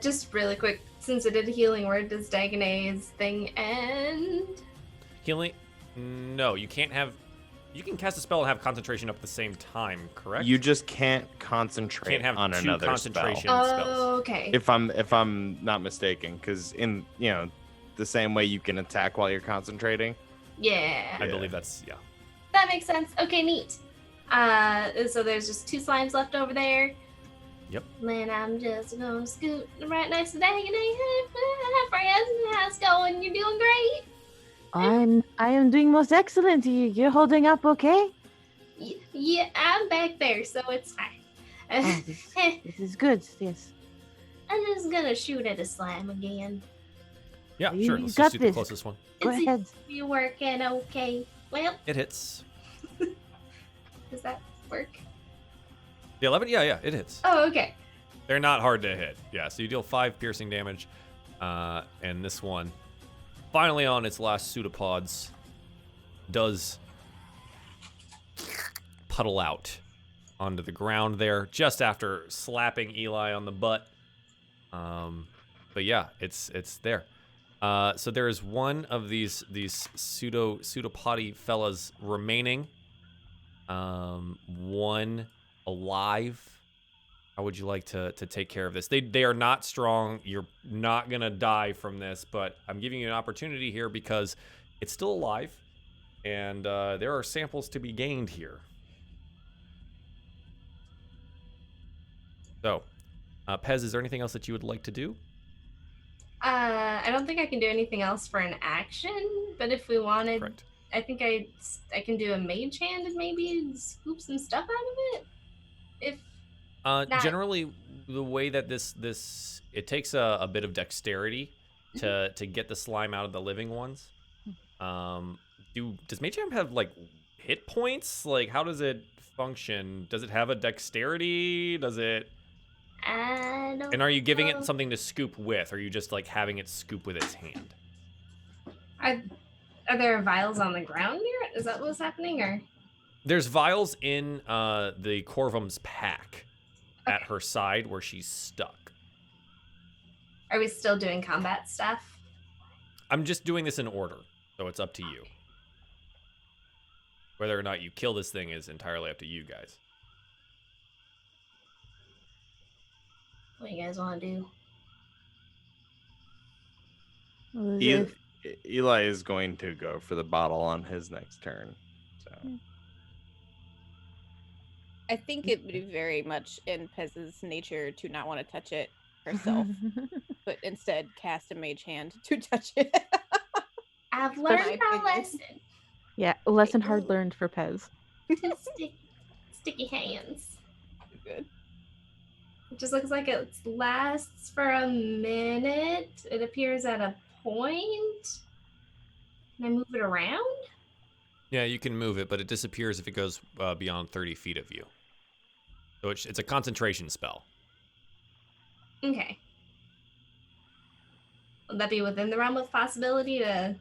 Just really quick, since I did a healing word, does Dagonet's thing end? Healing? No, you can't have. You can cast a spell and have concentration up at the same time, correct? You just can't concentrate can't have on 2 another concentration spell. spells. Oh, okay. If I'm not mistaken, because in the same way you can attack while you're concentrating. Yeah. I believe that's That makes sense. Okay, neat. So there's just 2 slimes left over there. Yep. Then I'm just gonna scoot right next to Dagonet. Hey, friends, how's it going? You're doing great. I am doing most excellent. You're holding up okay? Yeah, I'm back there, so it's fine. Oh, this is good. Yes. I'm just gonna shoot at a slime again. Yeah, You- sure. you Let's got just do the this. closest one. Go Is ahead. you working okay? Well, It hits. does that work? The 11? Yeah, it hits. Oh, okay. They're not hard to hit. Yeah, so you deal 5 piercing damage. And this one, finally on its last pseudopods, does puddle out onto the ground there just after slapping Eli on the butt. But yeah, it's there. So there is one of these pseudopody fellas remaining. one alive. How would you like to take care of this? They are not strong. You're not gonna die from this, but I'm giving you an opportunity here because it's still alive, and there are samples to be gained here. So, Pez, is there anything else that you would like to do? I don't think I can do anything else for an action, but if we wanted, Correct. I think I can do a mage hand and maybe scoop some stuff out of it. If not- Generally, the way that this it takes a bit of dexterity to get the slime out of the living ones. Does Mage Hand have like hit points? Like, how does it function? Does it have a dexterity? Does it? I don't And are you giving know. it something to scoop with? Or are you just like having it scoop with its hand? Are there vials on the ground here? Is that what's happening, or? There's vials in the Corvum's pack at Okay. her side where she's stuck. Are we still doing combat stuff? I'm just doing this in order, so it's up to you. Whether or not you kill this thing is entirely up to you guys. What do you guys want to do? Eli is going to go for the bottle on his next turn. So I think it would be very much in Pez's nature to not want to touch it herself, but instead cast a mage hand to touch it. I've my learned my opinion. lesson. Yeah, lesson hard learned for Pez. Sticky hands. Good. It just looks like it lasts for a minute. It appears at a point. Can I move it around? Yeah, you can move it, but it disappears if it goes beyond 30 feet of you. So it's a concentration spell. Okay. Would that be within the realm of possibility to...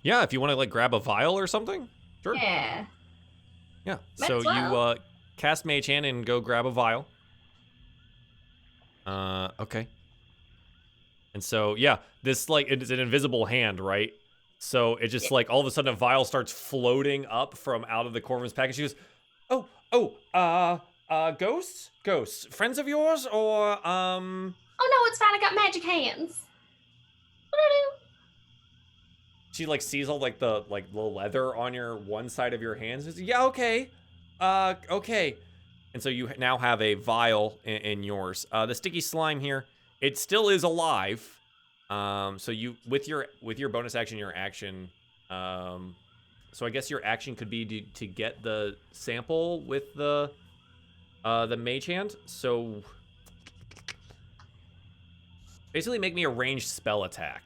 Yeah, if you want to like grab a vial or something, sure. Yeah. Yeah. Might So as well. you cast Mage Hand and go grab a vial. Okay. And so yeah, this like it's an invisible hand, right? So it just like all of a sudden a vial starts floating up from out of the Corvum's package. She goes, ghosts, friends of yours, or Oh no, it's fine. I got magic hands. What She like sees all like the leather on your one side of your hands. She's like, yeah, okay, okay. And so you now have a vial in yours. The sticky slime here, it still is alive. So you with your bonus action, your action. So I guess your action could be to get the sample with the mage hand. So basically, make me a ranged spell attack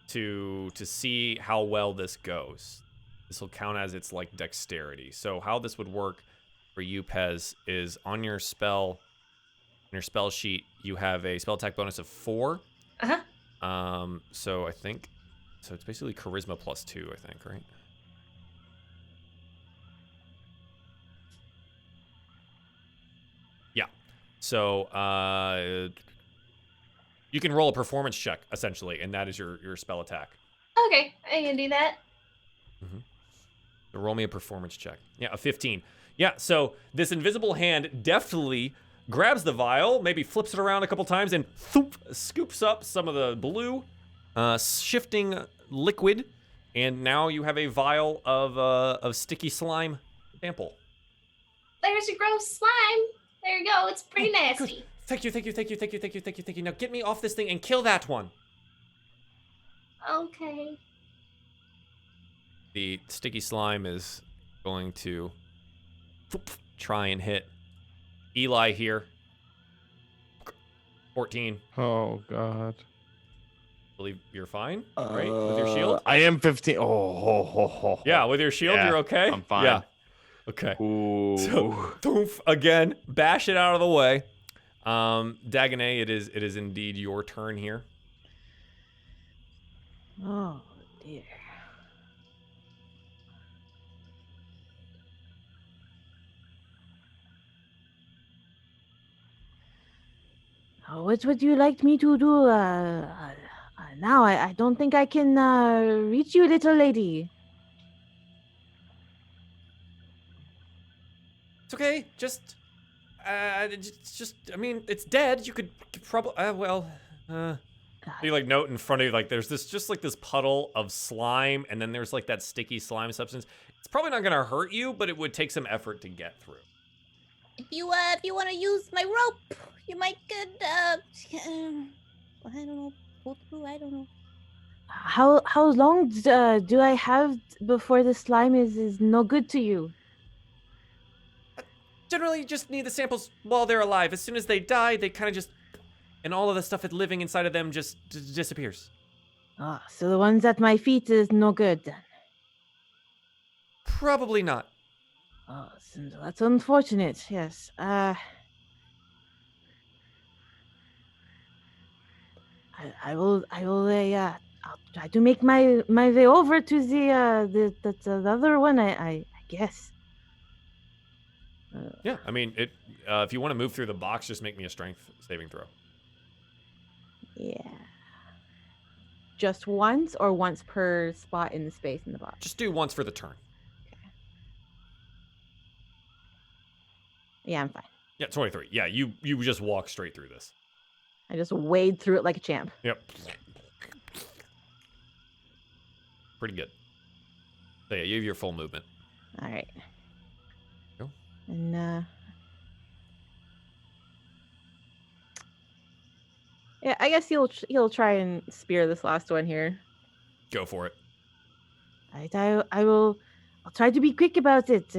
to see how well this goes. This will count as its like dexterity. So how this would work for you, Pez, is on your spell sheet you have a spell attack bonus of 4. So I think it's basically charisma plus 2, I think, right? Yeah. So you can roll a performance check essentially, and that is your spell attack. Okay, I can do that. So roll me a performance check. Yeah, a 15. Yeah, so this invisible hand deftly grabs the vial, maybe flips it around a couple times, and thoop, scoops up some of the blue, shifting liquid, and now you have a vial of sticky slime sample. There's your gross slime. There you go. It's pretty Good. nasty. Thank you. Now get me off this thing and kill that one. Okay. The sticky slime is going to try and hit Eli here. 14. oh god. Believe you're fine, right? With your shield? I am 15. Oh. Yeah, with your shield, Yeah, you're okay? I'm fine. Yeah. Okay. Ooh. So, thoof, again, bash it out of the way. Dagonet, it is indeed your turn here. Oh dear. What would you like me to do? Now I don't think I can reach you, little lady. It's okay. Just, I mean, it's dead. You could probably, you like note in front of you, like there's this puddle of slime, and then there's like that sticky slime substance. It's probably not gonna hurt you, but it would take some effort to get through. If you want to use my rope, you might could I don't know, pull through. I don't know. How long do I have before the slime is no good to you? Generally, you just need the samples while they're alive. As soon as they die, they kind of just, and all of the stuff that's living inside of them just disappears. Ah, so the ones at my feet is no good then. Probably not. Oh, so that's unfortunate. Yes. I will. I'll try to make my way over to the other one. I guess. Yeah, I mean, if you want to move through the box, just make me a strength saving throw. Yeah. Just once, or once per spot in the space in the box? Just do once for the turn. Yeah, I'm fine. Yeah, 23. Yeah, you just walk straight through this. I just wade through it like a champ. Yep. Pretty good. So yeah, you have your full movement. All right. Go. And yeah, I guess he'll try and spear this last one here. Go for it. Right, I'll try to be quick about it.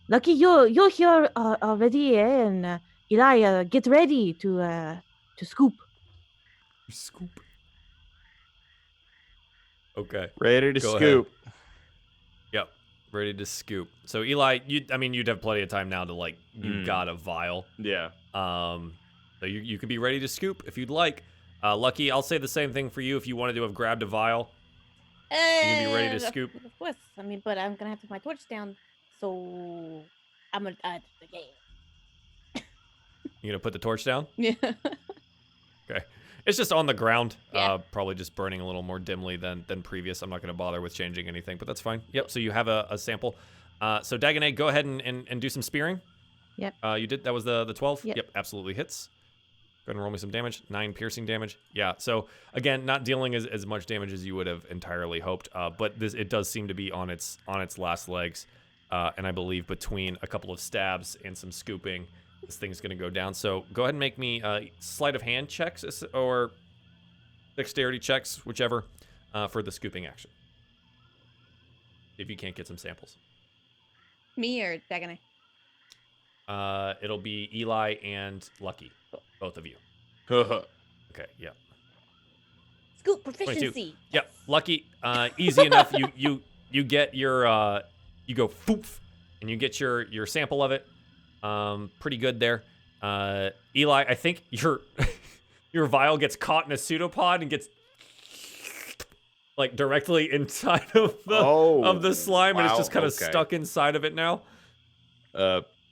Lucky you're here already, eh? And Eli, get ready to scoop. Scoop. Okay. Ready to Go scoop. ahead. Yep. Ready to scoop. So Eli, you'd have plenty of time now to like, you've got a vial. Yeah. So you could be ready to scoop if you'd like. Lucky, I'll say the same thing for you if you wanted to have grabbed a vial. You can be ready to scoop. Of course. I mean, but I'm gonna have to put my torch down, so I'm gonna. Yeah. You gonna put the torch down? Yeah. Okay. It's just on the ground. Yeah. Probably just burning a little more dimly than previous. I'm not gonna bother with changing anything, but that's fine. Yep. So you have a sample. So Dagonet, go ahead and do some spearing. Yep. You did. That was the 12. Yep. Absolutely hits. Go ahead and roll me some damage. 9 piercing damage. Yeah. So again, not dealing as much damage as you would have entirely hoped. But it does seem to be on its last legs. And I believe between a couple of stabs and some scooping, this thing's gonna go down. So go ahead and make me sleight of hand checks or dexterity checks, whichever, for the scooping action. If you can't get some samples. Me or Dagonet? It'll be Eli and Lucky, both of you. Okay. Okay, yeah. Scoop 22. proficiency. Yep, Lucky, easy enough. You get your you go poof, and you get your sample of it. Pretty good there. Eli, I think your vial gets caught in a pseudopod and gets like directly inside of the slime, and it's just kind of stuck inside of it now.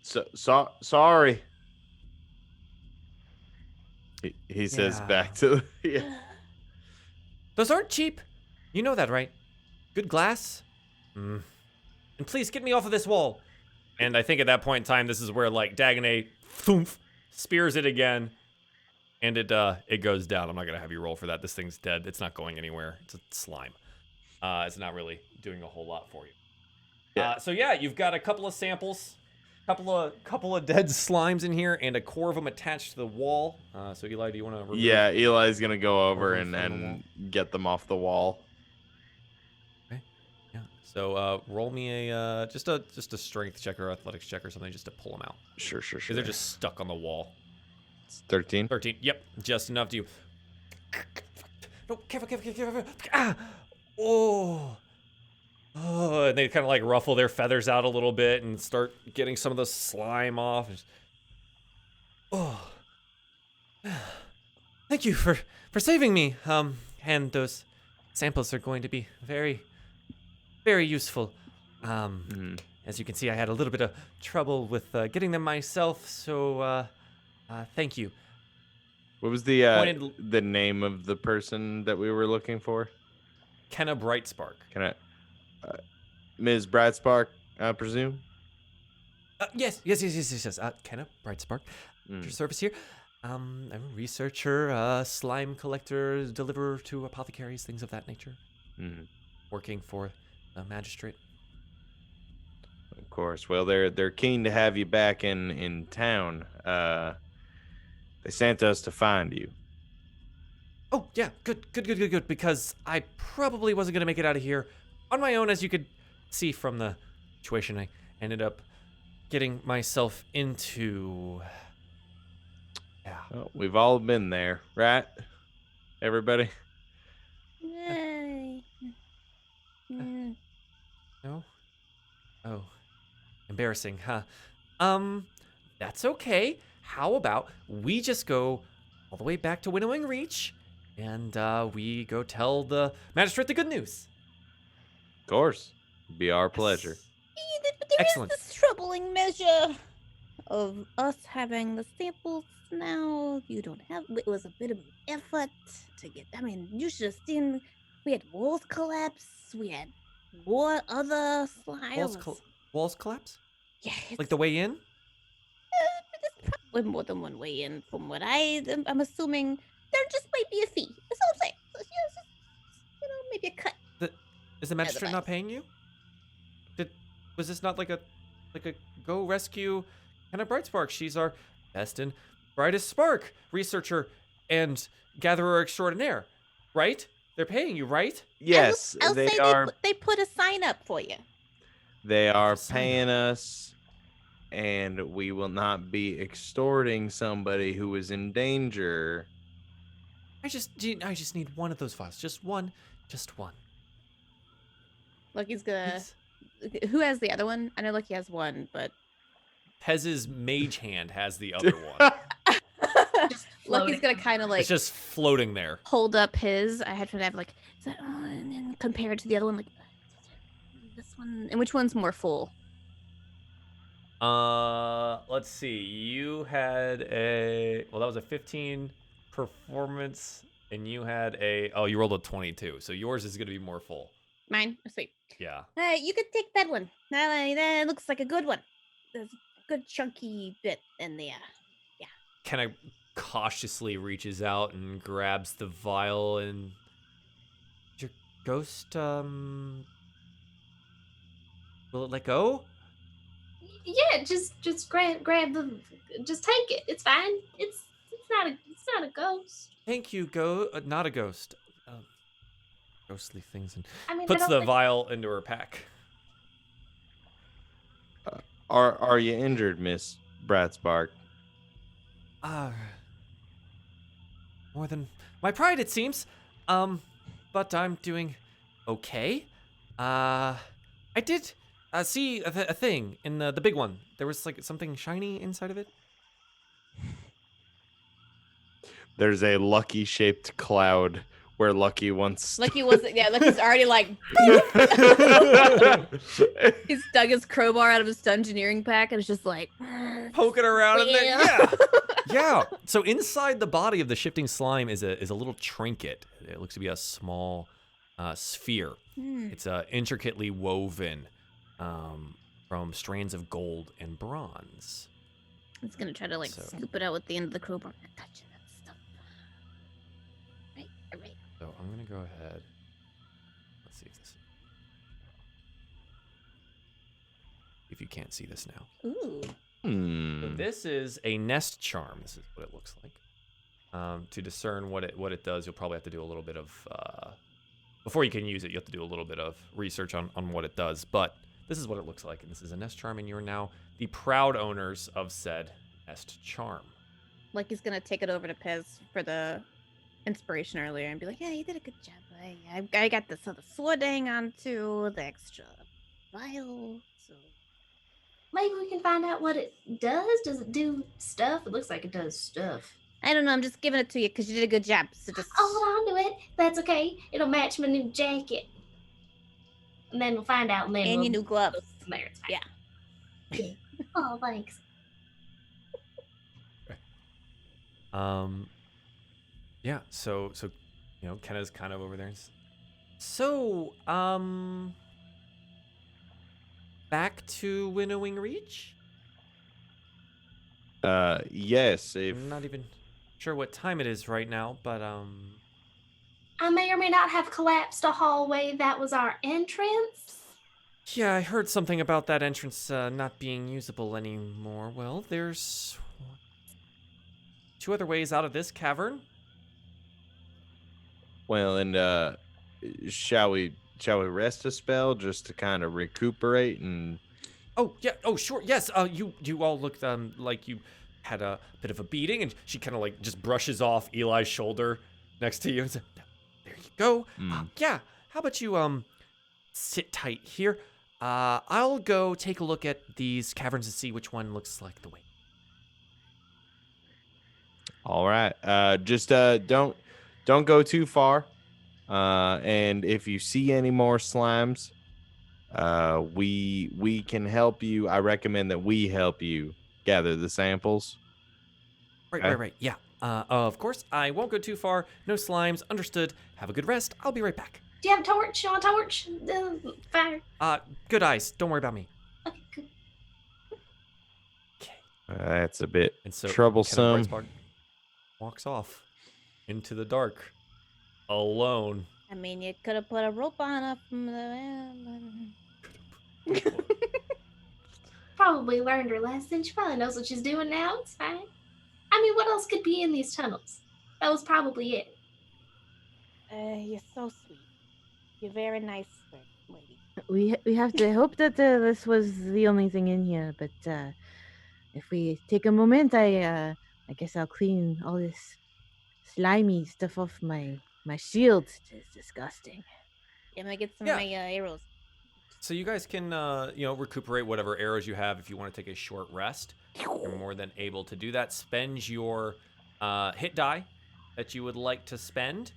Sorry. He says back to Those aren't cheap. You know that, right? Good glass. And please get me off of this wall. And I think at that point in time, this is where like Dagonet thoomph, spears it again, and it goes down. I'm not gonna have you roll for that. This thing's dead. It's not going anywhere. It's a slime. It's not really doing a whole lot for you. Yeah. So yeah, you've got a couple of samples, couple of dead slimes in here, and a core of them attached to the wall. So Eli, do you want to? Yeah, Eli's gonna go over Remove from the and get them off the wall. Okay. Yeah. So roll me a just a strength check or athletics check or something just to pull them out. Sure. Because they're just stuck on the wall. It's 13. 13. Yep, just enough to. No, careful. Ah! Oh, and they kind of like ruffle their feathers out a little bit and start getting some of the slime off. Oh, thank you for saving me. And those samples are going to be very, very useful. As you can see, I had a little bit of trouble with getting them myself, so thank you. What was the name of the person that we were looking for? Kenna Brightspark. Ms. Brightspark, I presume? Yes. Kenna, Bright Spark, your service here. I'm a researcher, slime collector, deliverer to apothecaries, things of that nature. Working for a magistrate. Of course. Well, they're keen to have you back in town. They sent us to find you. Oh, yeah, good. Because I probably wasn't going to make it out of here on my own, as you could see from the situation I ended up getting myself into. Yeah. Well, we've all been there, right? Everybody? Yay. No? Oh. Embarrassing, huh? That's okay. How about we just go all the way back to Winnowing Reach, and we go tell the magistrate the good news. Of course. Be our pleasure. But there Excellent. is this troubling measure of us having the samples now. You don't have. It was a bit of an effort to get. I mean, you should have seen. We had walls collapse. We had more other slimes. Walls collapse? Yeah, Like the way in? there's probably more than one way in. From what I'm assuming, there just might be a fee. That's all I'm saying. So, maybe a cut. Is the magistrate not paying you? Was this not like a go rescue kind of Bright Spark? She's our best and brightest spark researcher and gatherer extraordinaire, right? They're paying you, right? Yes, I'll they say are. They put a sign up for you. They are paying us, and we will not be extorting somebody who is in danger. I just need one of those files. Just one. Lucky's gonna. Please. Who has the other one? I know Lucky has one, but Pez's mage hand has the other one. Lucky's gonna kind of like It's just floating there. hold up his. I had to have like, is that and then compare it to the other one, like this one. And which one's more full? Let's see. You had that was a 15 performance, and you had you rolled a 22. So yours is gonna be more full. Mine. Sweet. Yeah. You could take that one. That looks like a good one. There's a good chunky bit in there. Kind of cautiously reaches out and grabs the vial, and your ghost will it let go? Yeah, just grab the, just take it. It's fine. It's not a ghost. Thank you, not a ghost. Ghostly things, and I mean, puts the vial into her pack. Are you injured, Miss Bratspark? More than my pride, it seems. But I'm doing okay. I did see a thing in the big one. There was like something shiny inside of it. There's a lucky-shaped cloud where Lucky once. Lucky's already like. He's dug his crowbar out of his dungeoneering pack and it's just like Poking around in there. Yeah. Yeah. So inside the body of the shifting slime is a little trinket. It looks to be a small sphere. It's intricately woven from strands of gold and bronze. He's gonna try to scoop it out with the end of the crowbar. Not touching that stuff. Right. So I'm gonna go ahead. Let's see if you can't see this now. Ooh. So this is a nest charm. This is what it looks like. To discern what it does, you'll probably have to do a little bit of before you can use it. You have to do a little bit of research on what it does. But this is what it looks like, and this is a nest charm, and you are now the proud owners of said nest charm. Lucky's gonna take it over to Pez for the inspiration earlier and be like, "Yeah, you did a good job. I got this other sword to hang on to, the extra vial, so." Maybe we can find out what it does. Does it do stuff? It looks like it does stuff. I don't know. I'm just giving it to you because you did a good job. So just Hold on to it. That's okay. It'll match my new jacket. And then we'll find out. And then and we'll your new gloves. go from there. It's fine. Yeah. Oh, thanks. Yeah. So Kenna's kind of over there. So back to Winnowing Reach. Yes. If I'm not even sure what time it is right now, but I may or may not have collapsed a hallway that was our entrance. yeah, I heard something about that entrance not being usable anymore. Well, there's 2 other ways out of this cavern. well, and shall we rest a spell just to kind of recuperate and Oh yeah. Oh sure. Yes. You all looked like you had a bit of a beating, and she kind of like just brushes off Eli's shoulder next to you and says, "There you go. Yeah. How about you sit tight here? I'll go take a look at these caverns and see which one looks like the way." all right. Just don't go too far. And if you see any more slimes, we can help you. I recommend that we help you gather the samples. Okay. Right. Yeah. Of course. I won't go too far. No slimes. Understood. Have a good rest. I'll be right back. Do you have a torch? You want a torch? Fire. Good eyes. Don't worry about me. Okay, good. Okay. That's a bit And so troublesome. Brightspark walks off into the dark, alone. I mean, you could have put a rope on up from the. Probably learned her lesson. She probably knows what she's doing now. It's fine. I mean, what else could be in these tunnels? That was probably it. You're so sweet. You're very nice, lady. We have to hope that this was the only thing in here. But if we take a moment, I guess I'll clean all this slimy stuff off my shield. It's disgusting. I'm gonna get some Yeah. of my arrows. So you guys can, recuperate whatever arrows you have if you want to take a short rest. You're more than able to do that. Spend your hit die that you would like to spend.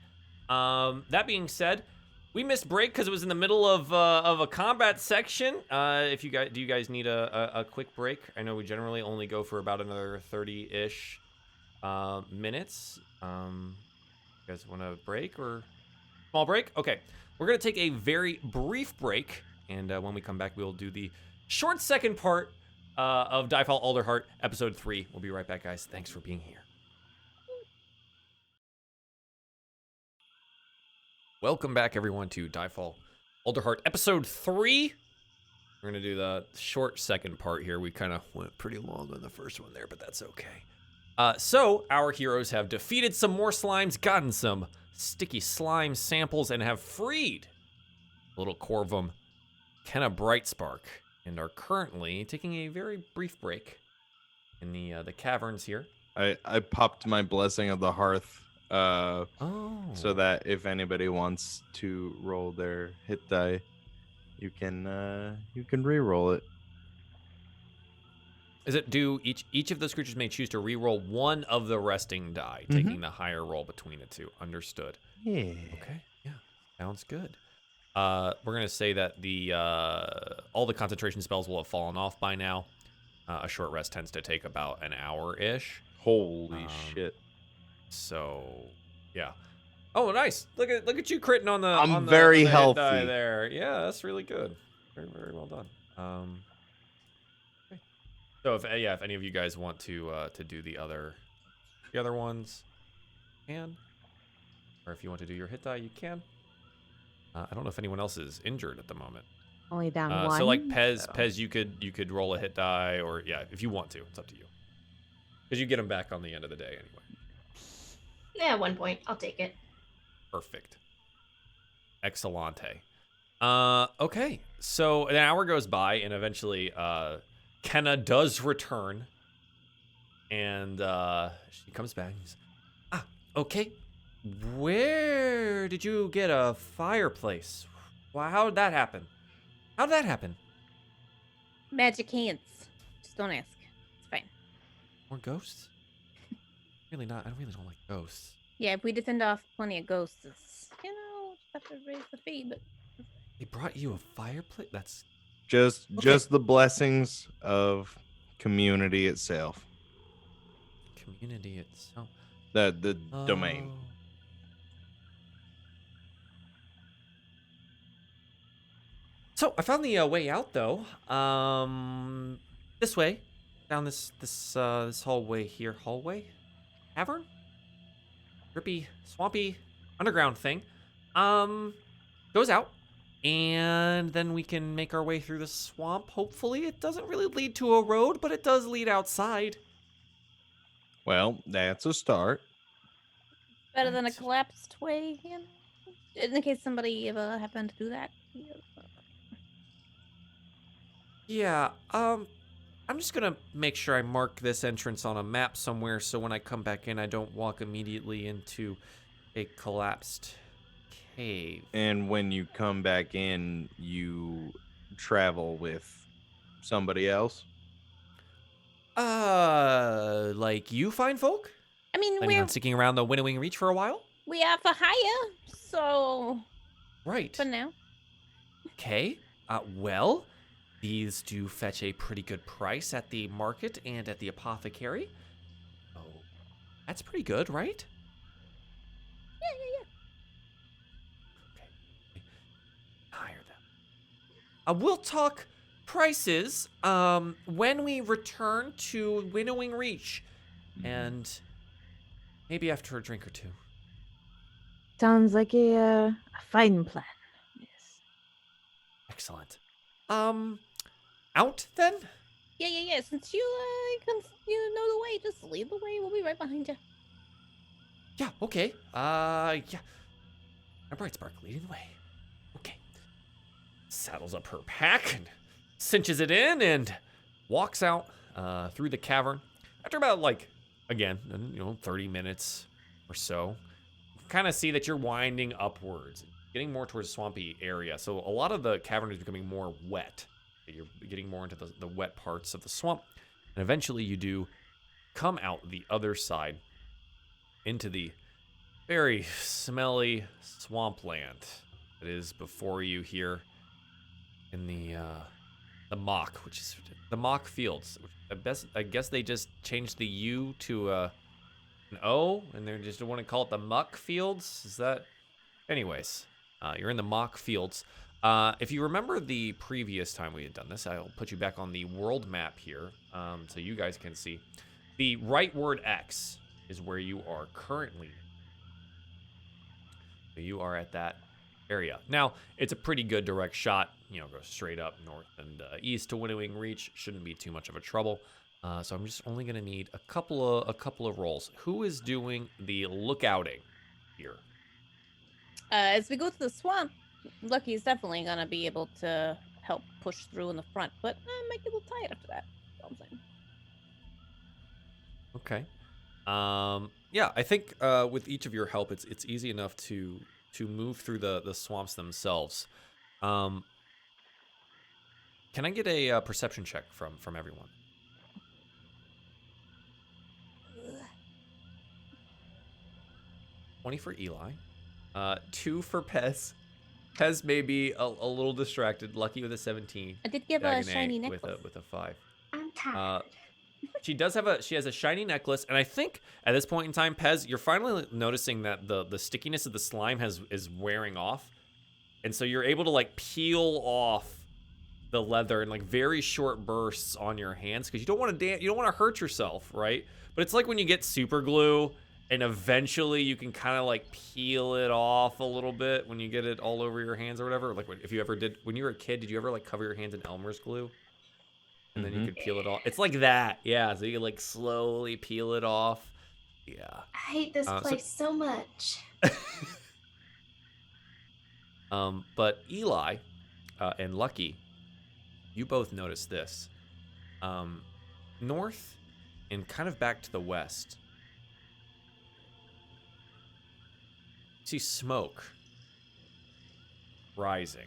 That being said, we missed break because it was in the middle of a combat section. Do you guys need a quick break? I know we generally only go for about another 30-ish minutes. You guys want to break or small break? Okay, we're gonna take a very brief break. And when we come back, we'll do the short second part of DieFall Alderheart, episode 3. We'll be right back, guys. Thanks for being here. Welcome back, everyone, to DieFall Alderheart, episode 3. We're going to do the short second part here. We kind of went pretty long on the first one there, but that's okay. So, our heroes have defeated some more slimes, gotten some sticky slime samples, and have freed a little Corvum Kenna Brightspark, and are currently taking a very brief break in the caverns here. I popped my blessing of the hearth Oh. so that if anybody wants to roll their hit die, you can re-roll it. Is it do each of those creatures may choose to re-roll one of the resting die, taking the higher roll between the two. Understood. Yeah. Okay. Yeah. Sounds good. We're gonna say that the all the concentration spells will have fallen off by now. A short rest tends to take about an hour-ish. Holy shit. So, yeah. Oh, nice. Look at you critting on the. I'm very hit healthy die there. Yeah, that's really good. Very, very well done. Okay. So if any of you guys want to do the other ones, you can. Or if you want to do your hit die, you can. I don't know if anyone else is injured at the moment. Only down one. So like Pez, you could roll a hit die, or yeah, if you want to, it's up to you. Because you get them back on the end of the day anyway. Yeah, 1 point. I'll take it. Perfect. Excellente. Okay, so an hour goes by, and eventually Kenna does return, and she comes back and says, okay. Where did you get a fireplace? Wow, how did that happen? How did that happen? Magic hands. Just don't ask. It's fine. More ghosts? Really not. I really don't like ghosts. Yeah, if we defend off plenty of ghosts, it's, just have to raise the fee, but They brought you a fireplace? That's Just Okay. the blessings of community itself. community itself. The domain. Oh. So I found the way out though. This way. down this hallway here. Hallway? Cavern? Drippy, swampy, underground thing. Goes out. And then we can make our way through the swamp. Hopefully it doesn't really lead to a road, but it does lead outside. Well, that's a start. Better than a Right. collapsed way, in case somebody ever happened to do that. Yeah, I'm just gonna make sure I mark this entrance on a map somewhere so when I come back in, I don't walk immediately into a collapsed cave. And when you come back in, you travel with somebody else. Like you fine folk? I mean, Planning on sticking around the Winnowing Reach for a while? we are for hire, so Right. for now. Okay. Well, these do fetch a pretty good price at the market and at the apothecary. Oh, that's pretty good, right? Yeah. Okay. Hire them. We'll talk prices when we return to Winnowing Reach, and maybe after a drink or two. Sounds like a fine plan. Yes. Excellent. Out then? Yeah. Since you know the way, just lead the way. We'll be right behind you. Yeah. Okay. Yeah. A bright spark leading the way. Okay. Saddles up her pack and cinches it in and walks out through the cavern. After about 30 minutes or so, kind of see that you're winding upwards, getting more towards a swampy area. So a lot of the cavern is becoming more wet. You're getting more into the wet parts of the swamp. And eventually you do come out the other side into the very smelly swampland that is before you here in the Mock, which is the Mock Fields. I guess they just changed the U to an O, and they just want to call it the Muck Fields. Is that? Anyways, you're in the Mock Fields. If you remember the previous time we had done this, I'll put you back on the world map here, so you guys can see. The rightward X is where you are currently. So you are at that area. Now, it's a pretty good direct shot. Go straight up north and east to Winnowing Reach. Shouldn't be too much of a trouble. So I'm just only gonna need a couple of rolls. Who is doing the lookouting here? As we go to the swamp, Lucky's definitely gonna be able to help push through in the front, but I might get a little tired after that. That's all I'm saying. Okay. Yeah, I think with each of your help, it's easy enough to move through the swamps themselves. Can I get a perception check from everyone? 20 for Eli, 2 for Pez. Pez may be a little distracted. Lucky with a 17. I did give a shiny necklace. with a 5. I'm tired. She has a shiny necklace, and I think at this point in time, Pez, you're finally noticing that the stickiness of the slime is wearing off, and so you're able to peel off the leather in very short bursts on your hands because you don't want to hurt yourself, right? But it's like when you get super glue, and eventually you can kind of peel it off a little bit when you get it all over your hands or whatever. If you ever did when you were a kid, did you ever cover your hands in Elmer's glue? And then you could peel it off. It's like that, yeah. So you can slowly peel it off. Yeah. I hate this place so much. But Eli and Lucky, you both notice this. North and kind of back to the west, you see smoke rising.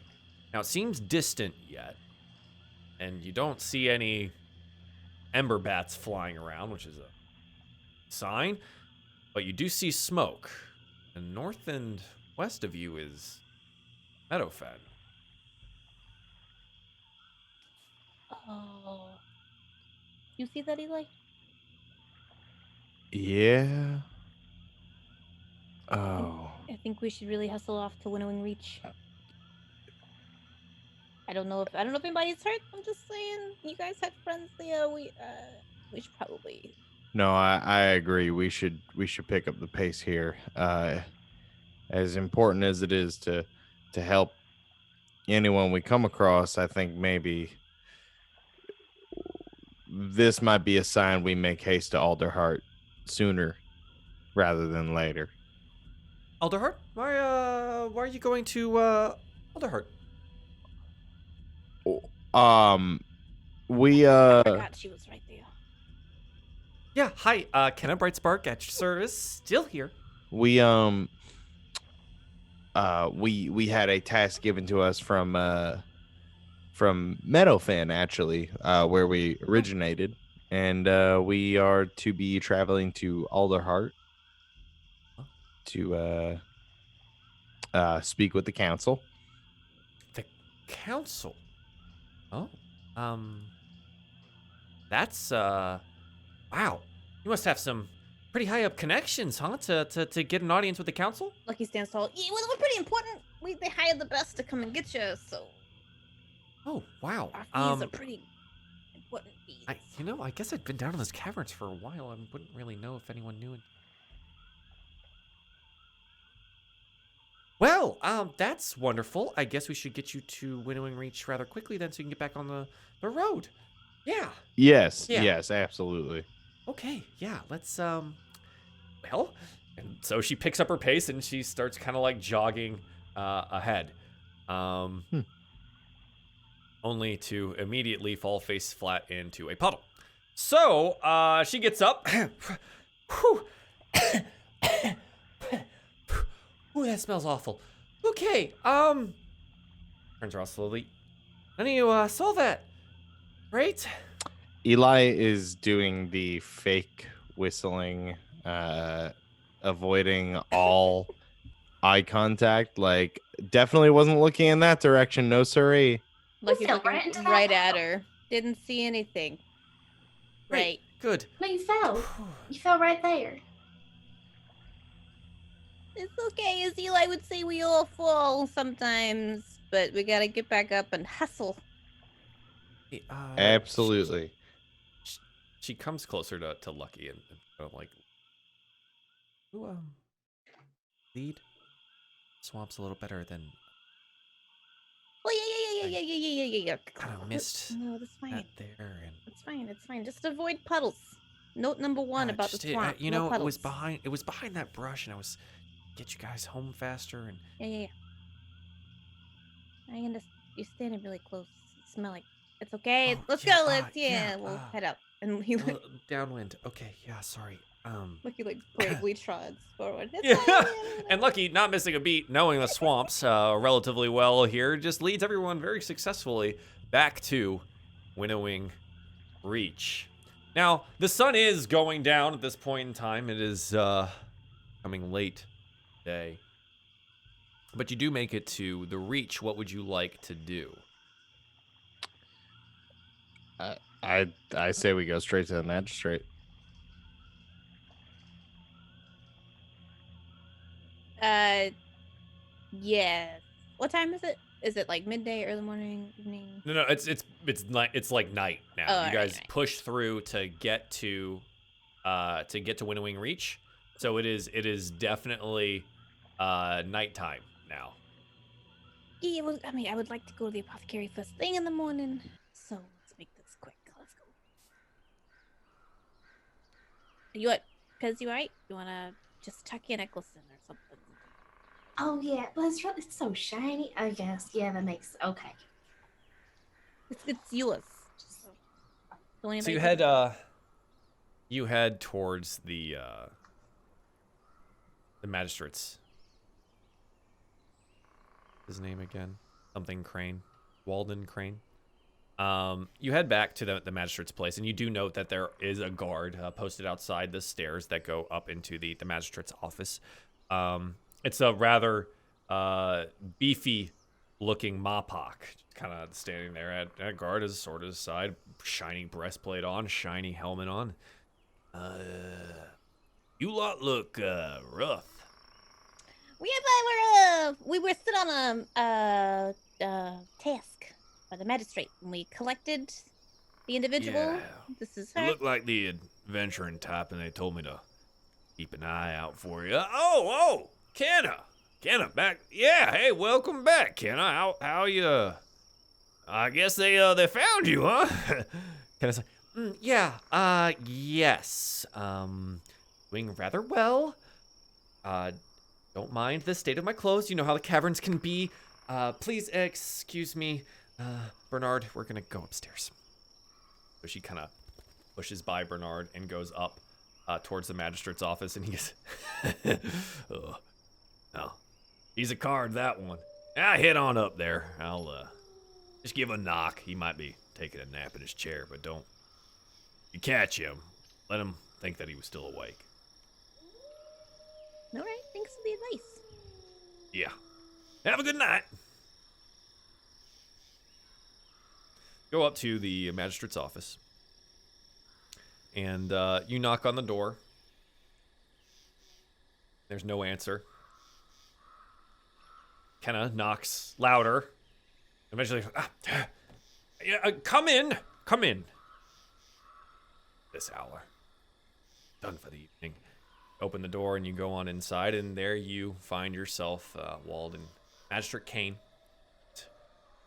Now it seems distant yet. And you don't see any ember bats flying around, which is a sign. But you do see smoke. And north and west of you is Meadowfen. Oh. You see that, Eli? Yeah. Oh. I think we should really hustle off to Winnowing Reach. I don't know if anybody's hurt. I'm just saying, you guys had friends there. We should probably. No, I agree. We should pick up the pace here. As important as it is to help anyone we come across, I think maybe this might be a sign we make haste to Alderheart sooner rather than later. Alderheart, why are you going to Alderheart? We I forgot she was right there. Yeah, hi. Kenna Brightspark at your service. Still here. we had a task given to us from Meadowfen, actually, where we originated, and we are to be traveling to Alderheart to speak with the council. The council. Oh. That's wow. You must have some pretty high up connections, huh? To get an audience with the council? Lucky stands tall. Yeah, well, we're pretty important. They hired the best to come and get you, so Oh, wow. our fees are pretty important fees. I guess I'd been down in this caverns for a while. I wouldn't really know if anyone knew it. Well, that's wonderful. I guess we should get you to Winnowing Reach rather quickly then so you can get back on the road. Yeah. Yes, Yeah. yes, absolutely. Okay, yeah, let's, well, and so she picks up her pace and she starts kind of like jogging ahead. Only to immediately fall face flat into a puddle. So, she gets up. Whew. Ooh, that smells awful. Okay, turns around slowly. None of you saw that, right? Eli is doing the fake whistling, avoiding all eye contact. Like, definitely wasn't looking in that direction. No, sirree. Lucky's fell looking right into that right at puddle. her. Didn't see anything. Great, Right. good. No, you fell. You fell right there. It's okay, as Eli would say, we all fall sometimes, but we gotta get back up and hustle. Hey, Absolutely. She comes closer to Lucky and kind of like, who lead swamps a little better than Oh yeah. kind of missed No, that's fine. that there and It's fine. Just avoid puddles. Note number one about the just, swamp. you no know, puddles. it was behind that brush and I was get you guys home faster and Yeah. I understand. You're standing really close. You smell like it's okay. Oh, Let's yeah, go. Let's we'll head out. And he like, downwind. Okay, yeah, sorry. Lucky like bravely trods forward. It's Yeah. fine. And Lucky, not missing a beat, knowing the swamps relatively well here, just leads everyone very successfully back to Winnowing Reach. Now, the sun is going down at this point in time. It is coming late day. But you do make it to the Reach. What would you like to do? I say we go straight to the magistrate. Yes. What time is it? Is it like midday, early morning, evening? No, it's like night now. Oh, You alright, guys alright. push through to get to Winnowing Reach. So it is definitely nighttime now. Yeah, well, I mean, I would like to go to the apothecary first thing in the morning. So let's make this quick. Let's go. You what? Cause you right? You wanna just tuck your necklace in or something? Oh yeah, but it's so shiny. I guess. Yeah, that makes okay. It's yours. Don't So anybody you head towards the magistrate's. His name again? Something Crane. Walden Crane. You head back to the magistrate's place, and you do note that there is a guard posted outside the stairs that go up into the magistrate's office. It's a rather beefy-looking Mopok, kind of standing there at guard as sword at his side, shiny breastplate on, shiny helmet on. You lot look rough. We were still on a task by the magistrate, and we collected the individual? Yeah. This is You her. look like the adventuring type, and they told me to keep an eye out for you. Oh, Kenna. Kenna, back. Yeah, hey, welcome back, Kenna. How you? I guess they found you, huh? Kenna's like, yes. Doing rather well. Don't mind the state of my clothes. You know how the caverns can be. Please excuse me, Bernard. We're gonna go upstairs. So she kind of pushes by Bernard and goes up towards the magistrate's office, and he goes, oh, he's a card, that one. Head on up there. I'll just give a knock. He might be taking a nap in his chair, but don't. If you catch him, let him think that he was still awake. All right, thanks for the advice. Yeah. Have a good night. Go up to the magistrate's office. And you knock on the door. There's no answer. Kenna knocks louder. Eventually, come in. Come in. This hour. Done for the evening. Open the door and you go on inside, and there you find yourself, Walden, Magistrate Kane,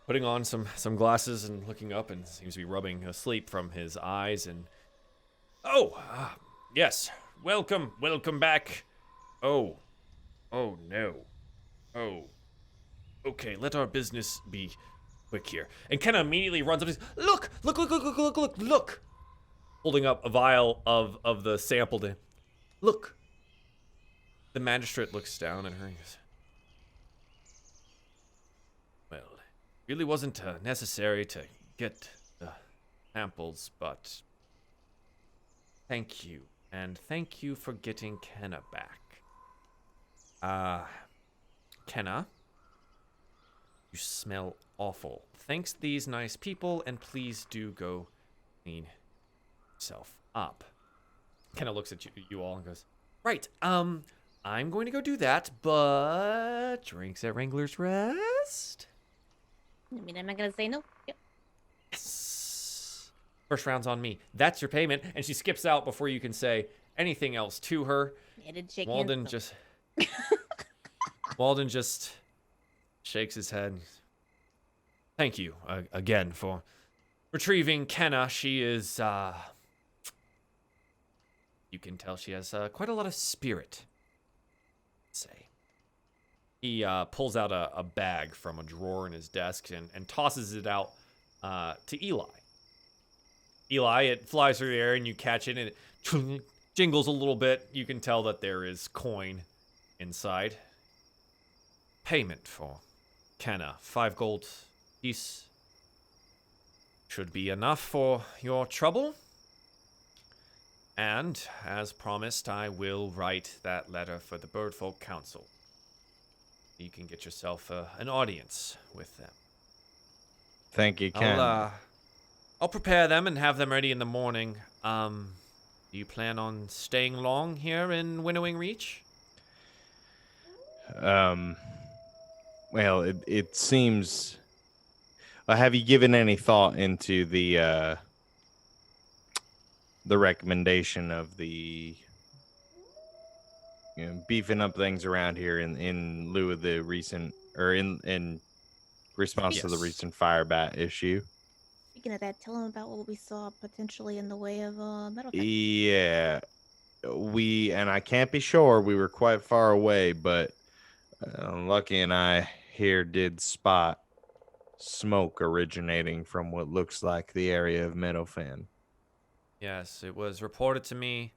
putting on some glasses and looking up, and seems to be rubbing sleep from his eyes. And yes, welcome back. Oh no. Oh, okay. Let our business be quick here. And Kenna immediately runs up and says, Look, holding up a vial of the sampled. Look. The magistrate looks down at her and goes, well, it really wasn't necessary to get the samples, but thank you. And thank you for getting Kenna back. Kenna, you smell awful. Thanks these nice people, and please do go clean yourself up. Kenna looks at you all and goes, right, I'm going to go do that, but drinks at Wrangler's Rest? I mean, I'm not gonna say no. Yep. Yes. First round's on me. That's your payment. And she skips out before you can say anything else to her. Walden just shakes his head. Thank you again for retrieving Kenna. She is, you can tell she has quite a lot of spirit. Say. He pulls out a bag from a drawer in his desk and tosses it out to Eli. Eli, it flies through the air and you catch it and it jingles a little bit. You can tell that there is coin inside. Payment for Kenna, 5 gold piece. Should be enough for your trouble. And, as promised, I will write that letter for the Birdfolk Council. You can get yourself an audience with them. Thank you, Ken. I'll prepare them and have them ready in the morning. Do you plan on staying long here in Winnowing Reach? Well, it seems. Have you given any thought into the recommendation of the beefing up things around here in lieu of the recent, or in response to the recent fire bat issue? Speaking of that, tell him about what we saw potentially in the way of metal. Yeah, and I can't be sure, we were quite far away, but Lucky and I here did spot smoke originating from what looks like the area of Meadowfen. Yes, it was reported to me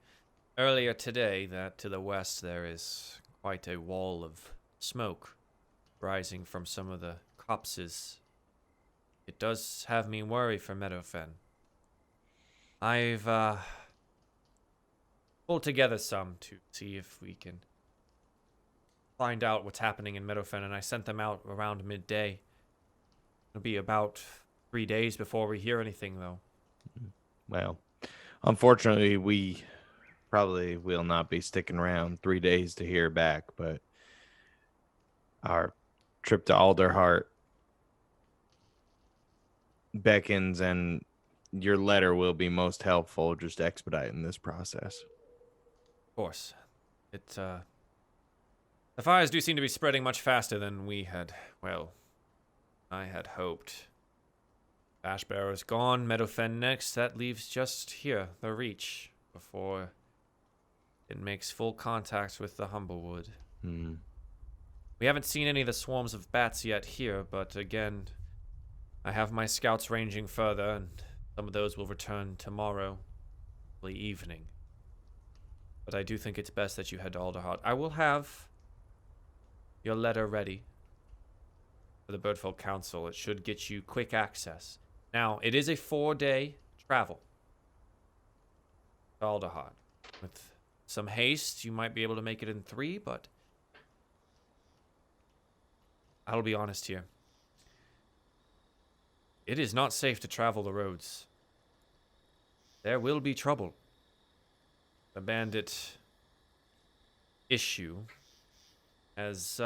earlier today that to the west there is quite a wall of smoke rising from some of the copses. It does have me worry for Meadowfen. I've pulled together some to see if we can find out what's happening in Meadowfen, and I sent them out around midday. It'll be about 3 days before we hear anything, though. Well, unfortunately, we probably will not be sticking around 3 days to hear back, but our trip to Alderheart beckons, and your letter will be most helpful, just expediting this process. Of course. The fires do seem to be spreading much faster than we had, well, I had hoped. Ash Barrow's gone, Meadowfen next. That leaves just here, the Reach, before it makes full contact with the Humblewood. We haven't seen any of the swarms of bats yet here, but again, I have my scouts ranging further, and some of those will return tomorrow, early evening. But I do think it's best that you head to Alderheart. I will have your letter ready for the Birdfolk Council. It should get you quick access. Now, it is a 4-day travel to Alderheart. With some haste, you might be able to make it in 3, but I'll be honest here. It is not safe to travel the roads. There will be trouble. The bandit issue has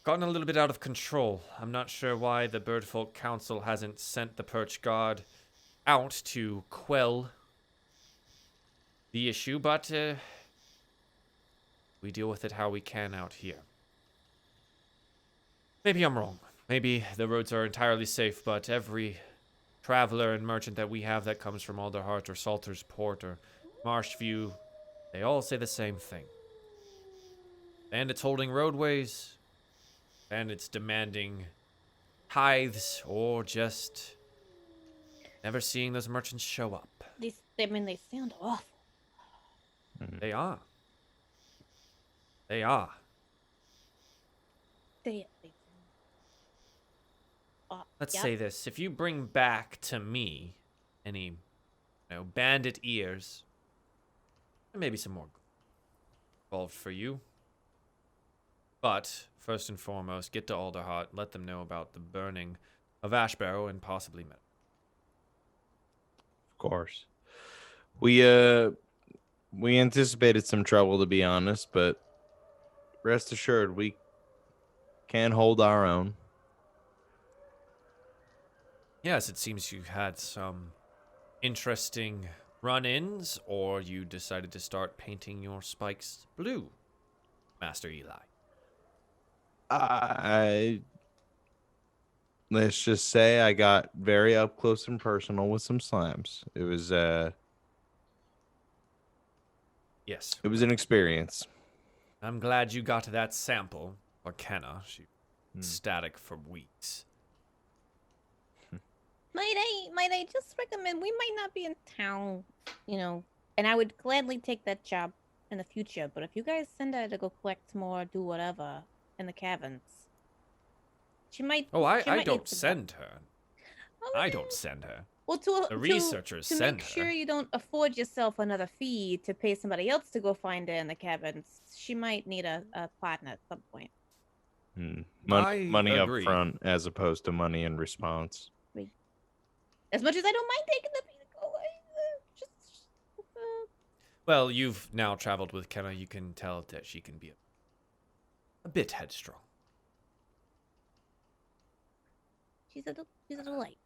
gotten a little bit out of control. I'm not sure why the Birdfolk Council hasn't sent the Perch Guard out to quell the issue, but we deal with it how we can out here. Maybe I'm wrong. Maybe the roads are entirely safe, but every traveler and merchant that we have that comes from Alderheart or Salter's Port or Marshview, they all say the same thing. Bandits holding roadways, bandits demanding tithes, or just never seeing those merchants show up. They sound awful. They are. They are. Let's say this. If you bring back to me any, bandit ears, and maybe some more involved for you. But, first and foremost, get to Alderheart, let them know about the burning of Ashbarrow and possibly Meadow. Of course. We anticipated some trouble, to be honest, but rest assured, we can hold our own. Yes, it seems you had some interesting run-ins, or you decided to start painting your spikes blue, Master Eli. Let's just say I got very up close and personal with some slimes. It was Yes. It was an experience. I'm glad you got that sample, or Kenna. She static for weeks. Might I just recommend, we might not be in town, and I would gladly take that job in the future, but if you guys send her to go collect more, do whatever in the caverns, she might. I don't send her. I don't send her. Well, the researchers to send make her. sure you don't afford yourself another fee to pay somebody else to go find her in the caverns, she might need a partner at some point. Money up front as opposed to money in response. As much as I don't mind taking the fee to go away, Well, you've now traveled with Kenna. You can tell that she can be a bit headstrong. She's a delight.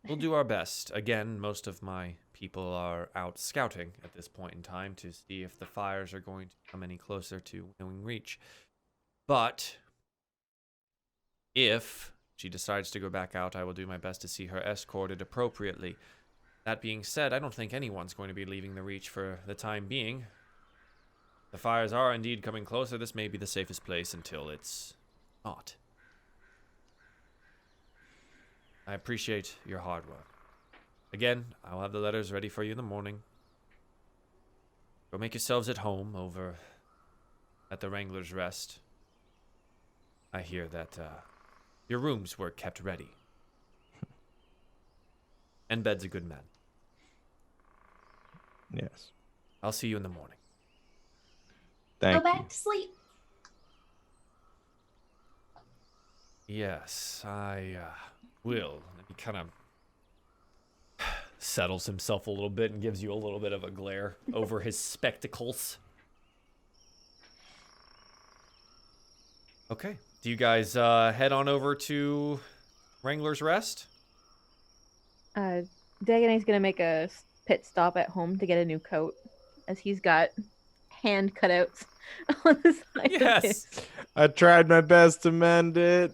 We'll do our best. Again, most of my people are out scouting at this point in time to see if the fires are going to come any closer to Winnowing Reach. But if she decides to go back out, I will do my best to see her escorted appropriately. That being said, I don't think anyone's going to be leaving the Reach for the time being. The fires are indeed coming closer. This may be the safest place until it's not. I appreciate your hard work. Again, I'll have the letters ready for you in the morning. Go make yourselves at home over at the Wrangler's Rest. I hear that your rooms were kept ready. And Bed's a good man. Yes. I'll see you in the morning. Thank Go you. back to sleep. Yes, I will. He kind of settles himself a little bit and gives you a little bit of a glare over his spectacles. Okay. Do you guys head on over to Wrangler's Rest? Dagone's gonna make a pit stop at home to get a new coat, as he's got hand cutouts on the side of Yes. his. I tried my best to mend it.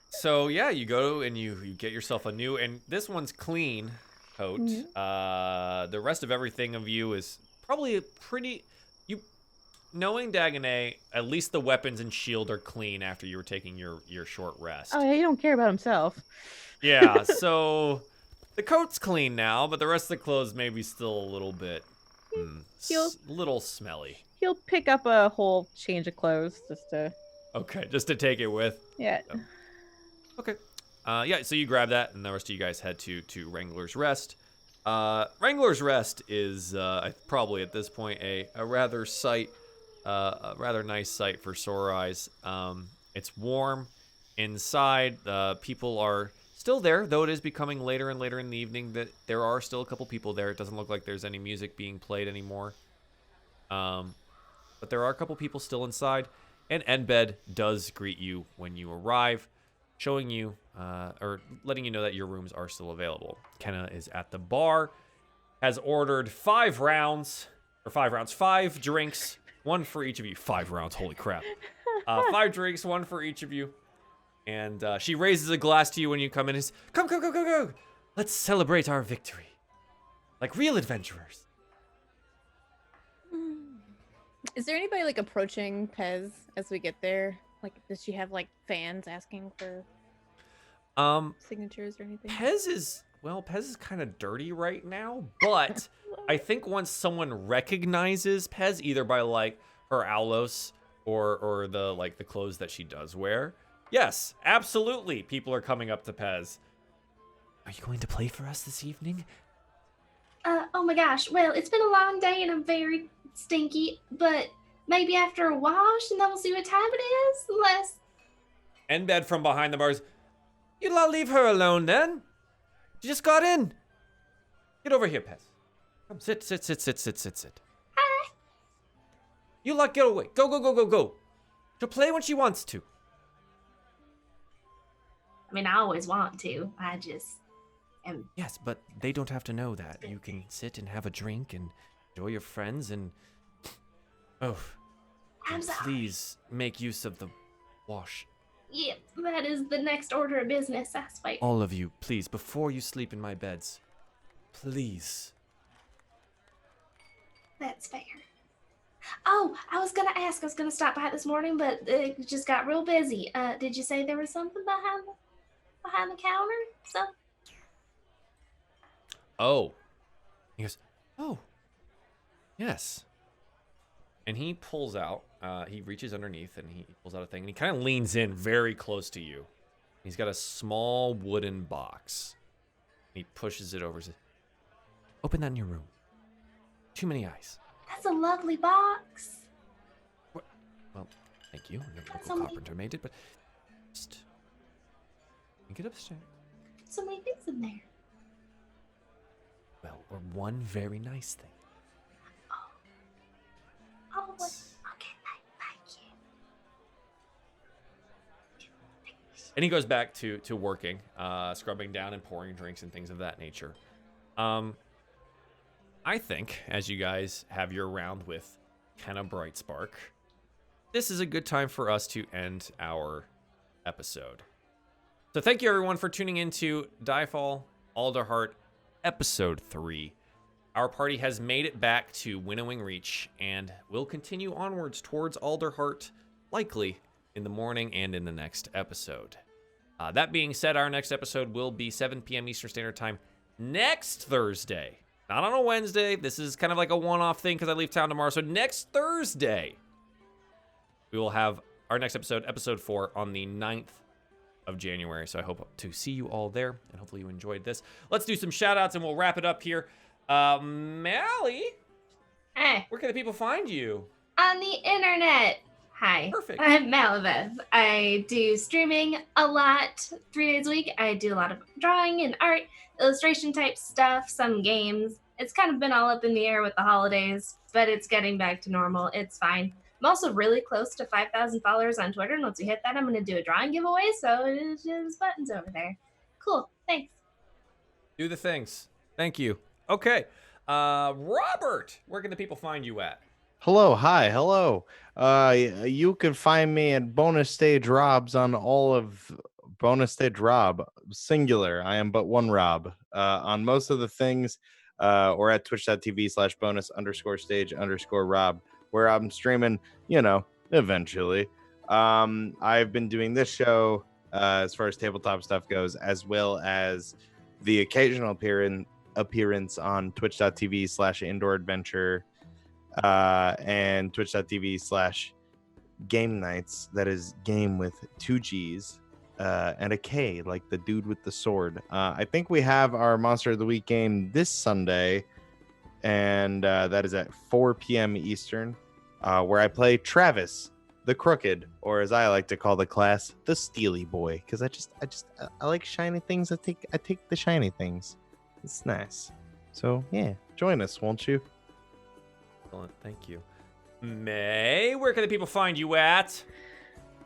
So yeah, you go and you get yourself a new, and this one's clean coat. The rest of everything of you is probably knowing Dagonet, at least the weapons and shield are clean after you were taking your short rest. Oh, he don't care about himself. Yeah, so the coat's clean now, but the rest of the clothes may be still a little bit little smelly. He'll pick up a whole change of clothes just to. Okay, just to take it with. Yeah. Okay. Yeah, so you grab that, and the rest of you guys head to Wrangler's Rest. Wrangler's Rest is probably at this point a rather nice sight for sore eyes. It's warm inside. People are still there, though it is becoming later and later in the evening. That there are still a couple people there. It doesn't look like there's any music being played anymore. But there are a couple people still inside, and Enbed does greet you when you arrive, showing you or letting you know that your rooms are still available. Kenna is at the bar, has ordered 5 drinks, one for each of you. 5 rounds, holy crap. 5 drinks, one for each of you. And she raises a glass to you when you come in and says, Come. Let's celebrate our victory. Like real adventurers. Is there anybody like approaching Pez as we get there? Like, does she have like fans asking for signatures or anything? Pez is kind of dirty right now, but I think once someone recognizes Pez, either by like her aulos or the clothes that she does wear, yes, absolutely, people are coming up to Pez. Are you going to play for us this evening? Oh my gosh. Well, it's been a long day and I'm very stinky, but maybe after a wash and then we'll see what time it is. Unless. Enbed from behind the bars. You'd not leave her alone then. She just got in. Get over here, Pez. Come, sit. Hi. You lot get away. Go. She'll play when she wants to. I mean, I always want to. I just am. Yes, but they don't have to know that. You can sit and have a drink and enjoy your friends and... Oh. I'm and sorry. please make use of the wash. Yep, that is the next order of business. That's right. All of you, please, before you sleep in my beds. Please. That's fair. Oh, I was gonna ask. I was gonna stop by this morning, but it just got real busy. Did you say there was something behind the counter? So. Oh. He goes, oh. Yes. And he pulls out, he reaches underneath and he pulls out a thing and he kind of leans in very close to you. He's got a small wooden box. He pushes it over. Says, open that in your room. Too many eyes. That's a lovely box. What? Well, thank you. The That's local so carpenter made it, but just get upstairs. So many things in there. Well, or one very nice thing. Oh, what? Okay, thank you. And he goes back to working, scrubbing down and pouring drinks and things of that nature. I think, as you guys have your round with Kenna Brightspark, this is a good time for us to end our episode. So thank you everyone for tuning in to DieFall Alderheart Episode 3. Our party has made it back to Winnowing Reach and will continue onwards towards Alderheart, likely in the morning and in the next episode. That being said, our next episode will be 7 p.m. Eastern Standard Time next Thursday. Not on a Wednesday. This is kind of like a one-off thing because I leave town tomorrow. So next Thursday, we will have our next episode, episode 4, on the 9th of January. So I hope to see you all there, and hopefully you enjoyed this. Let's do some shout-outs, and we'll wrap it up here. Mally, Hey, where can the people find you? on the internet. Hi. Perfect. I'm Malibeth. I do streaming a lot, 3 days a week. I do a lot of drawing and art, illustration type stuff, some games. It's kind of been all up in the air with the holidays, but it's getting back to normal. It's fine. I'm also really close to 5,000 followers on Twitter, and once we hit that, I'm going to do a drawing giveaway, so it's just buttons over there. cool. Thanks. Do the things. Thank you. Okay. Robert, where can the people find you at? Hello, hi, hello. You can find me at Bonus Stage Robs on all of Bonus Stage Rob, singular. I am but one Rob. On most of the things, or at twitch.tv/bonus_stage_Rob, where I'm streaming, eventually. I've been doing this show as far as tabletop stuff goes, as well as the occasional appearance on twitch.tv/indoor-adventure and twitch.tv/game nights. That is game with 2 G's and a K, like the dude with the sword. I think we have our Monster of the Week game this Sunday, and that is at 4 p.m. Eastern, where I play Travis the Crooked, or as I like to call the class, the Steely Boy, because I like shiny things. I take the shiny things. It's nice. So yeah, join us, won't you? Excellent. Thank you. May, where can the people find you at?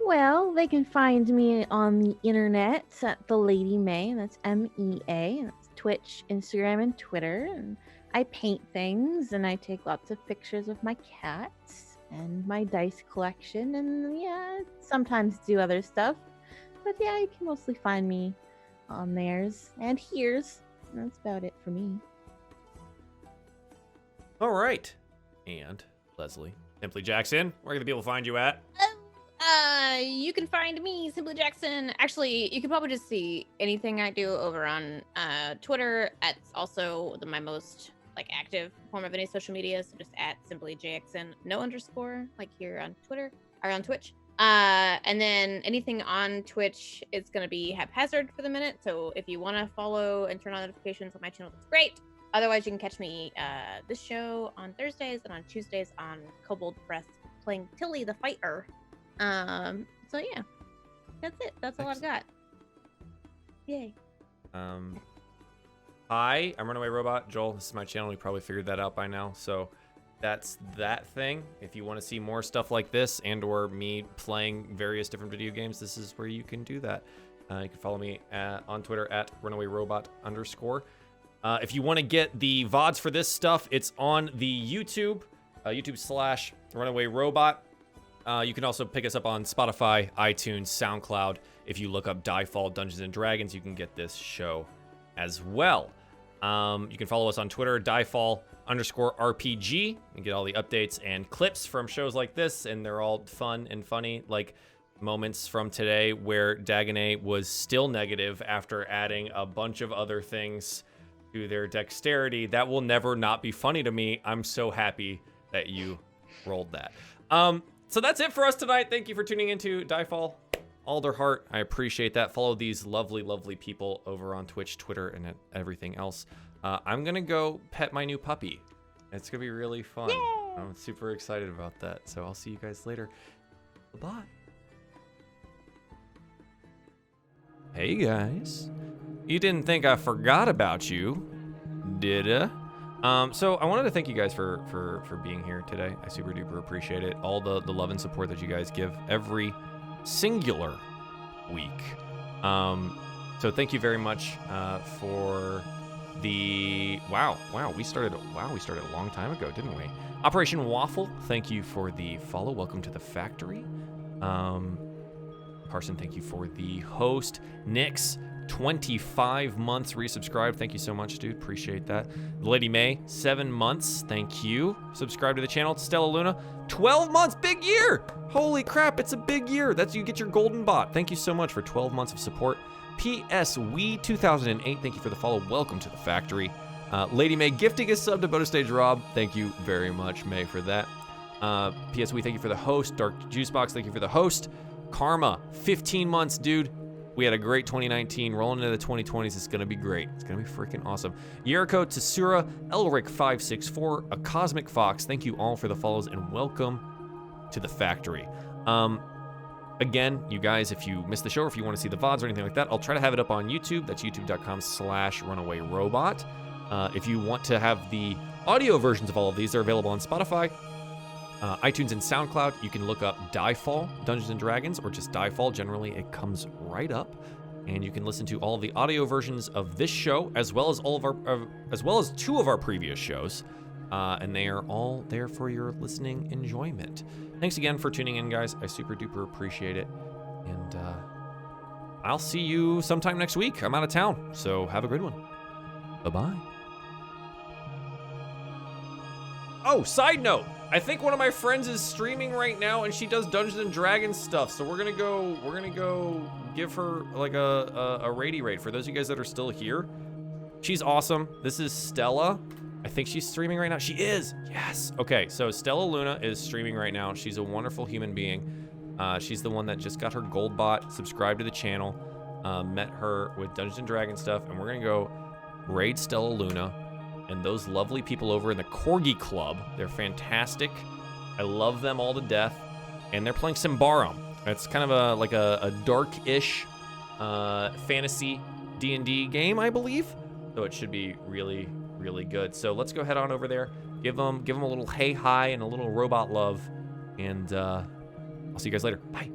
Well, they can find me on the internet at the Lady May. That's MEA. And that's Twitch, Instagram, and Twitter. And I paint things, and I take lots of pictures of my cats and my dice collection, and yeah, sometimes do other stuff. But yeah, you can mostly find me on theirs and here's. That's about it for me. All right. And Leslie, Simply Jackson, where can the people find you at? You can find me, Simply Jackson. Actually, you can probably just see anything I do over on Twitter. It's also my most active form of any social media, so just at Simply JXN, no underscore, like here on Twitter or on Twitch. And then anything on Twitch is going to be haphazard for the minute. So if you want to follow and turn on notifications on my channel, that's great. Otherwise, you can catch me this show on Thursdays and on Tuesdays on Kobold Press playing Tilly the Fighter. So yeah, that's it. That's all I've got. Yay. Hi, I'm Runaway Robot. Joel, this is my channel. You probably figured that out by now. So that's that thing. If you want to see more stuff like this and or me playing various different video games, this is where you can do that. You can follow me on Twitter at runawayrobot_. If you want to get the VODs for this stuff, it's on the YouTube, YouTube/runawayrobot. You can also pick us up on Spotify, iTunes, SoundCloud. If you look up DieFall Dungeons & Dragons, you can get this show as well. You can follow us on Twitter, DieFall_RPG, and get all the updates and clips from shows like this, and they're all fun and funny, like moments from today where Dagonet was still negative after adding a bunch of other things to their dexterity. That will never not be funny to me. I'm so happy that you rolled that. So that's it for us tonight. Thank you for tuning into DieFall, Alderheart. I appreciate that. Follow these lovely, lovely people over on Twitch, Twitter, and everything else. I'm going to go pet my new puppy. It's going to be really fun. Yay! I'm super excited about that. So I'll see you guys later. Bye-bye. Hey, guys. You didn't think I forgot about you, did ya? So I wanted to thank you guys for being here today. I super duper appreciate it. All the love and support that you guys give every singular week. So thank you very much for the wow we started a long time ago, didn't we? Operation Waffle, thank you for the follow. Welcome to the factory. Carson, thank you for the host. Nyx, 25 months resubscribed. Thank you so much, dude. Appreciate that. Lady May, 7 months. Thank you. Subscribe to the channel. Stella Luna, 12 months. Big year. Holy crap, it's a big year. That's you get your golden bot. Thank you so much for 12 months of support. PS Wee 2008, thank you for the follow. Welcome to the factory. Lady May gifting a sub to Bonus Stage Rob. Thank you very much, May, for that. PS Wee, thank you for the host. Dark Juicebox, thank you for the host. Karma, 15 months, dude. We had a great 2019. Rolling into the 2020s, it's going to be great. It's going to be freaking awesome. Yeriko, Tsura, Elric564, A Cosmic Fox, thank you all for the follows and welcome to the factory. Again, you guys, if you missed the show or if you want to see the VODs or anything like that, I'll try to have it up on YouTube. That's youtube.com/runawayrobot. If you want to have the audio versions of all of these, they're available on Spotify, iTunes, and SoundCloud. You can look up DieFall Dungeons & Dragons or just DieFall. Generally, it comes right up. And you can listen to all of the audio versions of this show, as well as as well as 2 of our previous shows, and they are all there for your listening enjoyment. Thanks again for tuning in, guys. I super duper appreciate it, and I'll see you sometime next week. I'm out of town, so have a good one. Bye-bye. Oh, side note, I think one of my friends is streaming right now, and she does Dungeons and Dragons stuff. So we're gonna go give her like a raid rate for those of you guys that are still here. She's awesome. This is Stella. I think she's streaming right now. She is. Yes. Okay. So Stella Luna is streaming right now. She's a wonderful human being. She's the one that just got her gold bot, subscribed to the channel, met her with Dungeons and Dragons stuff, and we're gonna go raid Stella Luna and those lovely people over in the Corgi Club. They're fantastic. I love them all to death, and they're playing Symbaroum. It's kind of a dark-ish fantasy D&D game, I believe. So it should be really, really good. So let's go head on over there, give them a little hey hi and a little robot love, and I'll see you guys later. Bye.